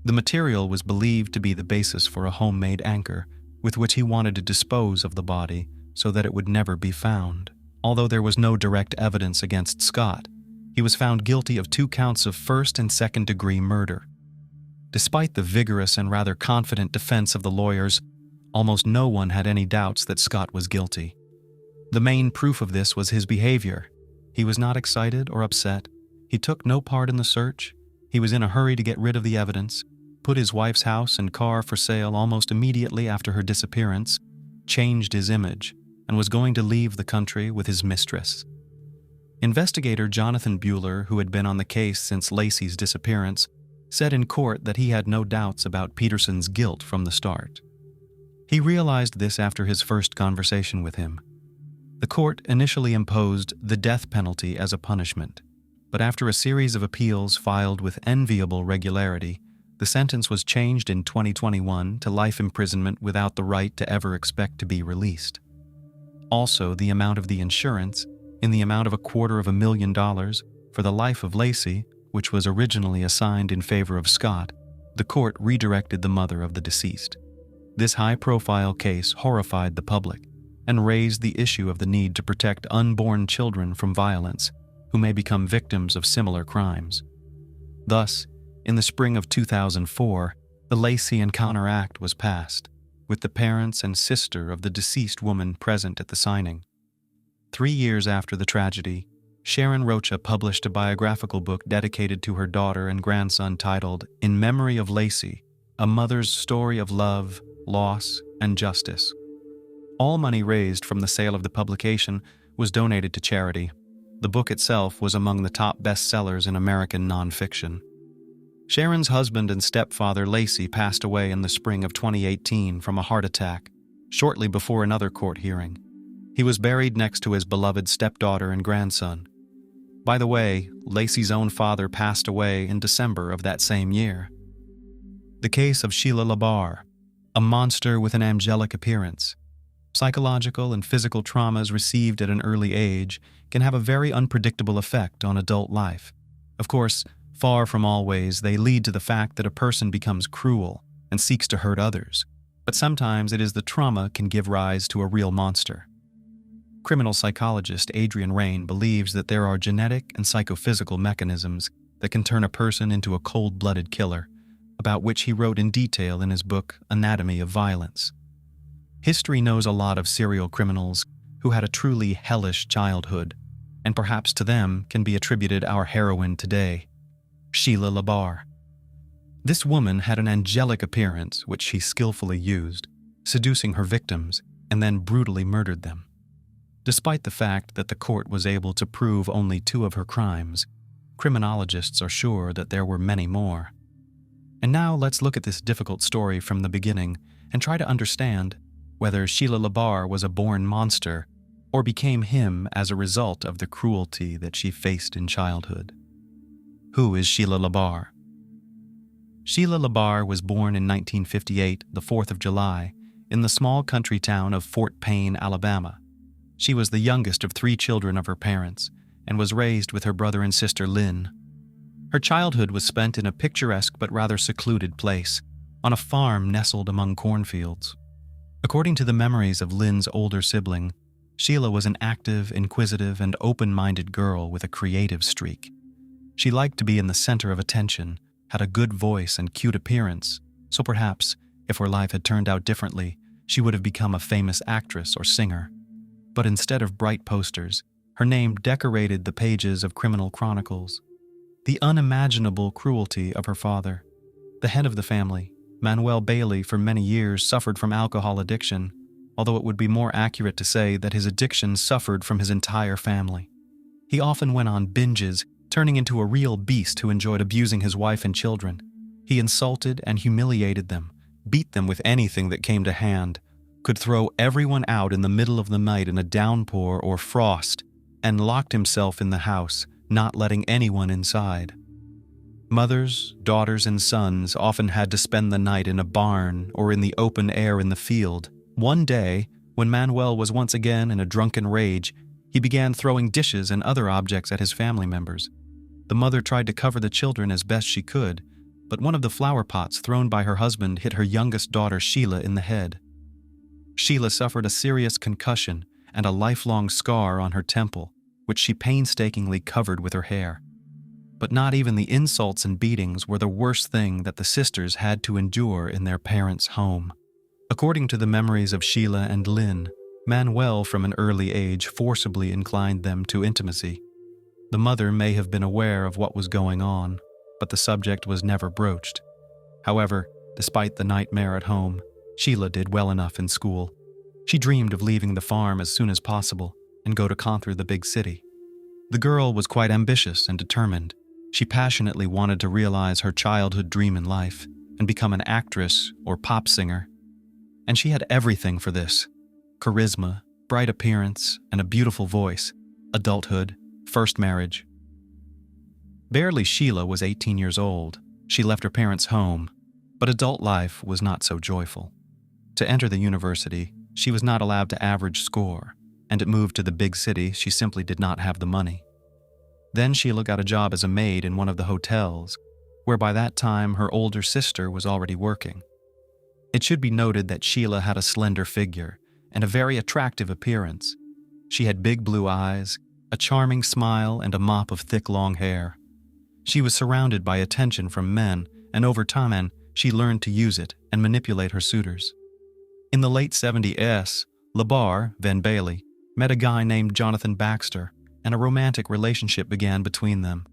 The material was believed to be the basis for a homemade anchor, with which he wanted to dispose of the body so that it would never be found. Although there was no direct evidence against Scott, he was found guilty of 2 counts of first and second-degree murder. Despite the vigorous and rather confident defense of the lawyers, almost no one had any doubts that Scott was guilty. The main proof of this was his behavior. He was not excited or upset. He took no part in the search. He was in a hurry to get rid of the evidence, put his wife's house and car for sale almost immediately after her disappearance, changed his image, and was going to leave the country with his mistress. Investigator Jonathan Buehler, who had been on the case since Lacy's disappearance, said in court that he had no doubts about Peterson's guilt from the start. He realized this after his first conversation with him. The court initially imposed the death penalty as a punishment, but after a series of appeals filed with enviable regularity, the sentence was changed in 2021 to life imprisonment without the right to ever expect to be released. Also, the amount of the insurance, in the amount of $250,000 for the life of Lacy, which was originally assigned in favor of Scott, the court redirected the mother of the deceased. This high-profile case horrified the public and raised the issue of the need to protect unborn children from violence who may become victims of similar crimes. Thus, in the spring of 2004, the Lacy Encounter Act was passed, with the parents and sister of the deceased woman present at the signing. 3 years after the tragedy, Sharon Rocha published a biographical book dedicated to her daughter and grandson titled In Memory of Lacy, A Mother's Story of Love, Loss, and Justice. All money raised from the sale of the publication was donated to charity. The book itself was among the top bestsellers in American nonfiction. Sharon's husband and stepfather, Lacy, passed away in the spring of 2018 from a heart attack, shortly before another court hearing. He was buried next to his beloved stepdaughter and grandson. By the way, Lacy's own father passed away in December of that same year. The case of Sheila Labar, a monster with an angelic appearance. Psychological and physical traumas received at an early age can have a very unpredictable effect on adult life. Of course, far from always, they lead to the fact that a person becomes cruel and seeks to hurt others. But sometimes it is the trauma can give rise to a real monster. Criminal psychologist Adrian Rain believes that there are genetic and psychophysical mechanisms that can turn a person into a cold-blooded killer, about which he wrote in detail in his book Anatomy of Violence. History knows a lot of serial criminals who had a truly hellish childhood, and perhaps to them can be attributed our heroine today, Sheila Labar. This woman had an angelic appearance which she skillfully used, seducing her victims and then brutally murdered them. Despite the fact that the court was able to prove only 2 of her crimes, criminologists are sure that there were many more. And now let's look at this difficult story from the beginning and try to understand whether Sheila Labar was a born monster or became him as a result of the cruelty that she faced in childhood. Who is Sheila Labar? Sheila Labar was born in 1958, the 4th of July, in the small country town of Fort Payne, Alabama. She was the youngest of 3 children of her parents and was raised with her brother and sister Linn. Her childhood was spent in a picturesque but rather secluded place, on a farm nestled among cornfields. According to the memories of Linn's older sibling, Sheila was an active, inquisitive, and open-minded girl with a creative streak. She liked to be in the center of attention, had a good voice and cute appearance, so perhaps, if her life had turned out differently, she would have become a famous actress or singer. But instead of bright posters, her name decorated the pages of criminal chronicles. The unimaginable cruelty of her father, the head of the family, Manuel Bailey, for many years suffered from alcohol addiction, although it would be more accurate to say that his addiction suffered from his entire family. He often went on binges, turning into a real beast who enjoyed abusing his wife and children. He insulted and humiliated them, beat them with anything that came to hand, could throw everyone out in the middle of the night in a downpour or frost, and locked himself in the house, not letting anyone inside. Mothers, daughters, and sons often had to spend the night in a barn or in the open air in the field. One day, when Manuel was once again in a drunken rage, he began throwing dishes and other objects at his family members. The mother tried to cover the children as best she could, but one of the flower pots thrown by her husband hit her youngest daughter Sheila in the head. Sheila suffered a serious concussion and a lifelong scar on her temple, which she painstakingly covered with her hair. But not even the insults and beatings were the worst thing that the sisters had to endure in their parents' home. According to the memories of Sheila and Linn, Manuel from an early age forcibly inclined them to intimacy. The mother may have been aware of what was going on, but the subject was never broached. However, despite the nightmare at home, Sheila did well enough in school. She dreamed of leaving the farm as soon as possible and go to conquer the big city. The girl was quite ambitious and determined. She passionately wanted to realize her childhood dream in life and become an actress or pop singer. And she had everything for this: charisma, bright appearance, and a beautiful voice, adulthood, first marriage. Barely Sheila was 18 years old. She left her parents' home, but adult life was not so joyful. To enter the university, she was not allowed to average score, and to move to the big city, she simply did not have the money. Then Sheila got a job as a maid in one of the hotels, where by that time her older sister was already working. It should be noted that Sheila had a slender figure and a very attractive appearance. She had big blue eyes, a charming smile, and a mop of thick long hair. She was surrounded by attention from men, and over time, she learned to use it and manipulate her suitors. In the late 70s, Labar, Van Bailey, met a guy named Jonathan Baxter, and a romantic relationship began between them.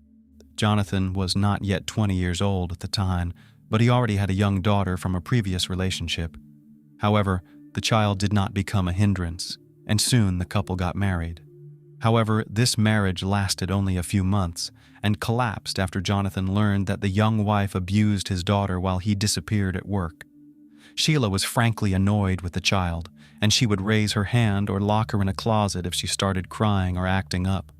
Jonathan was not yet 20 years old at the time, but he already had a young daughter from a previous relationship. However, the child did not become a hindrance, and soon the couple got married. However, this marriage lasted only a few months and collapsed after Jonathan learned that the young wife abused his daughter while he disappeared at work. Sheila was frankly annoyed with the child, and she would raise her hand or lock her in a closet if she started crying or acting up.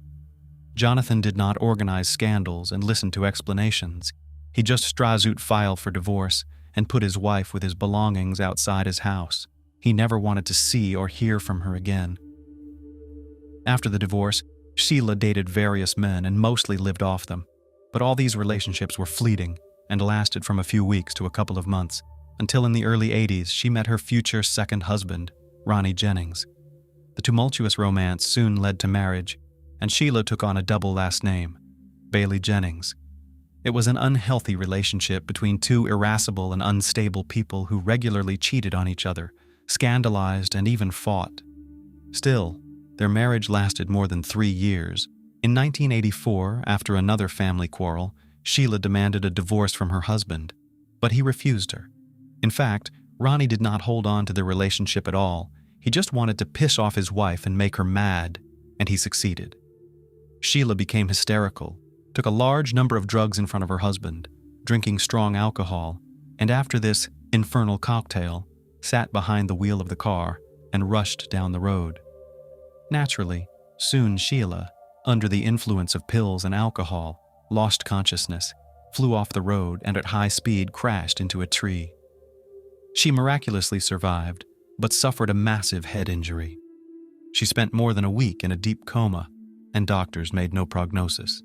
Jonathan did not organize scandals and listen to explanations. He just Strasut filed for divorce and put his wife with his belongings outside his house. He never wanted to see or hear from her again. After the divorce, Sheila dated various men and mostly lived off them, but all these relationships were fleeting and lasted from a few weeks to a couple of months, until in the early 80s she met her future second husband, Ronnie Jennings. The tumultuous romance soon led to marriage, and Sheila took on a double last name, Bailey Jennings. It was an unhealthy relationship between two irascible and unstable people who regularly cheated on each other, scandalized, and even fought. Still, their marriage lasted more than 3 years. In 1984, after another family quarrel, Sheila demanded a divorce from her husband, but he refused her. In fact, Ronnie did not hold on to the relationship at all. He just wanted to piss off his wife and make her mad, and he succeeded. Sheila became hysterical, took a large number of drugs in front of her husband, drinking strong alcohol, and after this infernal cocktail, sat behind the wheel of the car and rushed down the road. Naturally, soon Sheila, under the influence of pills and alcohol, lost consciousness, flew off the road, and at high speed crashed into a tree. She miraculously survived, but suffered a massive head injury. She spent more than a week in a deep coma, and doctors made no prognosis.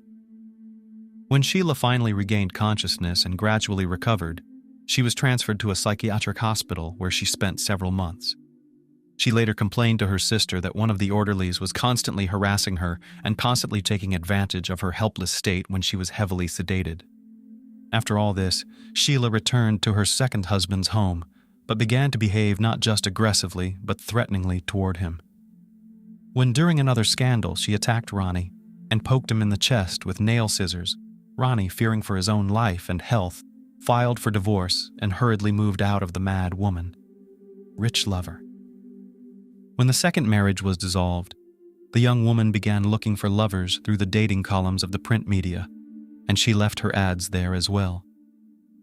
When Sheila finally regained consciousness and gradually recovered, she was transferred to a psychiatric hospital where she spent several months. She later complained to her sister that one of the orderlies was constantly harassing her and constantly taking advantage of her helpless state when she was heavily sedated. After all this, Sheila returned to her second husband's home, but began to behave not just aggressively, but threateningly toward him. When during another scandal she attacked Ronnie and poked him in the chest with nail scissors, Ronnie, fearing for his own life and health, filed for divorce and hurriedly moved out of the mad woman. Rich lover. When the second marriage was dissolved, the young woman began looking for lovers through the dating columns of the print media, and she left her ads there as well.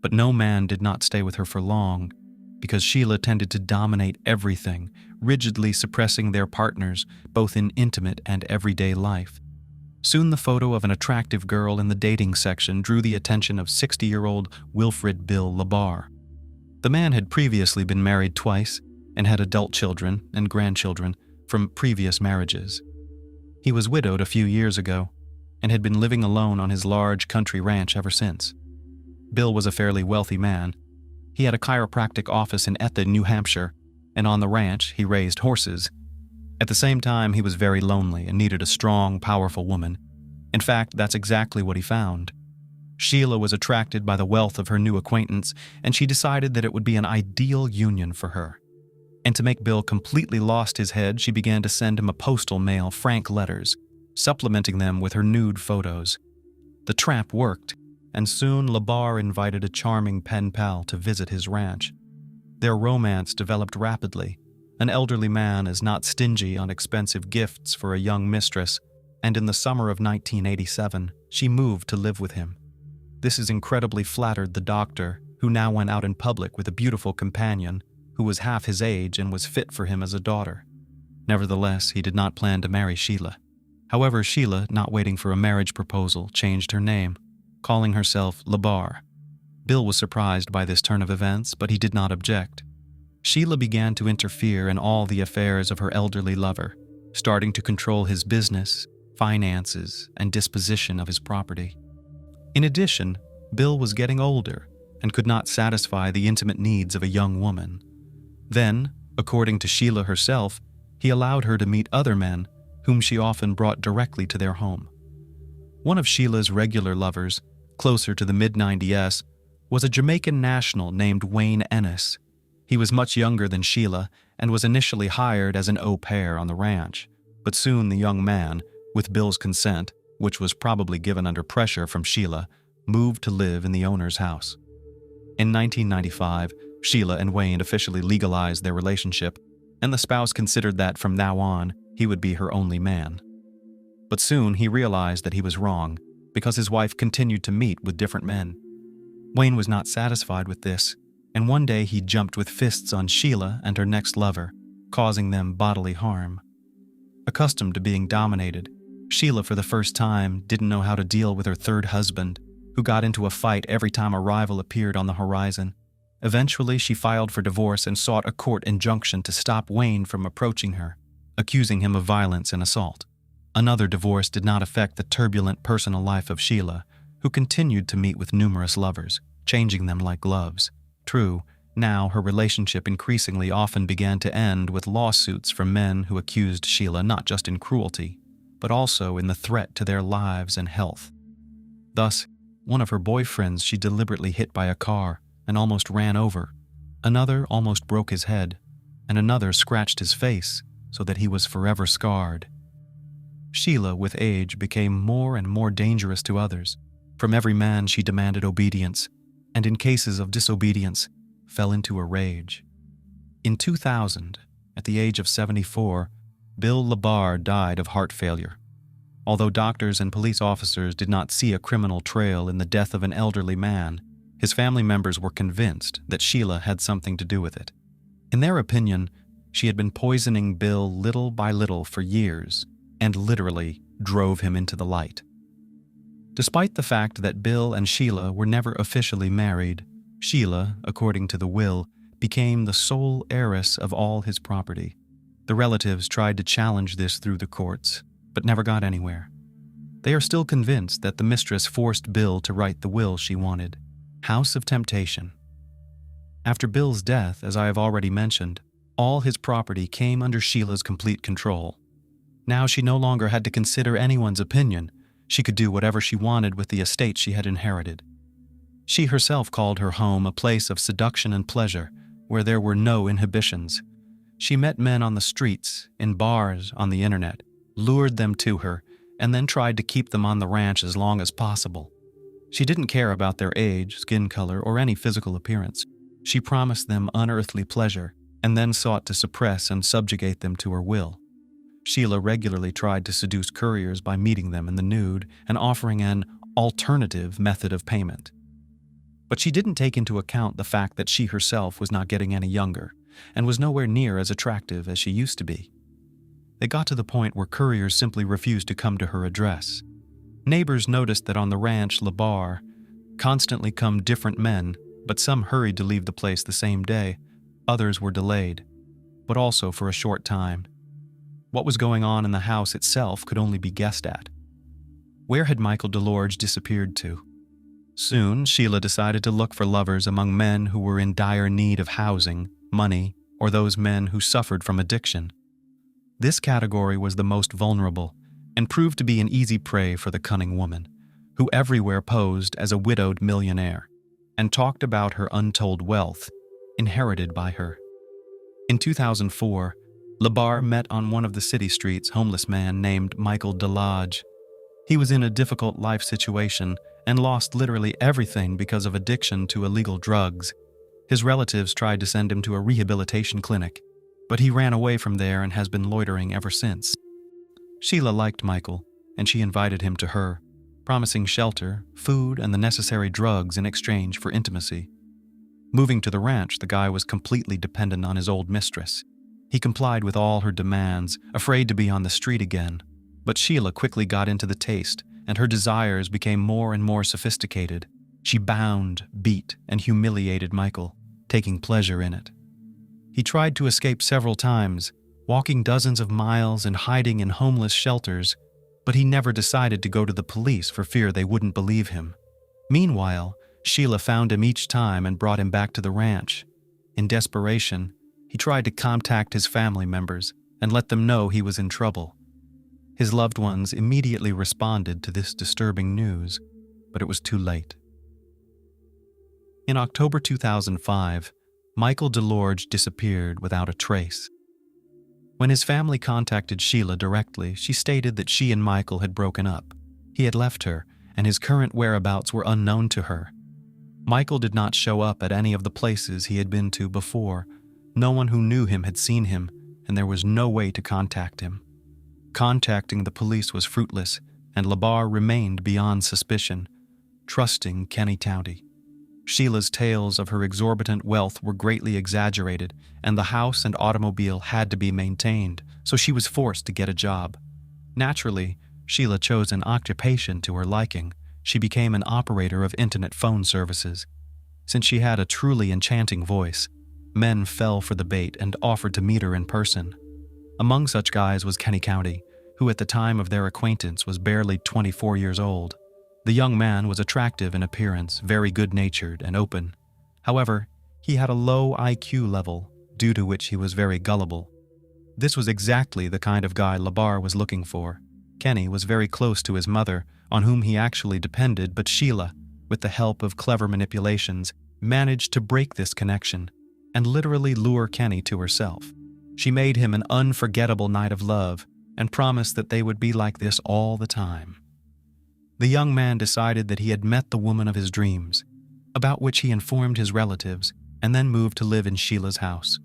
But no man did not stay with her for long, because Sheila tended to dominate everything, rigidly suppressing their partners both in intimate and everyday life. Soon the photo of an attractive girl in the dating section drew the attention of 60-year-old Wilfred Bill Labar. The man had previously been married twice and had adult children and grandchildren from previous marriages. He was widowed a few years ago and had been living alone on his large country ranch ever since. Bill was a fairly wealthy man. He had a chiropractic office in Etha, New Hampshire, and on the ranch he raised horses. At the same time, he was very lonely and needed a strong, powerful woman. In fact, that's exactly what he found. Sheila was attracted by the wealth of her new acquaintance, and she decided that it would be an ideal union for her. And to make Bill completely lost his head, she began to send him a postal mail frank letters, supplementing them with her nude photos. The trap worked, and soon Labar invited a charming pen pal to visit his ranch. Their romance developed rapidly. An elderly man is not stingy on expensive gifts for a young mistress, and in the summer of 1987, she moved to live with him. This has incredibly flattered the doctor, who now went out in public with a beautiful companion who was half his age and was fit for him as a daughter. Nevertheless, he did not plan to marry Sheila. However, Sheila, not waiting for a marriage proposal, changed her name, calling herself Labar. Bill was surprised by this turn of events, but he did not object. Sheila began to interfere in all the affairs of her elderly lover, starting to control his business, finances, and disposition of his property. In addition, Bill was getting older and could not satisfy the intimate needs of a young woman. Then, according to Sheila herself, he allowed her to meet other men, whom she often brought directly to their home. One of Sheila's regular lovers, closer to the mid-90s, was a Jamaican national named Wayne Ennis. He was much younger than Sheila and was initially hired as an au pair on the ranch, but soon the young man, with Bill's consent, which was probably given under pressure from Sheila, moved to live in the owner's house. In 1995, Sheila and Wayne officially legalized their relationship, and the spouse considered that from now on, he would be her only man. But soon he realized that he was wrong, because his wife continued to meet with different men. Wayne was not satisfied with this, and one day he jumped with fists on Sheila and her next lover, causing them bodily harm. Accustomed to being dominated, Sheila for the first time didn't know how to deal with her third husband, who got into a fight every time a rival appeared on the horizon. Eventually, she filed for divorce and sought a court injunction to stop Wayne from approaching her, accusing him of violence and assault. Another divorce did not affect the turbulent personal life of Sheila, who continued to meet with numerous lovers, changing them like gloves. True, now her relationship increasingly often began to end with lawsuits from men who accused Sheila not just in cruelty, but also in the threat to their lives and health. Thus, one of her boyfriends she deliberately hit by a car and almost ran over. Another almost broke his head, and another scratched his face so that he was forever scarred. Sheila, with age, became more and more dangerous to others. From every man she demanded obedience, and in cases of disobedience, fell into a rage. In 2000, at the age of 74, Bill Labar died of heart failure. Although doctors and police officers did not see a criminal trail in the death of an elderly man, his family members were convinced that Sheila had something to do with it. In their opinion, she had been poisoning Bill little by little for years, and literally drove him into the light. Despite the fact that Bill and Sheila were never officially married, Sheila, according to the will, became the sole heiress of all his property. The relatives tried to challenge this through the courts, but never got anywhere. They are still convinced that the mistress forced Bill to write the will she wanted. House of Temptation. After Bill's death, as I have already mentioned, all his property came under Sheila's complete control. Now she no longer had to consider anyone's opinion. She could do whatever she wanted with the estate she had inherited. She herself called her home a place of seduction and pleasure, where there were no inhibitions. She met men on the streets, in bars, on the internet, lured them to her, and then tried to keep them on the ranch as long as possible. She didn't care about their age, skin color, or any physical appearance. She promised them unearthly pleasure, and then sought to suppress and subjugate them to her will. Sheila regularly tried to seduce couriers by meeting them in the nude and offering an alternative method of payment. But she didn't take into account the fact that she herself was not getting any younger and was nowhere near as attractive as she used to be. They got to the point where couriers simply refused to come to her address. Neighbors noticed that on the ranch Labar constantly come different men, but some hurried to leave the place the same day. Others were delayed, but also for a short time. What was going on in the house itself could only be guessed at. Where had Michael DeLorge disappeared to? Soon, Sheila decided to look for lovers among men who were in dire need of housing, money, or those men who suffered from addiction. This category was the most vulnerable and proved to be an easy prey for the cunning woman, who everywhere posed as a widowed millionaire and talked about her untold wealth inherited by her. In 2004, Labar met on one of the city streets homeless man named Michael DeLodge. He was in a difficult life situation and lost literally everything because of addiction to illegal drugs. His relatives tried to send him to a rehabilitation clinic, but he ran away from there and has been loitering ever since. Sheila liked Michael, and she invited him to her, promising shelter, food, and the necessary drugs in exchange for intimacy. Moving to the ranch, the guy was completely dependent on his old mistress. He complied with all her demands, afraid to be on the street again. But Sheila quickly got into the taste, and her desires became more and more sophisticated. She bound, beat, and humiliated Michael, taking pleasure in it. He tried to escape several times, walking dozens of miles and hiding in homeless shelters, but he never decided to go to the police for fear they wouldn't believe him. Meanwhile, Sheila found him each time and brought him back to the ranch. In desperation, he tried to contact his family members and let them know he was in trouble. His loved ones immediately responded to this disturbing news, but it was too late. In October 2005, Michael DeLorge disappeared without a trace. When his family contacted Sheila directly, she stated that she and Michael had broken up. He had left her, and his current whereabouts were unknown to her. Michael did not show up at any of the places he had been to before. No one who knew him had seen him, and there was no way to contact him. Contacting the police was fruitless, and Labar remained beyond suspicion, trusting Kenny Towdy. Sheila's tales of her exorbitant wealth were greatly exaggerated, and the house and automobile had to be maintained, so she was forced to get a job. Naturally, Sheila chose an occupation to her liking. She became an operator of internet phone services. Since she had a truly enchanting voice, men fell for the bait and offered to meet her in person. Among such guys was Kenny Towdy, who at the time of their acquaintance was barely 24 years old. The young man was attractive in appearance, very good-natured and open. However, he had a low IQ level, due to which he was very gullible. This was exactly the kind of guy Labar was looking for. Kenny was very close to his mother, on whom he actually depended, but Sheila, with the help of clever manipulations, managed to break this connection and literally lure Kenny to herself. She made him an unforgettable night of love and promised that they would be like this all the time. The young man decided that he had met the woman of his dreams, about which he informed his relatives, and then moved to live in Sheila's house.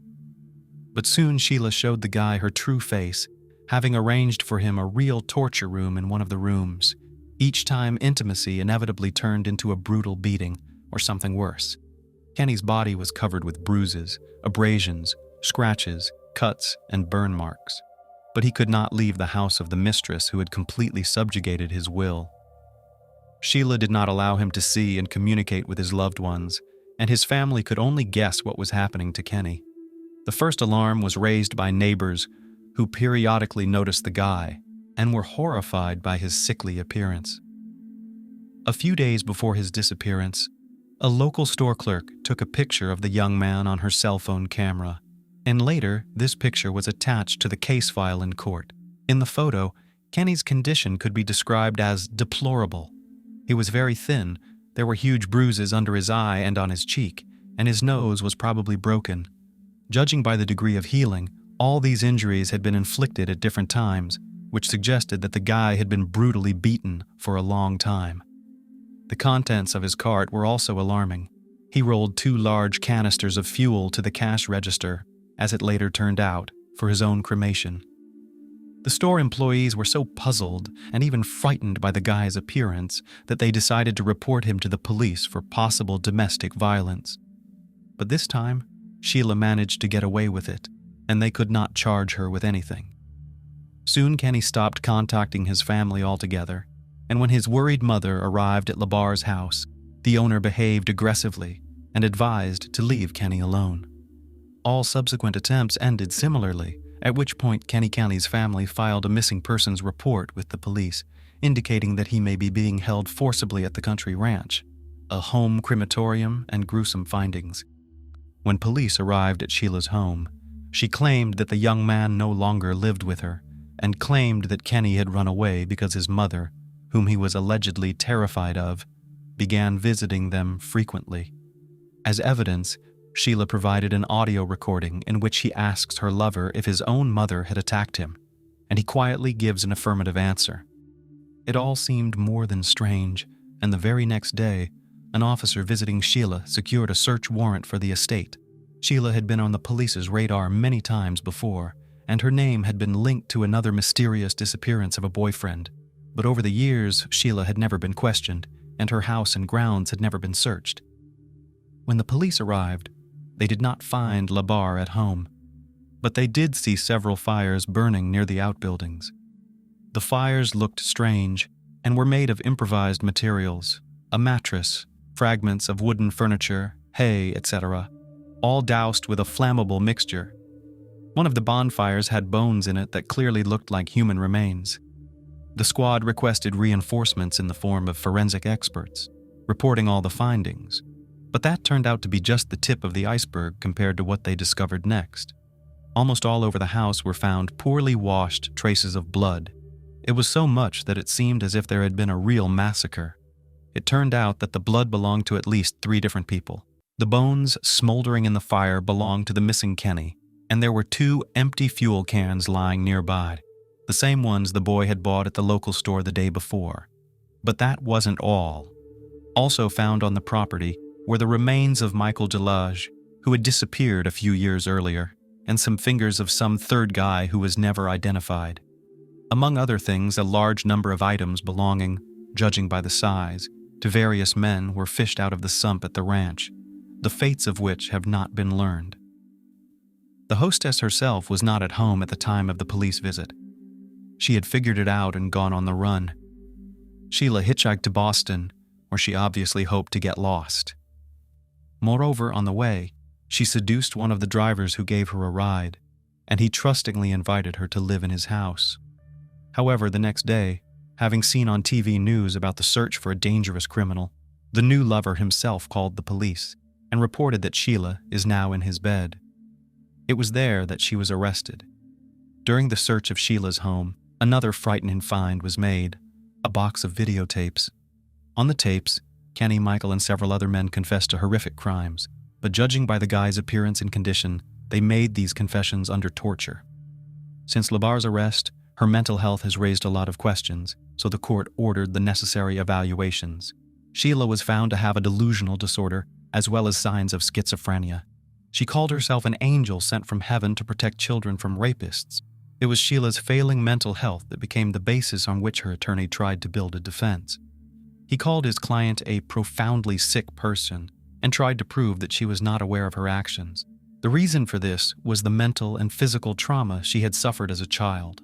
But soon Sheila showed the guy her true face, having arranged for him a real torture room in one of the rooms. Each time, intimacy inevitably turned into a brutal beating or something worse. Kenny's body was covered with bruises, abrasions, scratches, cuts, and burn marks. But he could not leave the house of the mistress who had completely subjugated his will. Sheila did not allow him to see and communicate with his loved ones, and his family could only guess what was happening to Kenny. The first alarm was raised by neighbors who periodically noticed the guy and were horrified by his sickly appearance. A few days before his disappearance, a local store clerk took a picture of the young man on her cell phone camera, and later this picture was attached to the case file in court. In the photo, Kenny's condition could be described as deplorable. He was very thin, there were huge bruises under his eye and on his cheek, and his nose was probably broken. Judging by the degree of healing, all these injuries had been inflicted at different times, which suggested that the guy had been brutally beaten for a long time. The contents of his cart were also alarming. He rolled 2 large canisters of fuel to the cash register, as it later turned out, for his own cremation. The store employees were so puzzled and even frightened by the guy's appearance that they decided to report him to the police for possible domestic violence. But this time, Sheila managed to get away with it, and they could not charge her with anything. Soon Kenny stopped contacting his family altogether, and when his worried mother arrived at Labar's house, the owner behaved aggressively and advised to leave Kenny alone. All subsequent attempts ended similarly, at which point Kenny County's family filed a missing persons report with the police, indicating that he may be being held forcibly at the country ranch, a home crematorium, and gruesome findings. When police arrived at Sheila's home, she claimed that the young man no longer lived with her, and claimed that Kenny had run away because his mother, whom he was allegedly terrified of, began visiting them frequently. As evidence, Sheila provided an audio recording in which he asks her lover if his own mother had attacked him, and he quietly gives an affirmative answer. It all seemed more than strange, and the very next day, an officer visiting Sheila secured a search warrant for the estate. Sheila had been on the police's radar many times before, and her name had been linked to another mysterious disappearance of a boyfriend. But over the years, Sheila had never been questioned, and her house and grounds had never been searched. When the police arrived, they did not find Labar at home, but they did see several fires burning near the outbuildings. The fires looked strange and were made of improvised materials, a mattress, fragments of wooden furniture, hay, etc., all doused with a flammable mixture. One of the bonfires had bones in it that clearly looked like human remains. The squad requested reinforcements in the form of forensic experts, reporting all the findings. But that turned out to be just the tip of the iceberg compared to what they discovered next. Almost all over the house were found poorly washed traces of blood. It was so much that it seemed as if there had been a real massacre. It turned out that the blood belonged to at least 3 different people. The bones smoldering in the fire belonged to the missing Kenny, and there were 2 empty fuel cans lying nearby, the same ones the boy had bought at the local store the day before. But that wasn't all. Also found on the property were the remains of Michael Delage, who had disappeared a few years earlier, and some fingers of some third guy who was never identified. Among other things, a large number of items belonging, judging by the size, to various men were fished out of the sump at the ranch, the fates of which have not been learned. The hostess herself was not at home at the time of the police visit. She had figured it out and gone on the run. Sheila hitchhiked to Boston, where she obviously hoped to get lost. Moreover, on the way, she seduced one of the drivers who gave her a ride, and he trustingly invited her to live in his house. However, the next day, having seen on TV news about the search for a dangerous criminal, the new lover himself called the police and reported that Sheila is now in his bed. It was there that she was arrested. During the search of Sheila's home, another frightening find was made, a box of videotapes. On the tapes, Kenny, Michael, and several other men confessed to horrific crimes, but judging by the guy's appearance and condition, they made these confessions under torture. Since Labar's arrest, her mental health has raised a lot of questions, so the court ordered the necessary evaluations. Sheila was found to have a delusional disorder, as well as signs of schizophrenia. She called herself an angel sent from heaven to protect children from rapists. It was Sheila's failing mental health that became the basis on which her attorney tried to build a defense. He called his client a profoundly sick person and tried to prove that she was not aware of her actions. The reason for this was the mental and physical trauma she had suffered as a child.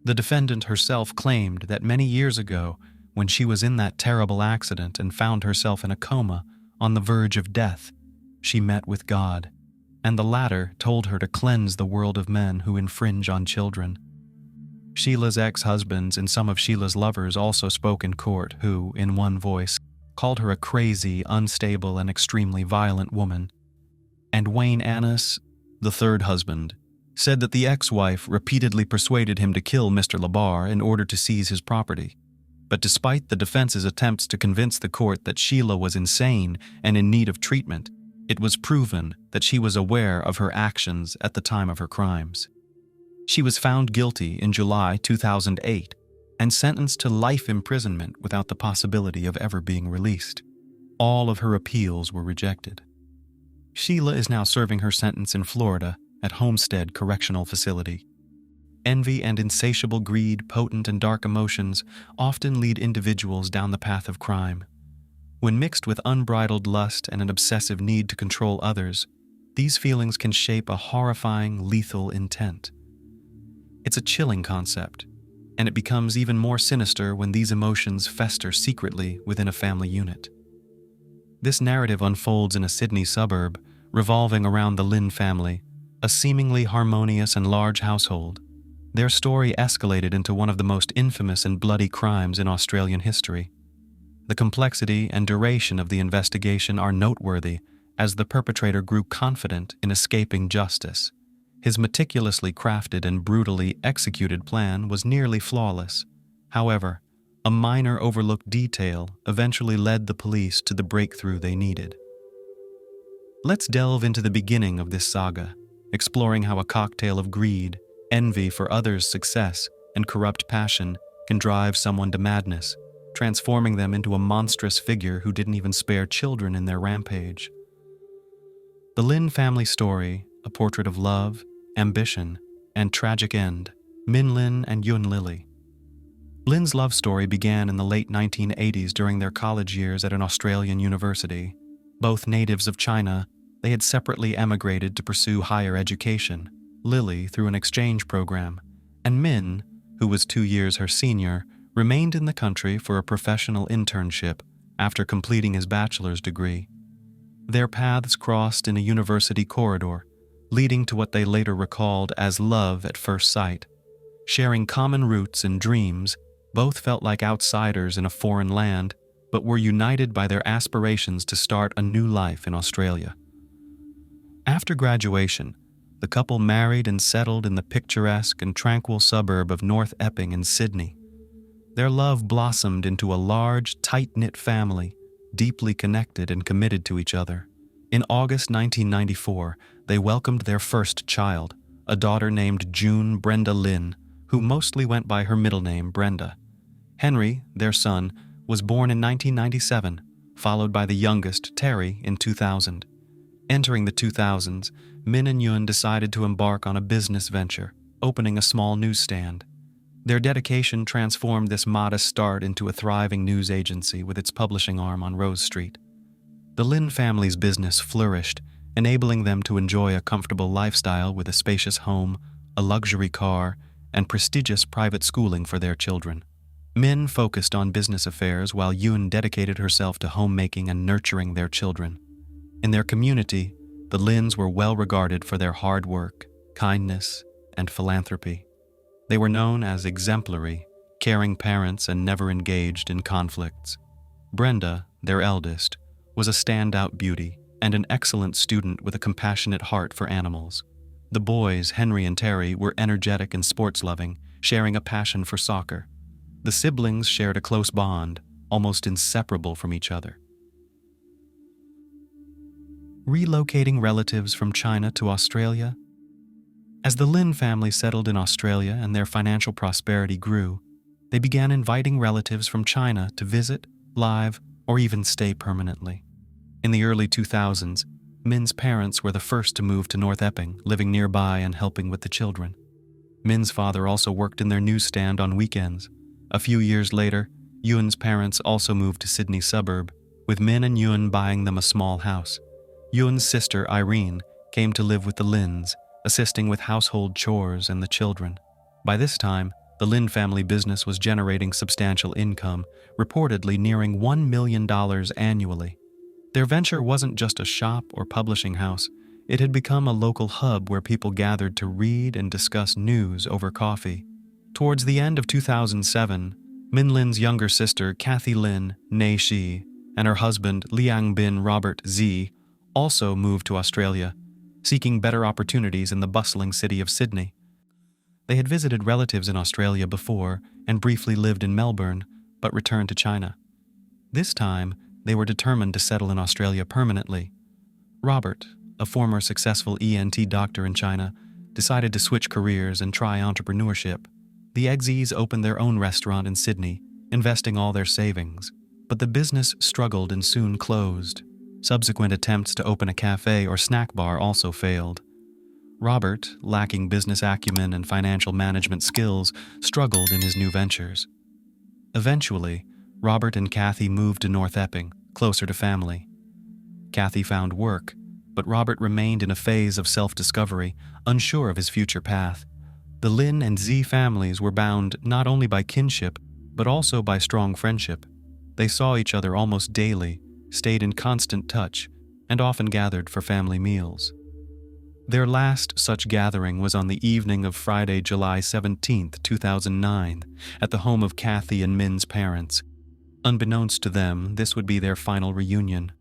The defendant herself claimed that many years ago, when she was in that terrible accident and found herself in a coma on the verge of death, she met with God, and the latter told her to cleanse the world of men who infringe on children. Sheila's ex-husbands and some of Sheila's lovers also spoke in court who, in one voice, called her a crazy, unstable, and extremely violent woman. And Wayne Annis, the third husband, said that the ex-wife repeatedly persuaded him to kill Mr. Labar in order to seize his property. But despite the defense's attempts to convince the court that Sheila was insane and in need of treatment, it was proven that she was aware of her actions at the time of her crimes. She was found guilty in July 2008 and sentenced to life imprisonment without the possibility of ever being released. All of her appeals were rejected. Sheila is now serving her sentence in Florida at Homestead Correctional Facility. Envy and insatiable greed, potent and dark emotions, often lead individuals down the path of crime. When mixed with unbridled lust and an obsessive need to control others, these feelings can shape a horrifying, lethal intent. It's a chilling concept, and it becomes even more sinister when these emotions fester secretly within a family unit. This narrative unfolds in a Sydney suburb, revolving around the Linn family, a seemingly harmonious and large household. Their story escalated into one of the most infamous and bloody crimes in Australian history. The complexity and duration of the investigation are noteworthy as the perpetrator grew confident in escaping justice. His meticulously crafted and brutally executed plan was nearly flawless. However, a minor overlooked detail eventually led the police to the breakthrough they needed. Let's delve into the beginning of this saga, exploring how a cocktail of greed, envy for others' success, and corrupt passion can drive someone to madness, transforming them into a monstrous figure who didn't even spare children in their rampage. The Linn family story, a portrait of love, ambition, and tragic end, Min Linn and Yun Lily. Linn's love story began in the late 1980s during their college years at an Australian university. Both natives of China, they had separately emigrated to pursue higher education, Lily through an exchange program, and Min, who was 2 years her senior, remained in the country for a professional internship after completing his bachelor's degree. Their paths crossed in a university corridor, leading to what they later recalled as love at first sight. Sharing common roots and dreams, both felt like outsiders in a foreign land, but were united by their aspirations to start a new life in Australia. After graduation, the couple married and settled in the picturesque and tranquil suburb of North Epping in Sydney. Their love blossomed into a large, tight-knit family, deeply connected and committed to each other. In August 1994, they welcomed their first child, a daughter named June Brenda Linn, who mostly went by her middle name, Brenda. Henry, their son, was born in 1997, followed by the youngest, Terry, in 2000. Entering the 2000s, Min and Yun decided to embark on a business venture, opening a small newsstand. Their dedication transformed this modest start into a thriving news agency with its publishing arm on Rose Street. The Linn family's business flourished, enabling them to enjoy a comfortable lifestyle with a spacious home, a luxury car, and prestigious private schooling for their children. Min focused on business affairs while Yun dedicated herself to homemaking and nurturing their children. In their community, the Linns were well regarded for their hard work, kindness, and philanthropy. They were known as exemplary, caring parents and never engaged in conflicts. Brenda, their eldest, was a standout beauty and an excellent student with a compassionate heart for animals. The boys, Henry and Terry, were energetic and sports-loving, sharing a passion for soccer. The siblings shared a close bond, almost inseparable from each other. Relocating relatives from China to Australia? As the Linn family settled in Australia and their financial prosperity grew, they began inviting relatives from China to visit, live, or even stay permanently. In the early 2000s, Min's parents were the first to move to North Epping, living nearby and helping with the children. Min's father also worked in their newsstand on weekends. A few years later, Yun's parents also moved to Sydney suburb, with Min and Yun buying them a small house. Yun's sister, Irene, came to live with the Linns, assisting with household chores and the children. By this time, the Linn family business was generating substantial income, reportedly nearing $1 million annually. Their venture wasn't just a shop or publishing house. It had become a local hub where people gathered to read and discuss news over coffee. Towards the end of 2007, Min Lin's younger sister, Kathy Linn, née Shi, and her husband, Liang Bin Robert Z, also moved to Australia, seeking better opportunities in the bustling city of Sydney. They had visited relatives in Australia before and briefly lived in Melbourne, but returned to China. This time, they were determined to settle in Australia permanently. Robert, a former successful ENT doctor in China, decided to switch careers and try entrepreneurship. The Eggsys opened their own restaurant in Sydney, investing all their savings, but the business struggled and soon closed. Subsequent attempts to open a cafe or snack bar also failed. Robert, lacking business acumen and financial management skills, struggled in his new ventures. Eventually, Robert and Kathy moved to North Epping, closer to family. Kathy found work, but Robert remained in a phase of self-discovery, unsure of his future path. The Linn and Z families were bound not only by kinship, but also by strong friendship. They saw each other almost daily, stayed in constant touch, and often gathered for family meals. Their last such gathering was on the evening of Friday, July 17, 2009, at the home of Kathy and Min's parents. Unbeknownst to them, this would be their final reunion.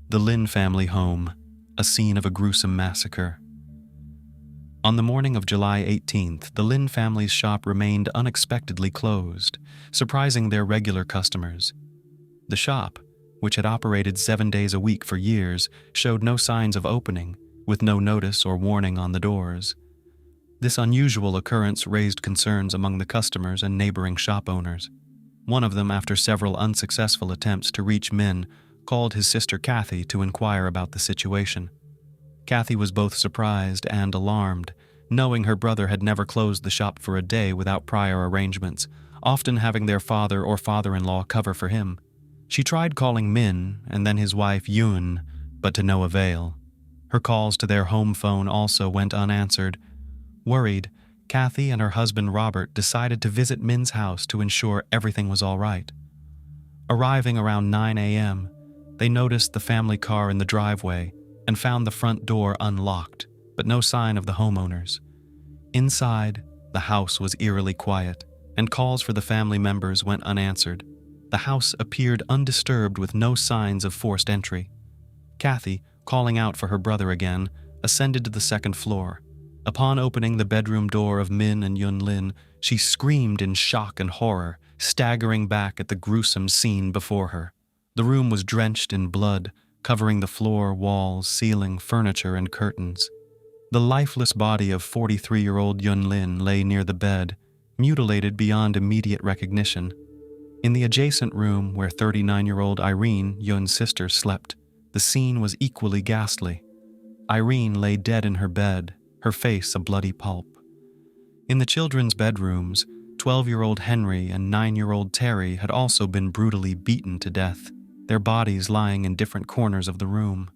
The Linn family home, a scene of a gruesome massacre. On the morning of July 18th, the Linn family's shop remained unexpectedly closed, surprising their regular customers. The shop, which had operated 7 days a week for years, showed no signs of opening, with no notice or warning on the doors. This unusual occurrence raised concerns among the customers and neighboring shop owners. One of them, after several unsuccessful attempts to reach Min, called his sister Kathy to inquire about the situation. Kathy was both surprised and alarmed, knowing her brother had never closed the shop for a day without prior arrangements, often having their father or father-in-law cover for him. She tried calling Min and then his wife Yun, but to no avail. Her calls to their home phone also went unanswered. Worried, Kathy and her husband Robert decided to visit Min's house to ensure everything was all right. Arriving around 9 a.m., they noticed the family car in the driveway and found the front door unlocked, but no sign of the homeowners. Inside, the house was eerily quiet, and calls for the family members went unanswered. The house appeared undisturbed with no signs of forced entry. Kathy, calling out for her brother again, ascended to the second floor. Upon opening the bedroom door of Min and Yun Lin, she screamed in shock and horror, staggering back at the gruesome scene before her. The room was drenched in blood, covering the floor, walls, ceiling, furniture, and curtains. The lifeless body of 43-year-old Yun Lin lay near the bed, mutilated beyond immediate recognition. In the adjacent room where 39-year-old Irene, Yun's sister, slept, the scene was equally ghastly. Irene lay dead in her bed, her face a bloody pulp. In the children's bedrooms, 12-year-old Henry and 9-year-old Terry had also been brutally beaten to death, their bodies lying in different corners of the room.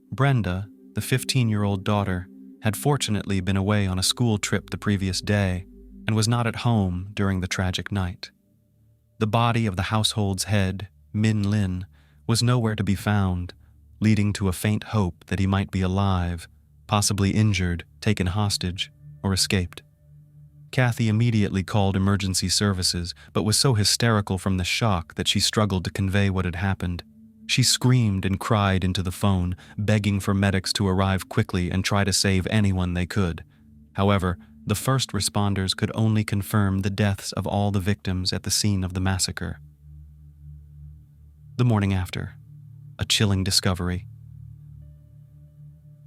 Brenda, the 15-year-old daughter, had fortunately been away on a school trip the previous day and was not at home during the tragic night. The body of the household's head, Linn, was nowhere to be found, leading to a faint hope that he might be alive, possibly injured, taken hostage, or escaped. Kathy immediately called emergency services, but was so hysterical from the shock that she struggled to convey what had happened. She screamed and cried into the phone, begging for medics to arrive quickly and try to save anyone they could. However, the first responders could only confirm the deaths of all the victims at the scene of the massacre. The morning after, a chilling discovery.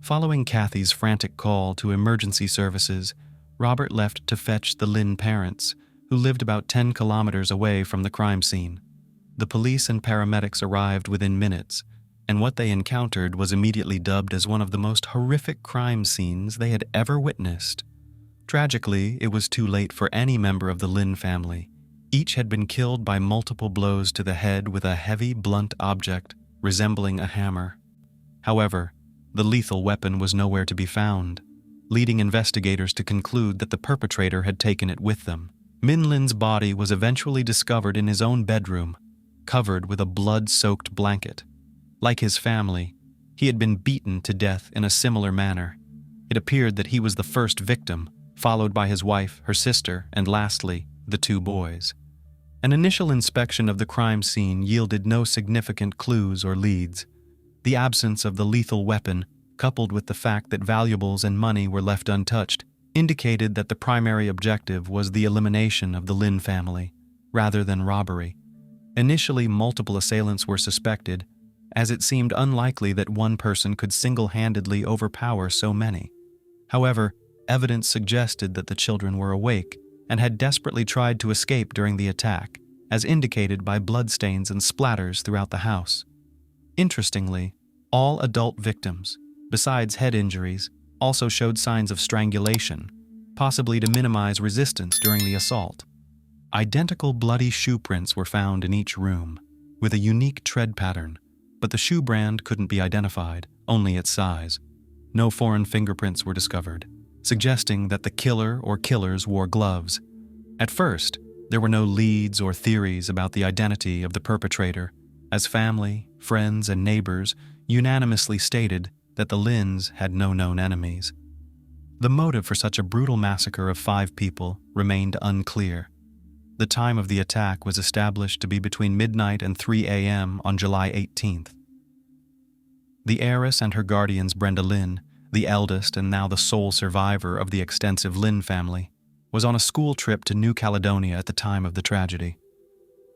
Following Kathy's frantic call to emergency services, Robert left to fetch the Linn parents, who lived about 10 kilometers away from the crime scene. The police and paramedics arrived within minutes, and what they encountered was immediately dubbed as one of the most horrific crime scenes they had ever witnessed. Tragically, it was too late for any member of the Linn family. Each had been killed by multiple blows to the head with a heavy, blunt object resembling a hammer. However, the lethal weapon was nowhere to be found, leading investigators to conclude that the perpetrator had taken it with them. Linn's body was eventually discovered in his own bedroom, covered with a blood-soaked blanket. Like his family, he had been beaten to death in a similar manner. It appeared that he was the first victim, followed by his wife, her sister, and lastly, the 2 boys. An initial inspection of the crime scene yielded no significant clues or leads. The absence of the lethal weapon, coupled with the fact that valuables and money were left untouched, indicated that the primary objective was the elimination of the Linn family, rather than robbery. Initially, multiple assailants were suspected, as it seemed unlikely that one person could single-handedly overpower so many. However, evidence suggested that the children were awake and had desperately tried to escape during the attack, as indicated by bloodstains and splatters throughout the house. Interestingly, all adult victims, besides head injuries, also showed signs of strangulation, possibly to minimize resistance during the assault. Identical bloody shoe prints were found in each room, with a unique tread pattern, but the shoe brand couldn't be identified, only its size. No foreign fingerprints were discovered, suggesting that the killer or killers wore gloves. At first, there were no leads or theories about the identity of the perpetrator, as family, friends, and neighbors unanimously stated that the Linns had no known enemies. The motive for such a brutal massacre of 5 people remained unclear. The time of the attack was established to be between midnight and 3 a.m. on July 18th. The heiress and her guardians, Brenda Linn, the eldest and now the sole survivor of the extensive Linn family, was on a school trip to New Caledonia at the time of the tragedy.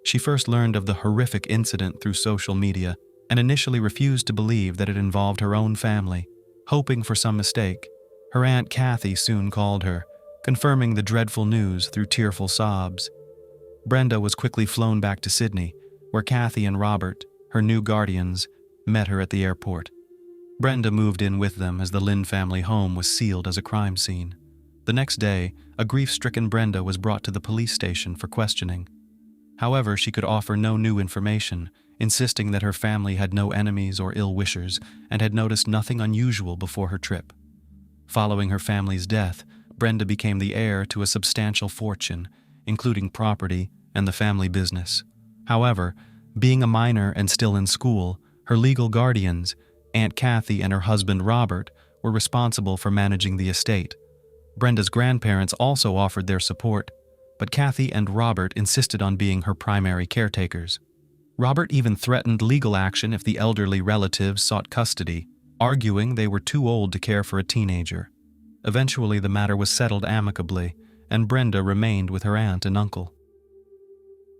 She first learned of the horrific incident through social media and initially refused to believe that it involved her own family, hoping for some mistake. Her Aunt Kathy soon called her, confirming the dreadful news through tearful sobs. Brenda was quickly flown back to Sydney, where Kathy and Robert, her new guardians, met her at the airport. Brenda moved in with them as the Linn family home was sealed as a crime scene. The next day, a grief-stricken Brenda was brought to the police station for questioning. However, she could offer no new information, insisting that her family had no enemies or ill-wishers and had noticed nothing unusual before her trip. Following her family's death, Brenda became the heir to a substantial fortune, including property and the family business. However, being a minor and still in school, her legal guardians, Aunt Kathy and her husband Robert, were responsible for managing the estate. Brenda's grandparents also offered their support, but Kathy and Robert insisted on being her primary caretakers. Robert even threatened legal action if the elderly relatives sought custody, arguing they were too old to care for a teenager. Eventually, the matter was settled amicably, and Brenda remained with her aunt and uncle.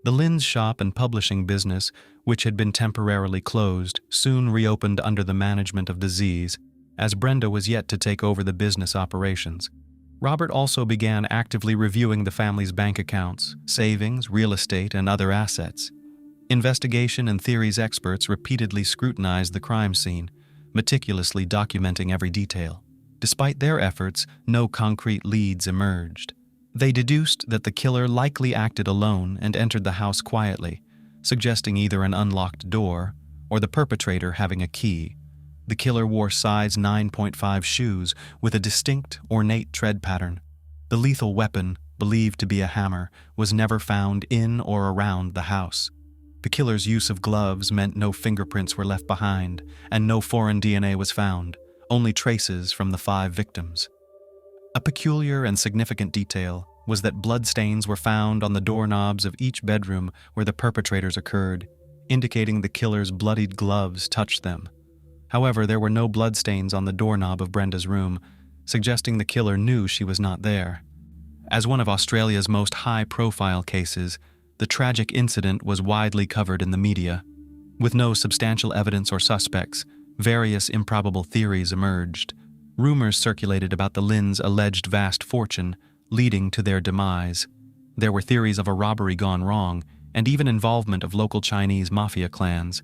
The Linn's shop and publishing business, which had been temporarily closed, soon reopened under the management of the Z's, as Brenda was yet to take over the business operations. Robert also began actively reviewing the family's bank accounts, savings, real estate, and other assets. Investigation and theories experts repeatedly scrutinized the crime scene, meticulously documenting every detail. Despite their efforts, no concrete leads emerged. They deduced that the killer likely acted alone and entered the house quietly, suggesting either an unlocked door or the perpetrator having a key. The killer wore size 9.5 shoes with a distinct, ornate tread pattern. The lethal weapon, believed to be a hammer, was never found in or around the house. The killer's use of gloves meant no fingerprints were left behind, and no foreign DNA was found, only traces from the 5 victims. A peculiar and significant detail was that bloodstains were found on the doorknobs of each bedroom where the perpetrators occurred, indicating the killer's bloodied gloves touched them. However, there were no bloodstains on the doorknob of Brenda's room, suggesting the killer knew she was not there. As one of Australia's most high-profile cases, the tragic incident was widely covered in the media. With no substantial evidence or suspects, various improbable theories emerged. Rumors circulated about the Linn's alleged vast fortune, leading to their demise. There were theories of a robbery gone wrong, and even involvement of local Chinese mafia clans.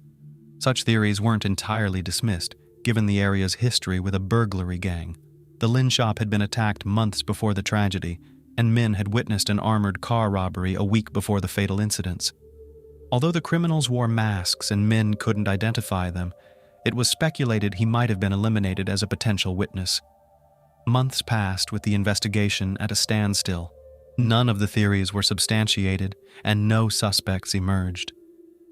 Such theories weren't entirely dismissed, given the area's history with a burglary gang. The Linn shop had been attacked months before the tragedy, and Min had witnessed an armored car robbery a week before the fatal incidents. Although the criminals wore masks and Min couldn't identify them, it was speculated he might have been eliminated as a potential witness. Months passed with the investigation at a standstill. None of the theories were substantiated, and no suspects emerged.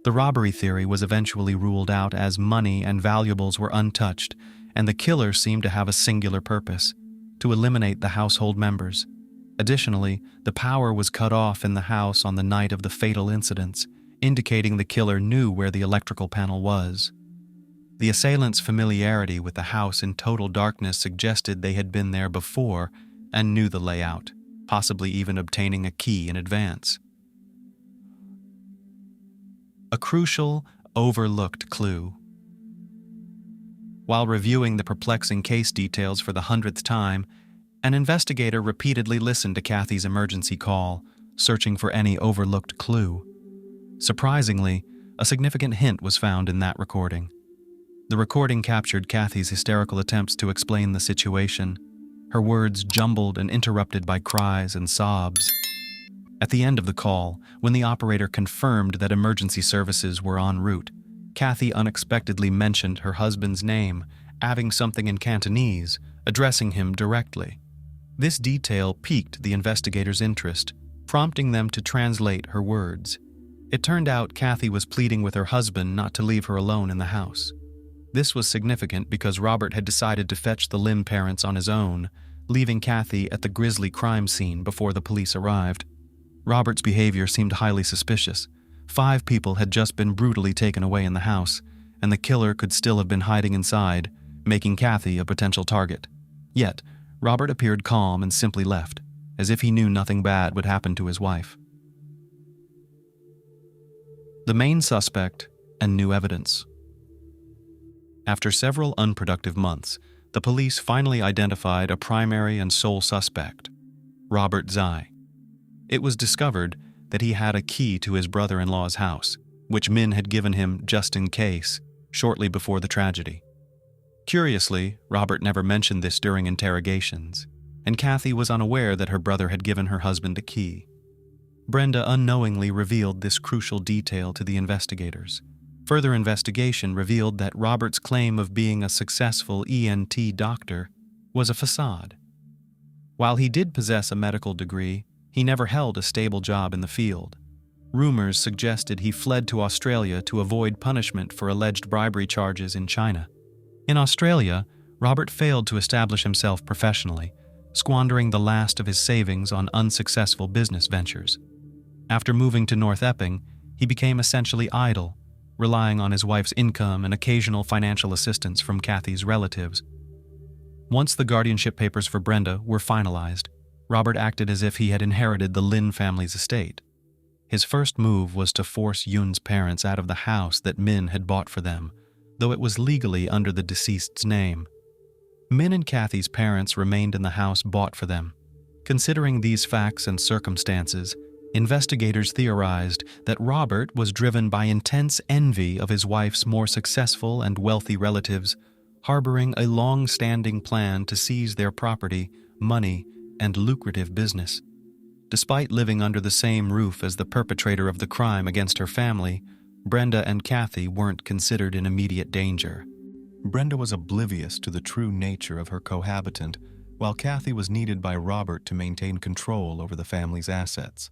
The robbery theory was eventually ruled out as money and valuables were untouched, and the killer seemed to have a singular purpose: to eliminate the household members. Additionally, the power was cut off in the house on the night of the fatal incidents, indicating the killer knew where the electrical panel was. The assailants' familiarity with the house in total darkness suggested they had been there before and knew the layout, possibly even obtaining a key in advance. A crucial, overlooked clue. While reviewing the perplexing case details for the 100th time, an investigator repeatedly listened to Kathy's emergency call, searching for any overlooked clue. Surprisingly, a significant hint was found in that recording. The recording captured Kathy's hysterical attempts to explain the situation, her words jumbled and interrupted by cries and sobs. At the end of the call, when the operator confirmed that emergency services were en route, Kathy unexpectedly mentioned her husband's name, adding something in Cantonese, addressing him directly. This detail piqued the investigators' interest, prompting them to translate her words. It turned out Kathy was pleading with her husband not to leave her alone in the house. This was significant because Robert had decided to fetch the Linn parents on his own, leaving Kathy at the grisly crime scene before the police arrived. Robert's behavior seemed highly suspicious. 5 people had just been brutally taken away in the house, and the killer could still have been hiding inside, making Kathy a potential target. Yet, Robert appeared calm and simply left, as if he knew nothing bad would happen to his wife. The main suspect and new evidence. After several unproductive months, the police finally identified a primary and sole suspect, Robert Zai. It was discovered that he had a key to his brother-in-law's house, which Min had given him just in case, shortly before the tragedy. Curiously, Robert never mentioned this during interrogations, and Kathy was unaware that her brother had given her husband a key. Brenda unknowingly revealed this crucial detail to the investigators. Further investigation revealed that Robert's claim of being a successful ENT doctor was a facade. While he did possess a medical degree, he never held a stable job in the field. Rumors suggested he fled to Australia to avoid punishment for alleged bribery charges in China. In Australia, Robert failed to establish himself professionally, squandering the last of his savings on unsuccessful business ventures. After moving to North Epping, he became essentially idle, relying on his wife's income and occasional financial assistance from Kathy's relatives. Once the guardianship papers for Brenda were finalized, Robert acted as if he had inherited the Linn family's estate. His first move was to force Yun's parents out of the house that Min had bought for them, though it was legally under the deceased's name. Min and Kathy's parents remained in the house bought for them. Considering these facts and circumstances, investigators theorized that Robert was driven by intense envy of his wife's more successful and wealthy relatives, harboring a long-standing plan to seize their property, money, and lucrative business. Despite living under the same roof as the perpetrator of the crime against her family, Brenda and Kathy weren't considered in immediate danger. Brenda was oblivious to the true nature of her cohabitant, while Kathy was needed by Robert to maintain control over the family's assets.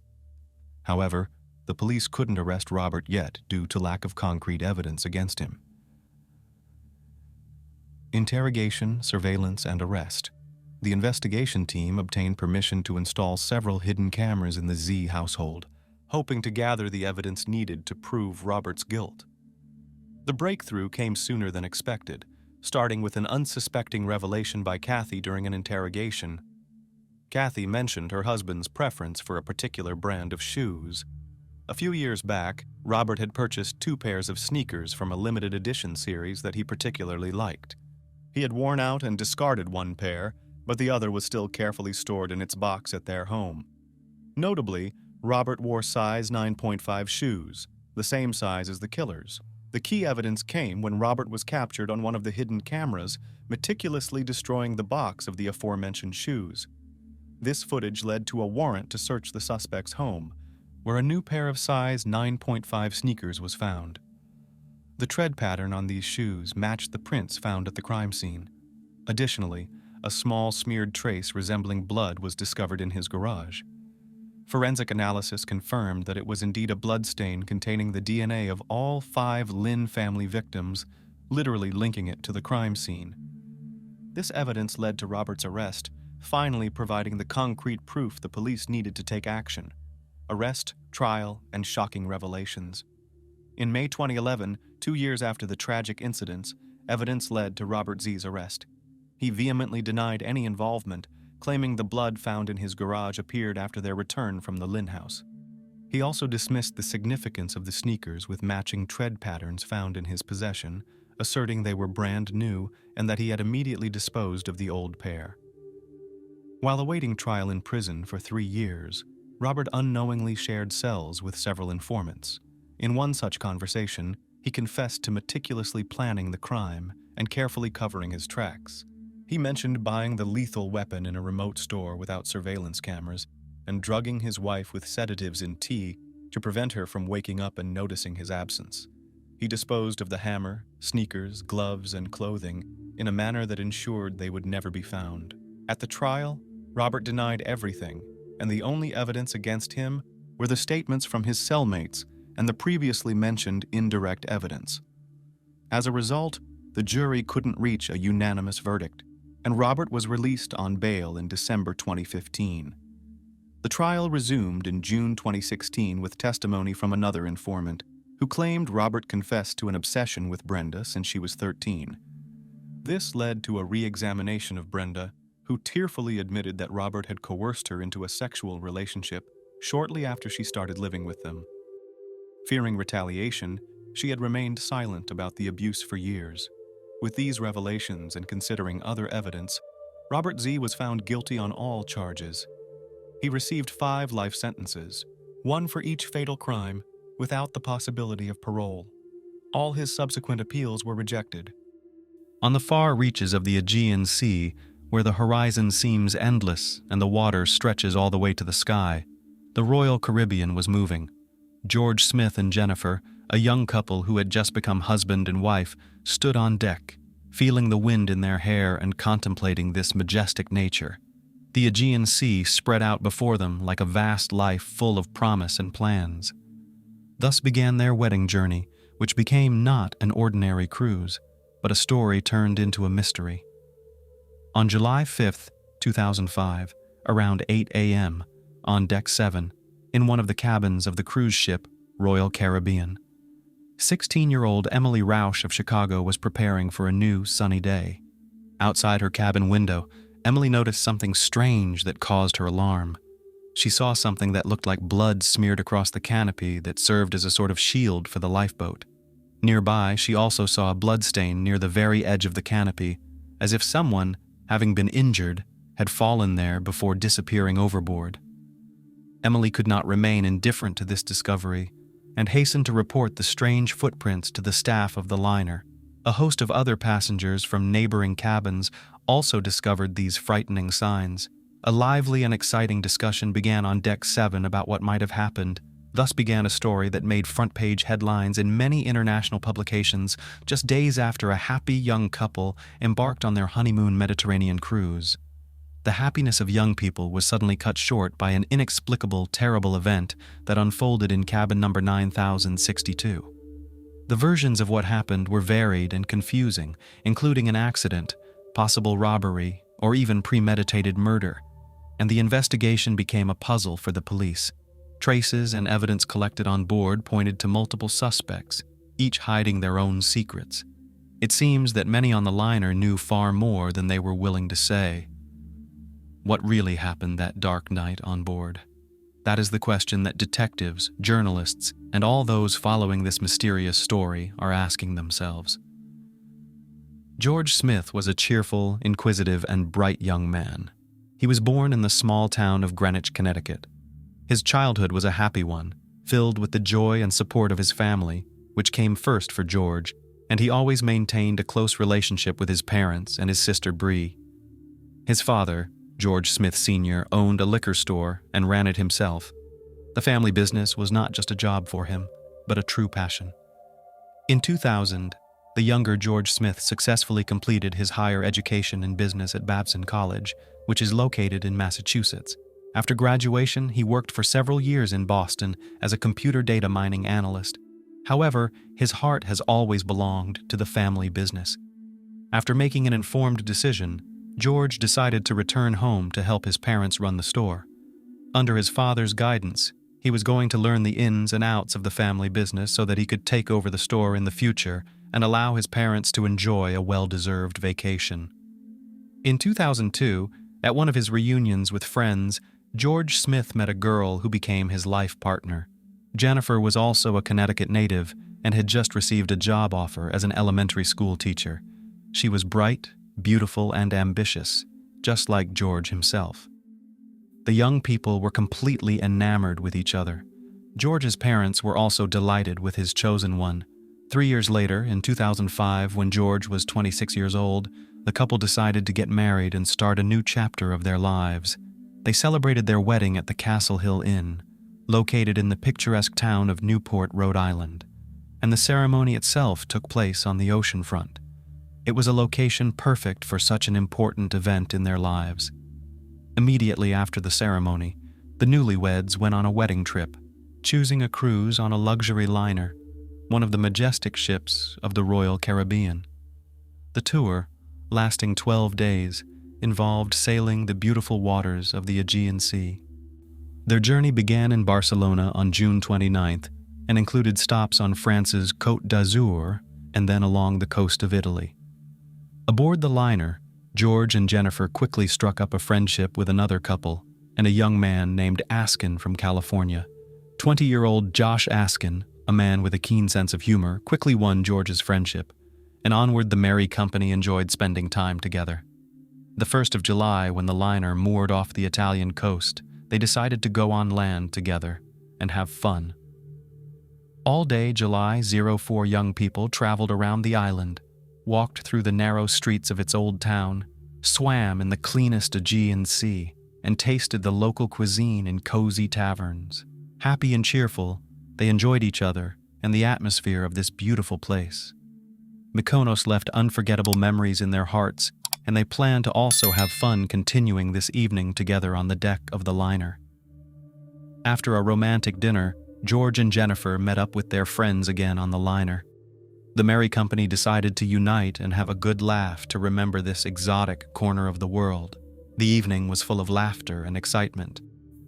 However, the police couldn't arrest Robert yet due to lack of concrete evidence against him. Interrogation, surveillance, and arrest. The investigation team obtained permission to install several hidden cameras in the Z household, hoping to gather the evidence needed to prove Robert's guilt. The breakthrough came sooner than expected, starting with an unsuspecting revelation by Kathy during an interrogation. Kathy mentioned her husband's preference for a particular brand of shoes. A few years back, Robert had purchased 2 pairs of sneakers from a limited edition series that he particularly liked. He had worn out and discarded one pair, but the other was still carefully stored in its box at their home. Notably, Robert wore size 9.5 shoes, the same size as the killer's. The key evidence came when Robert was captured on one of the hidden cameras, meticulously destroying the box of the aforementioned shoes. This footage led to a warrant to search the suspect's home, where a new pair of size 9.5 sneakers was found. The tread pattern on these shoes matched the prints found at the crime scene. Additionally, a small smeared trace resembling blood was discovered in his garage. Forensic analysis confirmed that it was indeed a bloodstain containing the DNA of all 5 Linn family victims, literally linking it to the crime scene. This evidence led to Robert's arrest, finally providing the concrete proof the police needed to take action. Arrest, trial, and shocking revelations. In May 2011, 2 years after the tragic incidents, evidence led to Robert Z's arrest. He vehemently denied any involvement, claiming the blood found in his garage appeared after their return from the Linn house. He also dismissed the significance of the sneakers with matching tread patterns found in his possession, asserting they were brand new and that he had immediately disposed of the old pair. While awaiting trial in prison for 3 years, Robert unknowingly shared cells with several informants. In one such conversation, he confessed to meticulously planning the crime and carefully covering his tracks. He mentioned buying the lethal weapon in a remote store without surveillance cameras and drugging his wife with sedatives in tea to prevent her from waking up and noticing his absence. He disposed of the hammer, sneakers, gloves, and clothing in a manner that ensured they would never be found. At the trial, Robert denied everything, and the only evidence against him were the statements from his cellmates and the previously mentioned indirect evidence. As a result, the jury couldn't reach a unanimous verdict, and Robert was released on bail in December 2015. The trial resumed in June 2016 with testimony from another informant, who claimed Robert confessed to an obsession with Brenda since she was 13. This led to a re-examination of Brenda, who tearfully admitted that Robert had coerced her into a sexual relationship shortly after she started living with them. Fearing retaliation, she had remained silent about the abuse for years. With these revelations and considering other evidence, Robert Z was found guilty on all charges. He received 5 life sentences, 1 for each fatal crime, without the possibility of parole. All his subsequent appeals were rejected. On the far reaches of the Aegean Sea, where the horizon seems endless and the water stretches all the way to the sky, the Royal Caribbean was moving. George Smith and Jennifer, a young couple who had just become husband and wife, stood on deck, feeling the wind in their hair and contemplating this majestic nature. The Aegean Sea spread out before them like a vast life full of promise and plans. Thus began their wedding journey, which became not an ordinary cruise, but a story turned into a mystery. On July 5, 2005, around 8 a.m., on Deck 7, in one of the cabins of the cruise ship Royal Caribbean, 16-year-old Emily Rausch of Chicago was preparing for a new, sunny day. Outside her cabin window, Emily noticed something strange that caused her alarm. She saw something that looked like blood smeared across the canopy that served as a sort of shield for the lifeboat. Nearby, she also saw a bloodstain near the very edge of the canopy, as if someone, having been injured, had fallen there before disappearing overboard. Emily could not remain indifferent to this discovery and hastened to report the strange footprints to the staff of the liner. A host of other passengers from neighboring cabins also discovered these frightening signs. A lively and exciting discussion began on Deck 7 about what might have happened. Thus began a story that made front-page headlines in many international publications just days after a happy young couple embarked on their honeymoon Mediterranean cruise. The happiness of young people was suddenly cut short by an inexplicable, terrible event that unfolded in cabin number 9062. The versions of what happened were varied and confusing, including an accident, possible robbery, or even premeditated murder, and the investigation became a puzzle for the police. Traces and evidence collected on board pointed to multiple suspects, each hiding their own secrets. It seems that many on the liner knew far more than they were willing to say. What really happened that dark night on board? That is the question that detectives, journalists, and all those following this mysterious story are asking themselves. George Smith was a cheerful, inquisitive, and bright young man. He was born in the small town of Greenwich, Connecticut. His childhood was a happy one, filled with the joy and support of his family, which came first for George, and he always maintained a close relationship with his parents and his sister Bree. His father, George Smith Sr., owned a liquor store and ran it himself. The family business was not just a job for him, but a true passion. In 2000, the younger George Smith successfully completed his higher education in business at Babson College, which is located in Massachusetts. After graduation, he worked for several years in Boston as a computer data mining analyst. However, his heart has always belonged to the family business. After making an informed decision, George decided to return home to help his parents run the store. Under his father's guidance, he was going to learn the ins and outs of the family business so that he could take over the store in the future and allow his parents to enjoy a well-deserved vacation. In 2002, at one of his reunions with friends, George Smith met a girl who became his life partner. Jennifer was also a Connecticut native and had just received a job offer as an elementary school teacher. She was bright, beautiful, and ambitious, just like George himself. The young people were completely enamored with each other. George's parents were also delighted with his chosen one. 3 years later, in 2005, when George was 26 years old, the couple decided to get married and start a new chapter of their lives. They celebrated their wedding at the Castle Hill Inn, located in the picturesque town of Newport, Rhode Island, and the ceremony itself took place on the ocean front. It was a location perfect for such an important event in their lives. Immediately after the ceremony, the newlyweds went on a wedding trip, choosing a cruise on a luxury liner, one of the majestic ships of the Royal Caribbean. The tour, lasting 12 days, involved sailing the beautiful waters of the Aegean Sea. Their journey began in Barcelona on June 29th and included stops on France's Côte d'Azur and then along the coast of Italy. Aboard the liner, George and Jennifer quickly struck up a friendship with another couple and a young man named Askin from California. 20-year-old Josh Askin, a man with a keen sense of humor, quickly won George's friendship, and onward the merry company enjoyed spending time together. The 1st of July, when the liner moored off the Italian coast, they decided to go on land together and have fun. All day July, 04 young people traveled around the island, walked through the narrow streets of its old town, swam in the cleanest Aegean Sea, and tasted the local cuisine in cozy taverns. Happy and cheerful, they enjoyed each other and the atmosphere of this beautiful place. Mykonos left unforgettable memories in their hearts, and they planned to also have fun continuing this evening together on the deck of the liner. After a romantic dinner, George and Jennifer met up with their friends again on the liner. The merry company decided to unite and have a good laugh to remember this exotic corner of the world. The evening was full of laughter and excitement.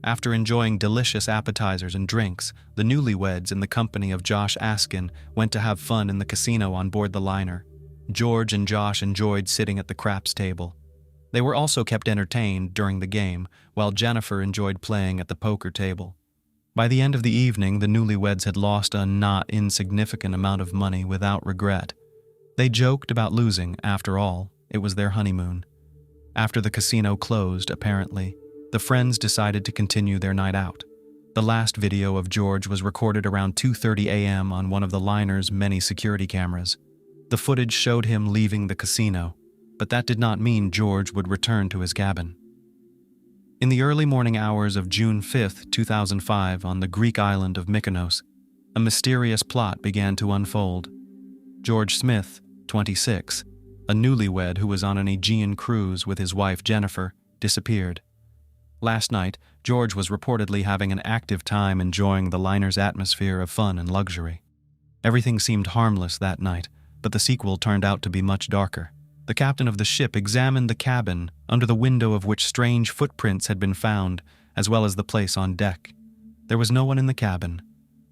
After enjoying delicious appetizers and drinks, the newlyweds in the company of Josh Askin went to have fun in the casino on board the liner. George and Josh enjoyed sitting at the craps table. They were also kept entertained during the game, while Jennifer enjoyed playing at the poker table. By the end of the evening, the newlyweds had lost a not insignificant amount of money without regret. They joked about losing, after all, it was their honeymoon. After the casino closed, apparently, the friends decided to continue their night out. The last video of George was recorded around 2:30 a.m. on one of the liner's many security cameras. The footage showed him leaving the casino, but that did not mean George would return to his cabin. In the early morning hours of June 5, 2005, on the Greek island of Mykonos, a mysterious plot began to unfold. George Smith, 26, a newlywed who was on an Aegean cruise with his wife Jennifer, disappeared. Last night, George was reportedly having an active time enjoying the liner's atmosphere of fun and luxury. Everything seemed harmless that night, but the sequel turned out to be much darker. The captain of the ship examined the cabin, under the window of which strange footprints had been found, as well as the place on deck. There was no one in the cabin.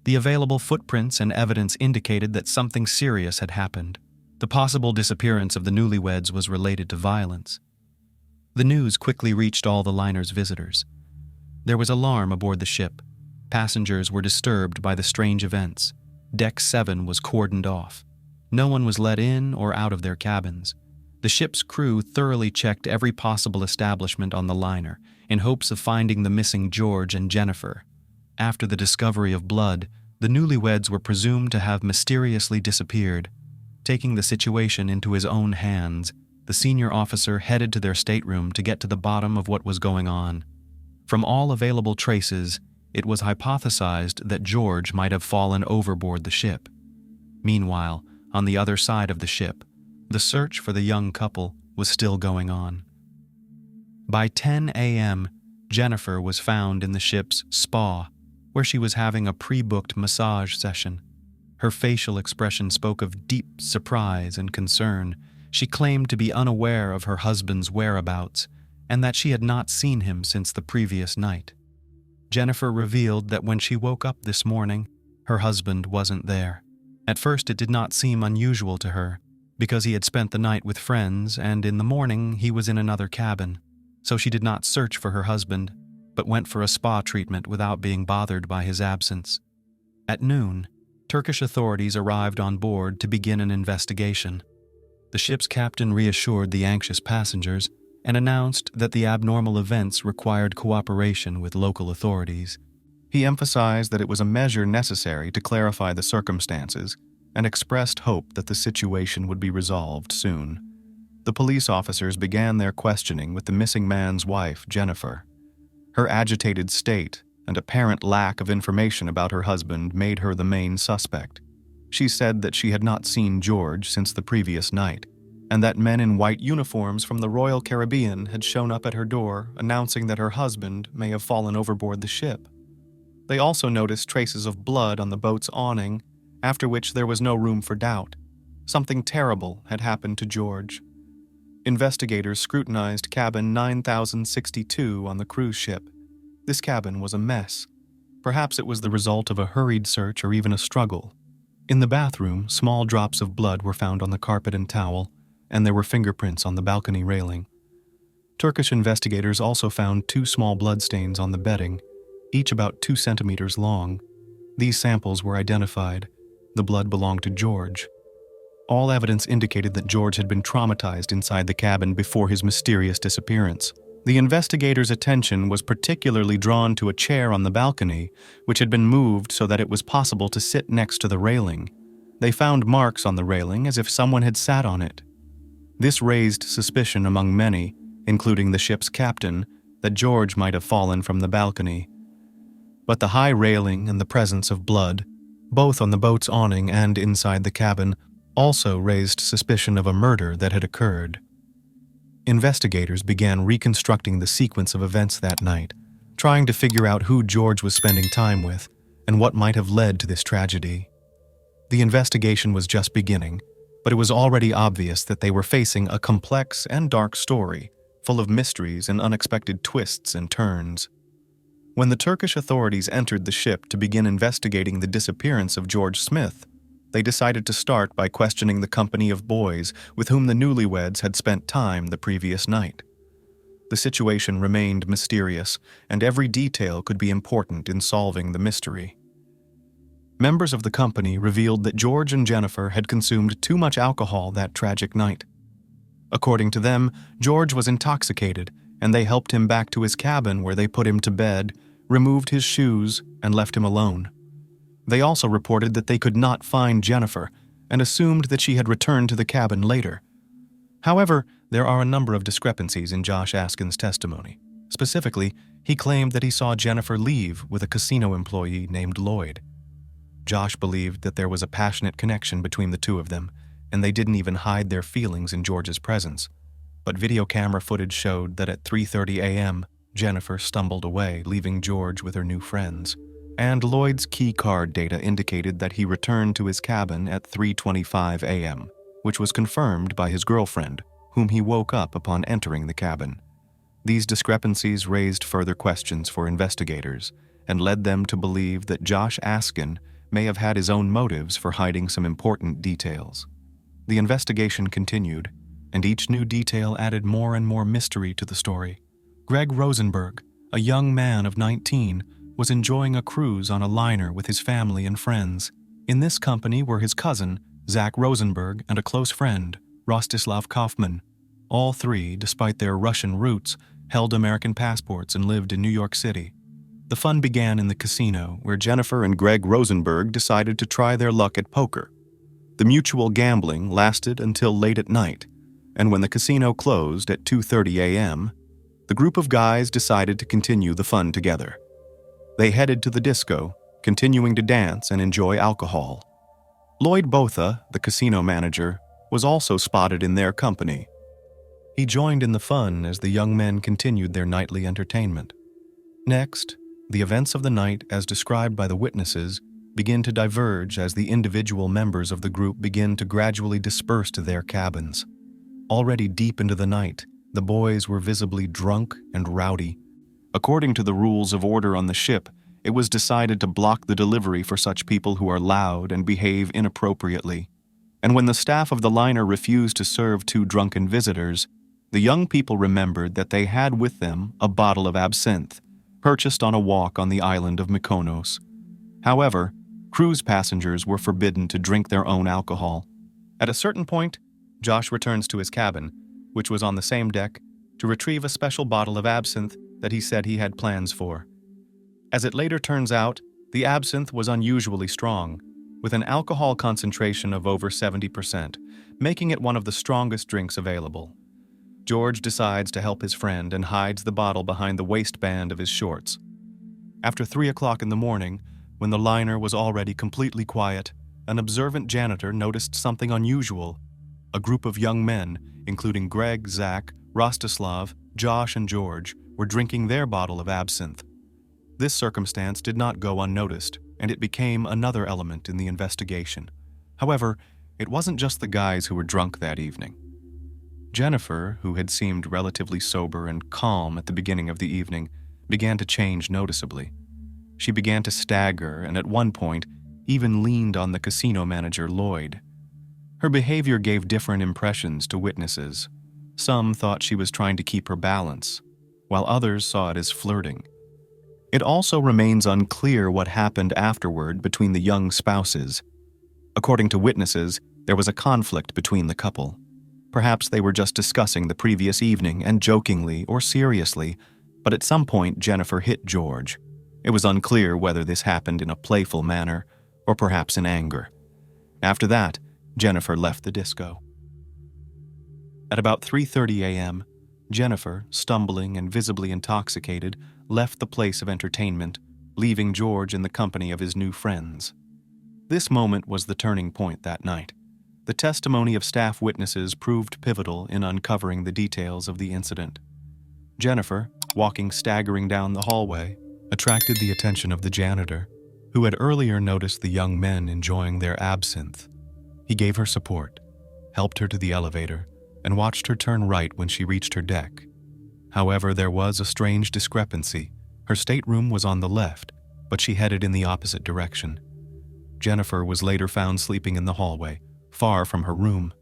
The available footprints and evidence indicated that something serious had happened. The possible disappearance of the newlyweds was related to violence. The news quickly reached all the liner's visitors. There was alarm aboard the ship. Passengers were disturbed by the strange events. Deck 7 was cordoned off. No one was let in or out of their cabins. The ship's crew thoroughly checked every possible establishment on the liner in hopes of finding the missing George and Jennifer. After the discovery of blood, the newlyweds were presumed to have mysteriously disappeared. Taking the situation into his own hands, the senior officer headed to their stateroom to get to the bottom of what was going on. From all available traces, it was hypothesized that George might have fallen overboard the ship. Meanwhile, on the other side of the ship, the search for the young couple was still going on. By 10 a.m., Jennifer was found in the ship's spa, where she was having a pre-booked massage session. Her facial expression spoke of deep surprise and concern. She claimed to be unaware of her husband's whereabouts and that she had not seen him since the previous night. Jennifer revealed that when she woke up this morning, her husband wasn't there. At first, it did not seem unusual to her, because he had spent the night with friends and in the morning he was in another cabin. So she did not search for her husband, but went for a spa treatment without being bothered by his absence. At noon, Turkish authorities arrived on board to begin an investigation. The ship's captain reassured the anxious passengers and announced that the abnormal events required cooperation with local authorities. He emphasized that it was a measure necessary to clarify the circumstances and expressed hope that the situation would be resolved soon. The police officers began their questioning with the missing man's wife, Jennifer. Her agitated state and apparent lack of information about her husband made her the main suspect. She said that she had not seen George since the previous night, and that men in white uniforms from the Royal Caribbean had shown up at her door announcing that her husband may have fallen overboard the ship. They also noticed traces of blood on the boat's awning, after which there was no room for doubt. Something terrible had happened to George. Investigators scrutinized cabin 9062 on the cruise ship. This cabin was a mess. Perhaps it was the result of a hurried search or even a struggle. In the bathroom, small drops of blood were found on the carpet and towel, and there were fingerprints on the balcony railing. Turkish investigators also found 2 small bloodstains on the bedding, each about 2 centimeters long. These samples were identified. The blood belonged to George. All evidence indicated that George had been traumatized inside the cabin before his mysterious disappearance. The investigators' attention was particularly drawn to a chair on the balcony, which had been moved so that it was possible to sit next to the railing. They found marks on the railing as if someone had sat on it. This raised suspicion among many, including the ship's captain, that George might have fallen from the balcony. But the high railing and the presence of blood, both on the boat's awning and inside the cabin, also raised suspicion of a murder that had occurred. Investigators began reconstructing the sequence of events that night, trying to figure out who George was spending time with and what might have led to this tragedy. The investigation was just beginning, but it was already obvious that they were facing a complex and dark story, full of mysteries and unexpected twists and turns. When the Turkish authorities entered the ship to begin investigating the disappearance of George Smith, they decided to start by questioning the company of boys with whom the newlyweds had spent time the previous night. The situation remained mysterious, and every detail could be important in solving the mystery. Members of the company revealed that George and Jennifer had consumed too much alcohol that tragic night. According to them, George was intoxicated, and they helped him back to his cabin where they put him to bed, removed his shoes, and left him alone. They also reported that they could not find Jennifer and assumed that she had returned to the cabin later. However, there are a number of discrepancies in Josh Askin's testimony. Specifically, he claimed that he saw Jennifer leave with a casino employee named Lloyd. Josh believed that there was a passionate connection between the two of them, and they didn't even hide their feelings in George's presence. But video camera footage showed that at 3:30 a.m., Jennifer stumbled away, leaving George with her new friends. And Lloyd's key card data indicated that he returned to his cabin at 3:25 a.m., which was confirmed by his girlfriend, whom he woke up upon entering the cabin. These discrepancies raised further questions for investigators and led them to believe that Josh Askin may have had his own motives for hiding some important details. The investigation continued, and each new detail added more and more mystery to the story. Greg Rosenberg, a young man of 19, was enjoying a cruise on a liner with his family and friends. In this company were his cousin, Zach Rosenberg, and a close friend, Rostislav Kaufman. All three, despite their Russian roots, held American passports and lived in New York City. The fun began in the casino, where Jennifer and Greg Rosenberg decided to try their luck at poker. The mutual gambling lasted until late at night, and when the casino closed at 2:30 a.m., the group of guys decided to continue the fun together. They headed to the disco, continuing to dance and enjoy alcohol. Lloyd Botha, the casino manager, was also spotted in their company. He joined in the fun as the young men continued their nightly entertainment. Next, the events of the night, as described by the witnesses, begin to diverge as the individual members of the group begin to gradually disperse to their cabins. Already deep into the night, the boys were visibly drunk and rowdy. According to the rules of order on the ship, it was decided to block the delivery for such people who are loud and behave inappropriately. And when the staff of the liner refused to serve two drunken visitors, the young people remembered that they had with them a bottle of absinthe, purchased on a walk on the island of Mykonos. However, cruise passengers were forbidden to drink their own alcohol. At a certain point, Josh returns to his cabin, which was on the same deck, to retrieve a special bottle of absinthe that he said he had plans for. As it later turns out, the absinthe was unusually strong, with an alcohol concentration of over 70%, making it one of the strongest drinks available. George decides to help his friend and hides the bottle behind the waistband of his shorts. After 3 o'clock in the morning, when the liner was already completely quiet, an observant janitor noticed something unusual. A group of young men, including Greg, Zach, Rostislav, Josh, and George, were drinking their bottle of absinthe. This circumstance did not go unnoticed, and it became another element in the investigation. However, it wasn't just the guys who were drunk that evening. Jennifer, who had seemed relatively sober and calm at the beginning of the evening, began to change noticeably. She began to stagger and at one point even leaned on the casino manager, Lloyd. Her behavior gave different impressions to witnesses. Some thought she was trying to keep her balance, while others saw it as flirting. It also remains unclear what happened afterward between the young spouses. According to witnesses, there was a conflict between the couple. Perhaps they were just discussing the previous evening and jokingly or seriously, but at some point Jennifer hit George. It was unclear whether this happened in a playful manner or perhaps in anger. After that, Jennifer left the disco. At about 3:30 a.m., Jennifer, stumbling and visibly intoxicated, left the place of entertainment, leaving George in the company of his new friends. This moment was the turning point that night. The testimony of staff witnesses proved pivotal in uncovering the details of the incident. Jennifer, walking staggering down the hallway, attracted the attention of the janitor, who had earlier noticed the young men enjoying their absinthe. He gave her support, helped her to the elevator, and watched her turn right when she reached her deck. However, there was a strange discrepancy. Her stateroom was on the left, but she headed in the opposite direction. Jennifer was later found sleeping in the hallway, far from her room.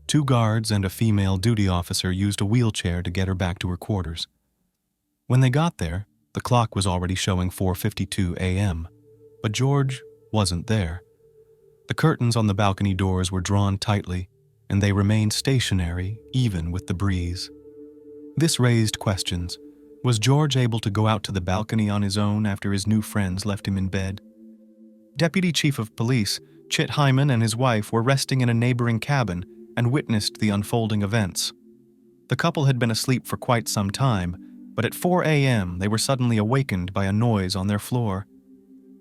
2 guards and a female duty officer used a wheelchair to get her back to her quarters. When they got there, the clock was already showing 4:52 a.m., but George wasn't there. The curtains on the balcony doors were drawn tightly, and they remained stationary even with the breeze. This raised questions. Was George able to go out to the balcony on his own after his new friends left him in bed? Deputy Chief of Police Chit Hyman and his wife were resting in a neighboring cabin and witnessed the unfolding events. The couple had been asleep for quite some time, but at 4 a.m. they were suddenly awakened by a noise on their floor.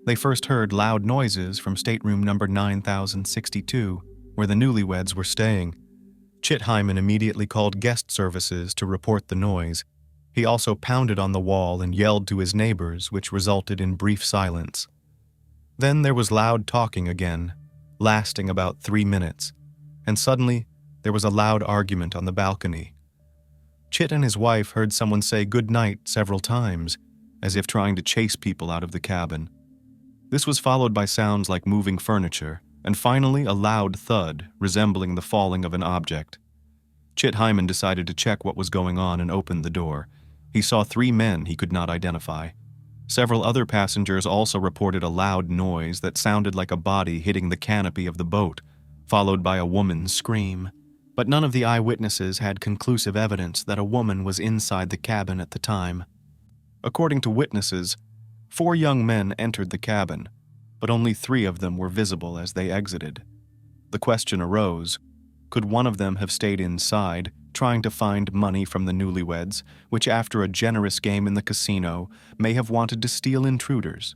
They first heard loud noises from stateroom number 9062, where the newlyweds were staying. Chit Hyman immediately called guest services to report the noise. He also pounded on the wall and yelled to his neighbors, which resulted in brief silence. Then there was loud talking again, lasting about 3 minutes, and suddenly there was a loud argument on the balcony. Chit and his wife heard someone say good night several times, as if trying to chase people out of the cabin. This was followed by sounds like moving furniture, and finally a loud thud resembling the falling of an object. Chit Hyman decided to check what was going on and opened the door. He saw 3 men he could not identify. Several other passengers also reported a loud noise that sounded like a body hitting the canopy of the boat, followed by a woman's scream. But none of the eyewitnesses had conclusive evidence that a woman was inside the cabin at the time. According to witnesses, 4 young men entered the cabin, but only 3 of them were visible as they exited. The question arose, could one of them have stayed inside, trying to find money from the newlyweds, which after a generous game in the casino may have wanted to steal intruders?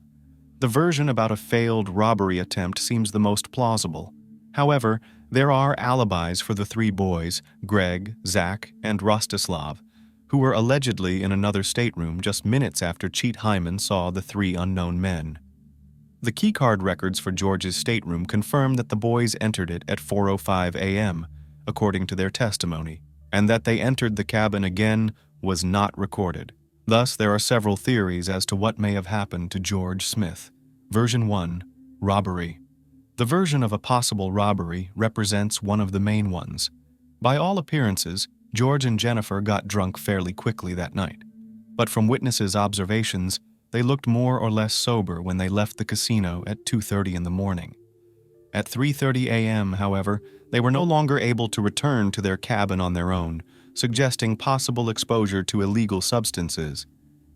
The version about a failed robbery attempt seems the most plausible. However, there are alibis for the 3 boys, Greg, Zach, and Rostislav, who were allegedly in another stateroom just minutes after Chit Hyman saw the 3 unknown men. The keycard records for George's stateroom confirm that the boys entered it at 4:05 a.m., according to their testimony, and that they entered the cabin again was not recorded. Thus, there are several theories as to what may have happened to George Smith. Version 1. Robbery. The version of a possible robbery represents one of the main ones. By all appearances, George and Jennifer got drunk fairly quickly that night. But from witnesses' observations, they looked more or less sober when they left the casino at 2:30 in the morning. At 3:30 a.m., however, they were no longer able to return to their cabin on their own, suggesting possible exposure to illegal substances.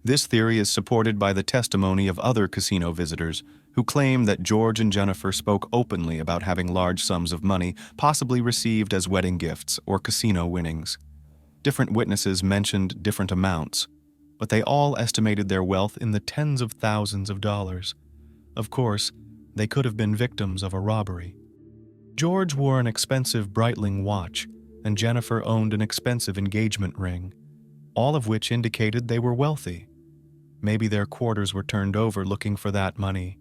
This theory is supported by the testimony of other casino visitors who claim that George and Jennifer spoke openly about having large sums of money possibly received as wedding gifts or casino winnings. Different witnesses mentioned different amounts, but they all estimated their wealth in the tens of thousands of dollars. Of course, they could have been victims of a robbery. George wore an expensive Breitling watch, and Jennifer owned an expensive engagement ring, all of which indicated they were wealthy. Maybe their quarters were turned over looking for that money.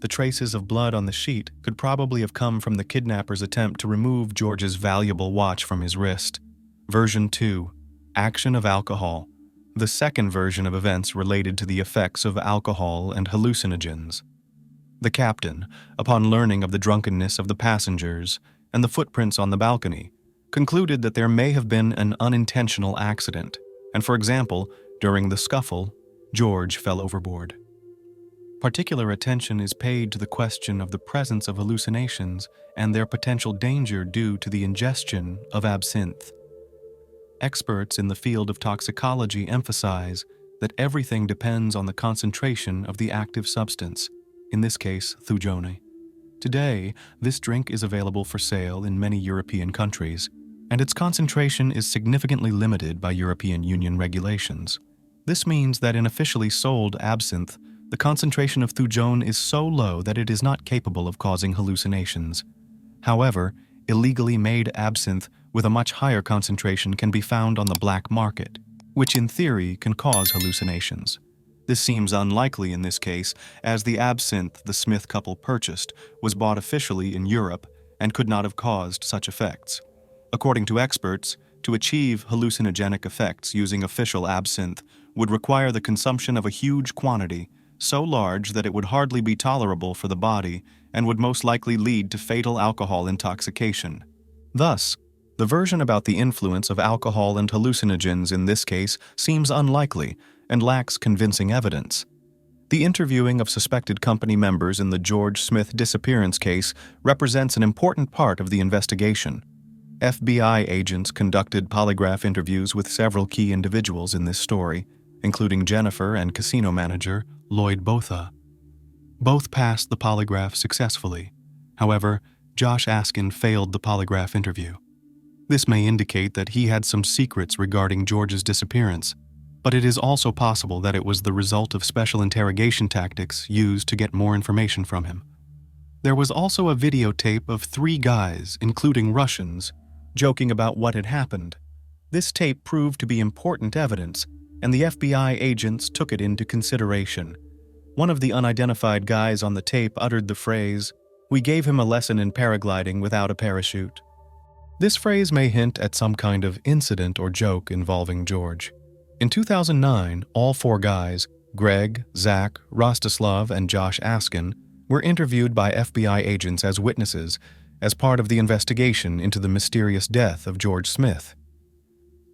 The traces of blood on the sheet could probably have come from the kidnapper's attempt to remove George's valuable watch from his wrist. Version 2. Action of alcohol. The second version of events related to the effects of alcohol and hallucinogens. The captain, upon learning of the drunkenness of the passengers and the footprints on the balcony, concluded that there may have been an unintentional accident, and for example, during the scuffle, George fell overboard. Particular attention is paid to the question of the presence of hallucinations and their potential danger due to the ingestion of absinthe. Experts in the field of toxicology emphasize that everything depends on the concentration of the active substance, in this case, thujone. Today, this drink is available for sale in many European countries, and its concentration is significantly limited by European Union regulations. This means that in officially sold absinthe, the concentration of thujone is so low that it is not capable of causing hallucinations. However, illegally made absinthe with a much higher concentration can be found on the black market, which in theory can cause hallucinations. This seems unlikely in this case, as the absinthe the Smith couple purchased was bought officially in Europe and could not have caused such effects. According to experts, to achieve hallucinogenic effects using official absinthe would require the consumption of a huge quantity, so large that it would hardly be tolerable for the body and would most likely lead to fatal alcohol intoxication. Thus, the version about the influence of alcohol and hallucinogens in this case seems unlikely and lacks convincing evidence. The interviewing of suspected company members in the George Smith disappearance case represents an important part of the investigation. FBI agents conducted polygraph interviews with several key individuals in this story, including Jennifer and casino manager Lloyd Botha. Both passed the polygraph successfully. However, Josh Askin failed the polygraph interview. This may indicate that he had some secrets regarding George's disappearance. but it is also possible that it was the result of special interrogation tactics used to get more information from him. There was also a videotape of 3 guys, including Russians, joking about what had happened. This tape proved to be important evidence, and the FBI agents took it into consideration. One of the unidentified guys on the tape uttered the phrase, "We gave him a lesson in paragliding without a parachute." This phrase may hint at some kind of incident or joke involving George. In 2009, all 4 guys, Greg, Zach, Rostislav, and Josh Askin, were interviewed by FBI agents as witnesses as part of the investigation into the mysterious death of George Smith.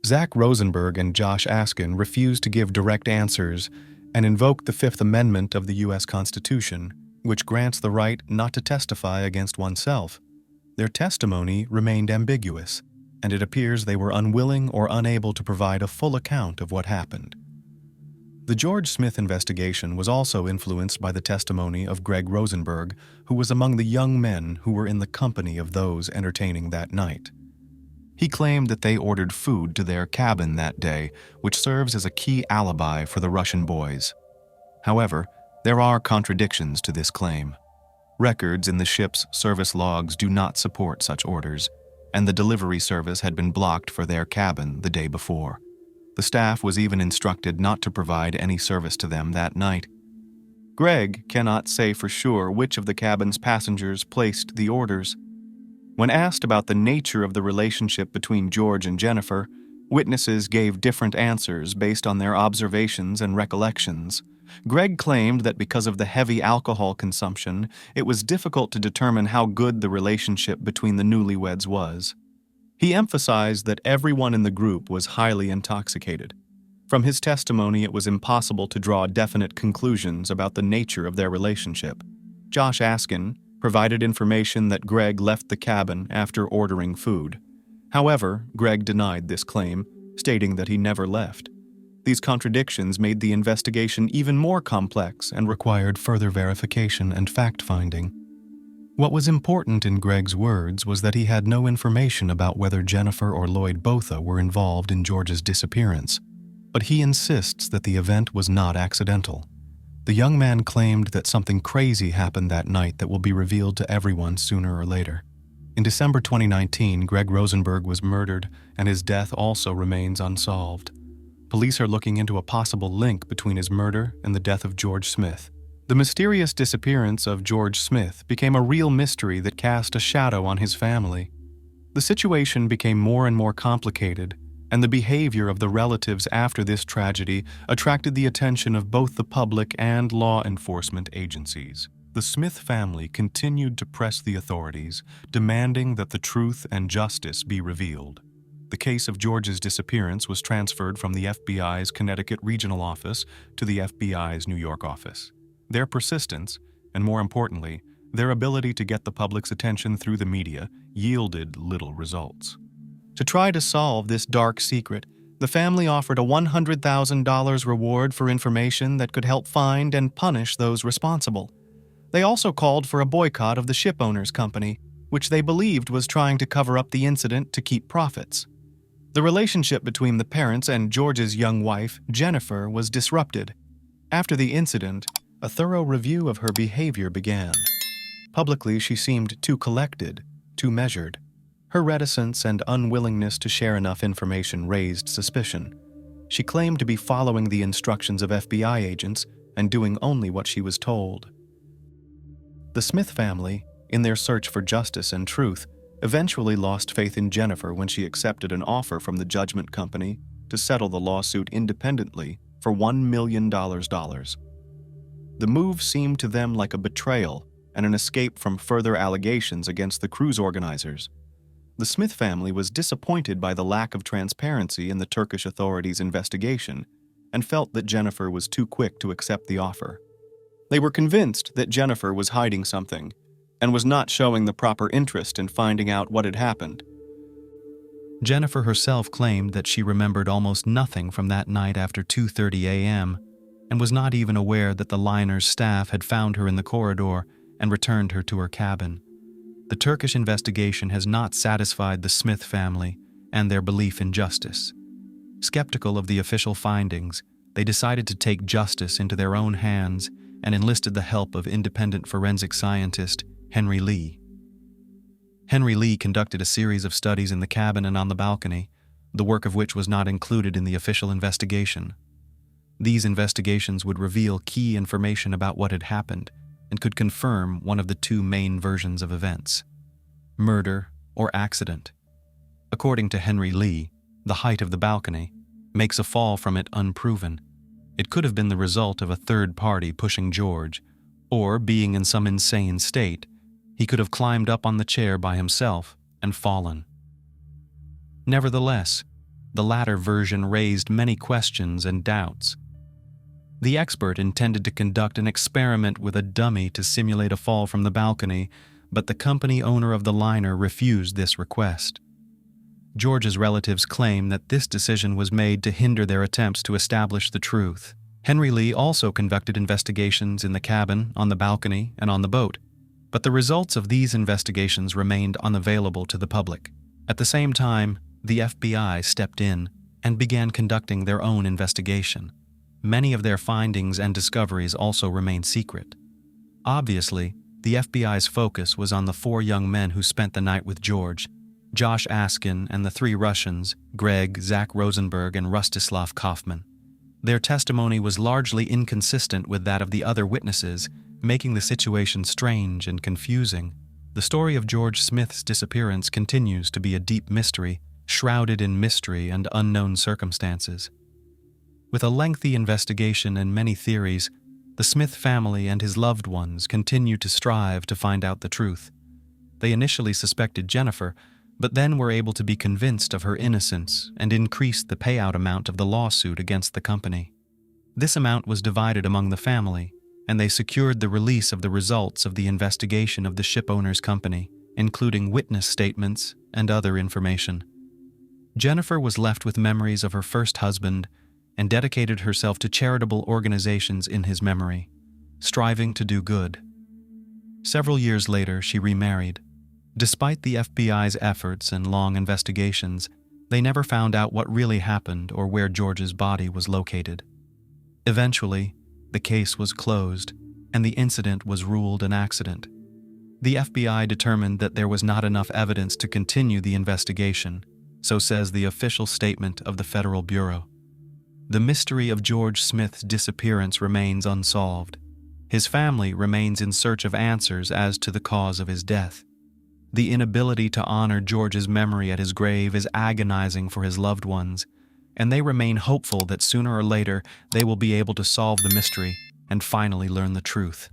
Zach Rosenberg and Josh Askin refused to give direct answers and invoked the Fifth Amendment of the U.S. Constitution, which grants the right not to testify against oneself. Their testimony remained ambiguous, and it appears they were unwilling or unable to provide a full account of what happened. The George Smith investigation was also influenced by the testimony of Greg Rosenberg, who was among the young men who were in the company of those entertaining that night. He claimed that they ordered food to their cabin that day, which serves as a key alibi for the Russian boys. However, there are contradictions to this claim. Records in the ship's service logs do not support such orders, and the delivery service had been blocked for their cabin the day before. The staff was even instructed not to provide any service to them that night. Greg cannot say for sure which of the cabin's passengers placed the orders. When asked about the nature of the relationship between George and Jennifer, witnesses gave different answers based on their observations and recollections. Greg claimed that because of the heavy alcohol consumption, it was difficult to determine how good the relationship between the newlyweds was. He emphasized that everyone in the group was highly intoxicated. From his testimony, it was impossible to draw definite conclusions about the nature of their relationship. Josh Askin provided information that Greg left the cabin after ordering food. However, Greg denied this claim, stating that he never left. These contradictions made the investigation even more complex and required further verification and fact-finding. What was important in Greg's words was that he had no information about whether Jennifer or Lloyd Botha were involved in George's disappearance, but he insists that the event was not accidental. The young man claimed that something crazy happened that night that will be revealed to everyone sooner or later. In December 2019, Greg Rosenberg was murdered, and his death also remains unsolved. Police are looking into a possible link between his murder and the death of George Smith. The mysterious disappearance of George Smith became a real mystery that cast a shadow on his family. The situation became more and more complicated, and the behavior of the relatives after this tragedy attracted the attention of both the public and law enforcement agencies. The Smith family continued to press the authorities, demanding that the truth and justice be revealed. The case of George's disappearance was transferred from the FBI's Connecticut Regional Office to the FBI's New York office. Their persistence, and more importantly, their ability to get the public's attention through the media, yielded little results. To try to solve this dark secret, the family offered a $100,000 reward for information that could help find and punish those responsible. They also called for a boycott of the shipowner's company, which they believed was trying to cover up the incident to keep profits. The relationship between the parents and George's young wife, Jennifer, was disrupted. After the incident, a thorough review of her behavior began. Publicly, she seemed too collected, too measured. Her reticence and unwillingness to share enough information raised suspicion. She claimed to be following the instructions of FBI agents and doing only what she was told. The Smith family, in their search for justice and truth, eventually lost faith in Jennifer when she accepted an offer from the judgment company to settle the lawsuit independently for $1 million. The move seemed to them like a betrayal and an escape from further allegations against the cruise organizers. The Smith family was disappointed by the lack of transparency in the Turkish authorities' investigation and felt that Jennifer was too quick to accept the offer. They were convinced that Jennifer was hiding something and was not showing the proper interest in finding out what had happened. Jennifer herself claimed that she remembered almost nothing from that night after 2:30 a.m. and was not even aware that the liner's staff had found her in the corridor and returned her to her cabin. The Turkish investigation has not satisfied the Smith family and their belief in justice. Skeptical of the official findings, they decided to take justice into their own hands and enlisted the help of independent forensic scientist Henry Lee. Henry Lee conducted a series of studies in the cabin and on the balcony, the work of which was not included in the official investigation. These investigations would reveal key information about what had happened and could confirm one of the two main versions of events: murder or accident. According to Henry Lee, the height of the balcony makes a fall from it unproven. It could have been the result of a third party pushing George, or, being in some insane state, he could have climbed up on the chair by himself and fallen. Nevertheless, the latter version raised many questions and doubts. The expert intended to conduct an experiment with a dummy to simulate a fall from the balcony, but the company owner of the liner refused this request. George's relatives claim that this decision was made to hinder their attempts to establish the truth. Henry Lee also conducted investigations in the cabin, on the balcony, and on the boat, but the results of these investigations remained unavailable to the public. At the same time, the FBI stepped in and began conducting their own investigation. Many of their findings and discoveries also remained secret. Obviously, the FBI's focus was on the 4 young men who spent the night with George: Josh Askin and the 3 Russians, Greg, Zach Rosenberg, and Rustislav Kaufman. Their testimony was largely inconsistent with that of the other witnesses, making the situation strange and confusing. The story of George Smith's disappearance continues to be a deep mystery, shrouded in mystery and unknown circumstances. With a lengthy investigation and many theories, the Smith family and his loved ones continue to strive to find out the truth. They initially suspected Jennifer, but then were able to be convinced of her innocence and increased the payout amount of the lawsuit against the company. This amount was divided among the family, and they secured the release of the results of the investigation of the shipowner's company, including witness statements and other information. Jennifer was left with memories of her first husband and dedicated herself to charitable organizations in his memory, striving to do good. Several years later, she remarried. Despite the FBI's efforts and long investigations, they never found out what really happened or where George's body was located. Eventually, the case was closed, and the incident was ruled an accident. The FBI determined that there was not enough evidence to continue the investigation, so says the official statement of the Federal Bureau. The mystery of George Smith's disappearance remains unsolved. His family remains in search of answers as to the cause of his death. The inability to honor George's memory at his grave is agonizing for his loved ones, and they remain hopeful that sooner or later they will be able to solve the mystery and finally learn the truth.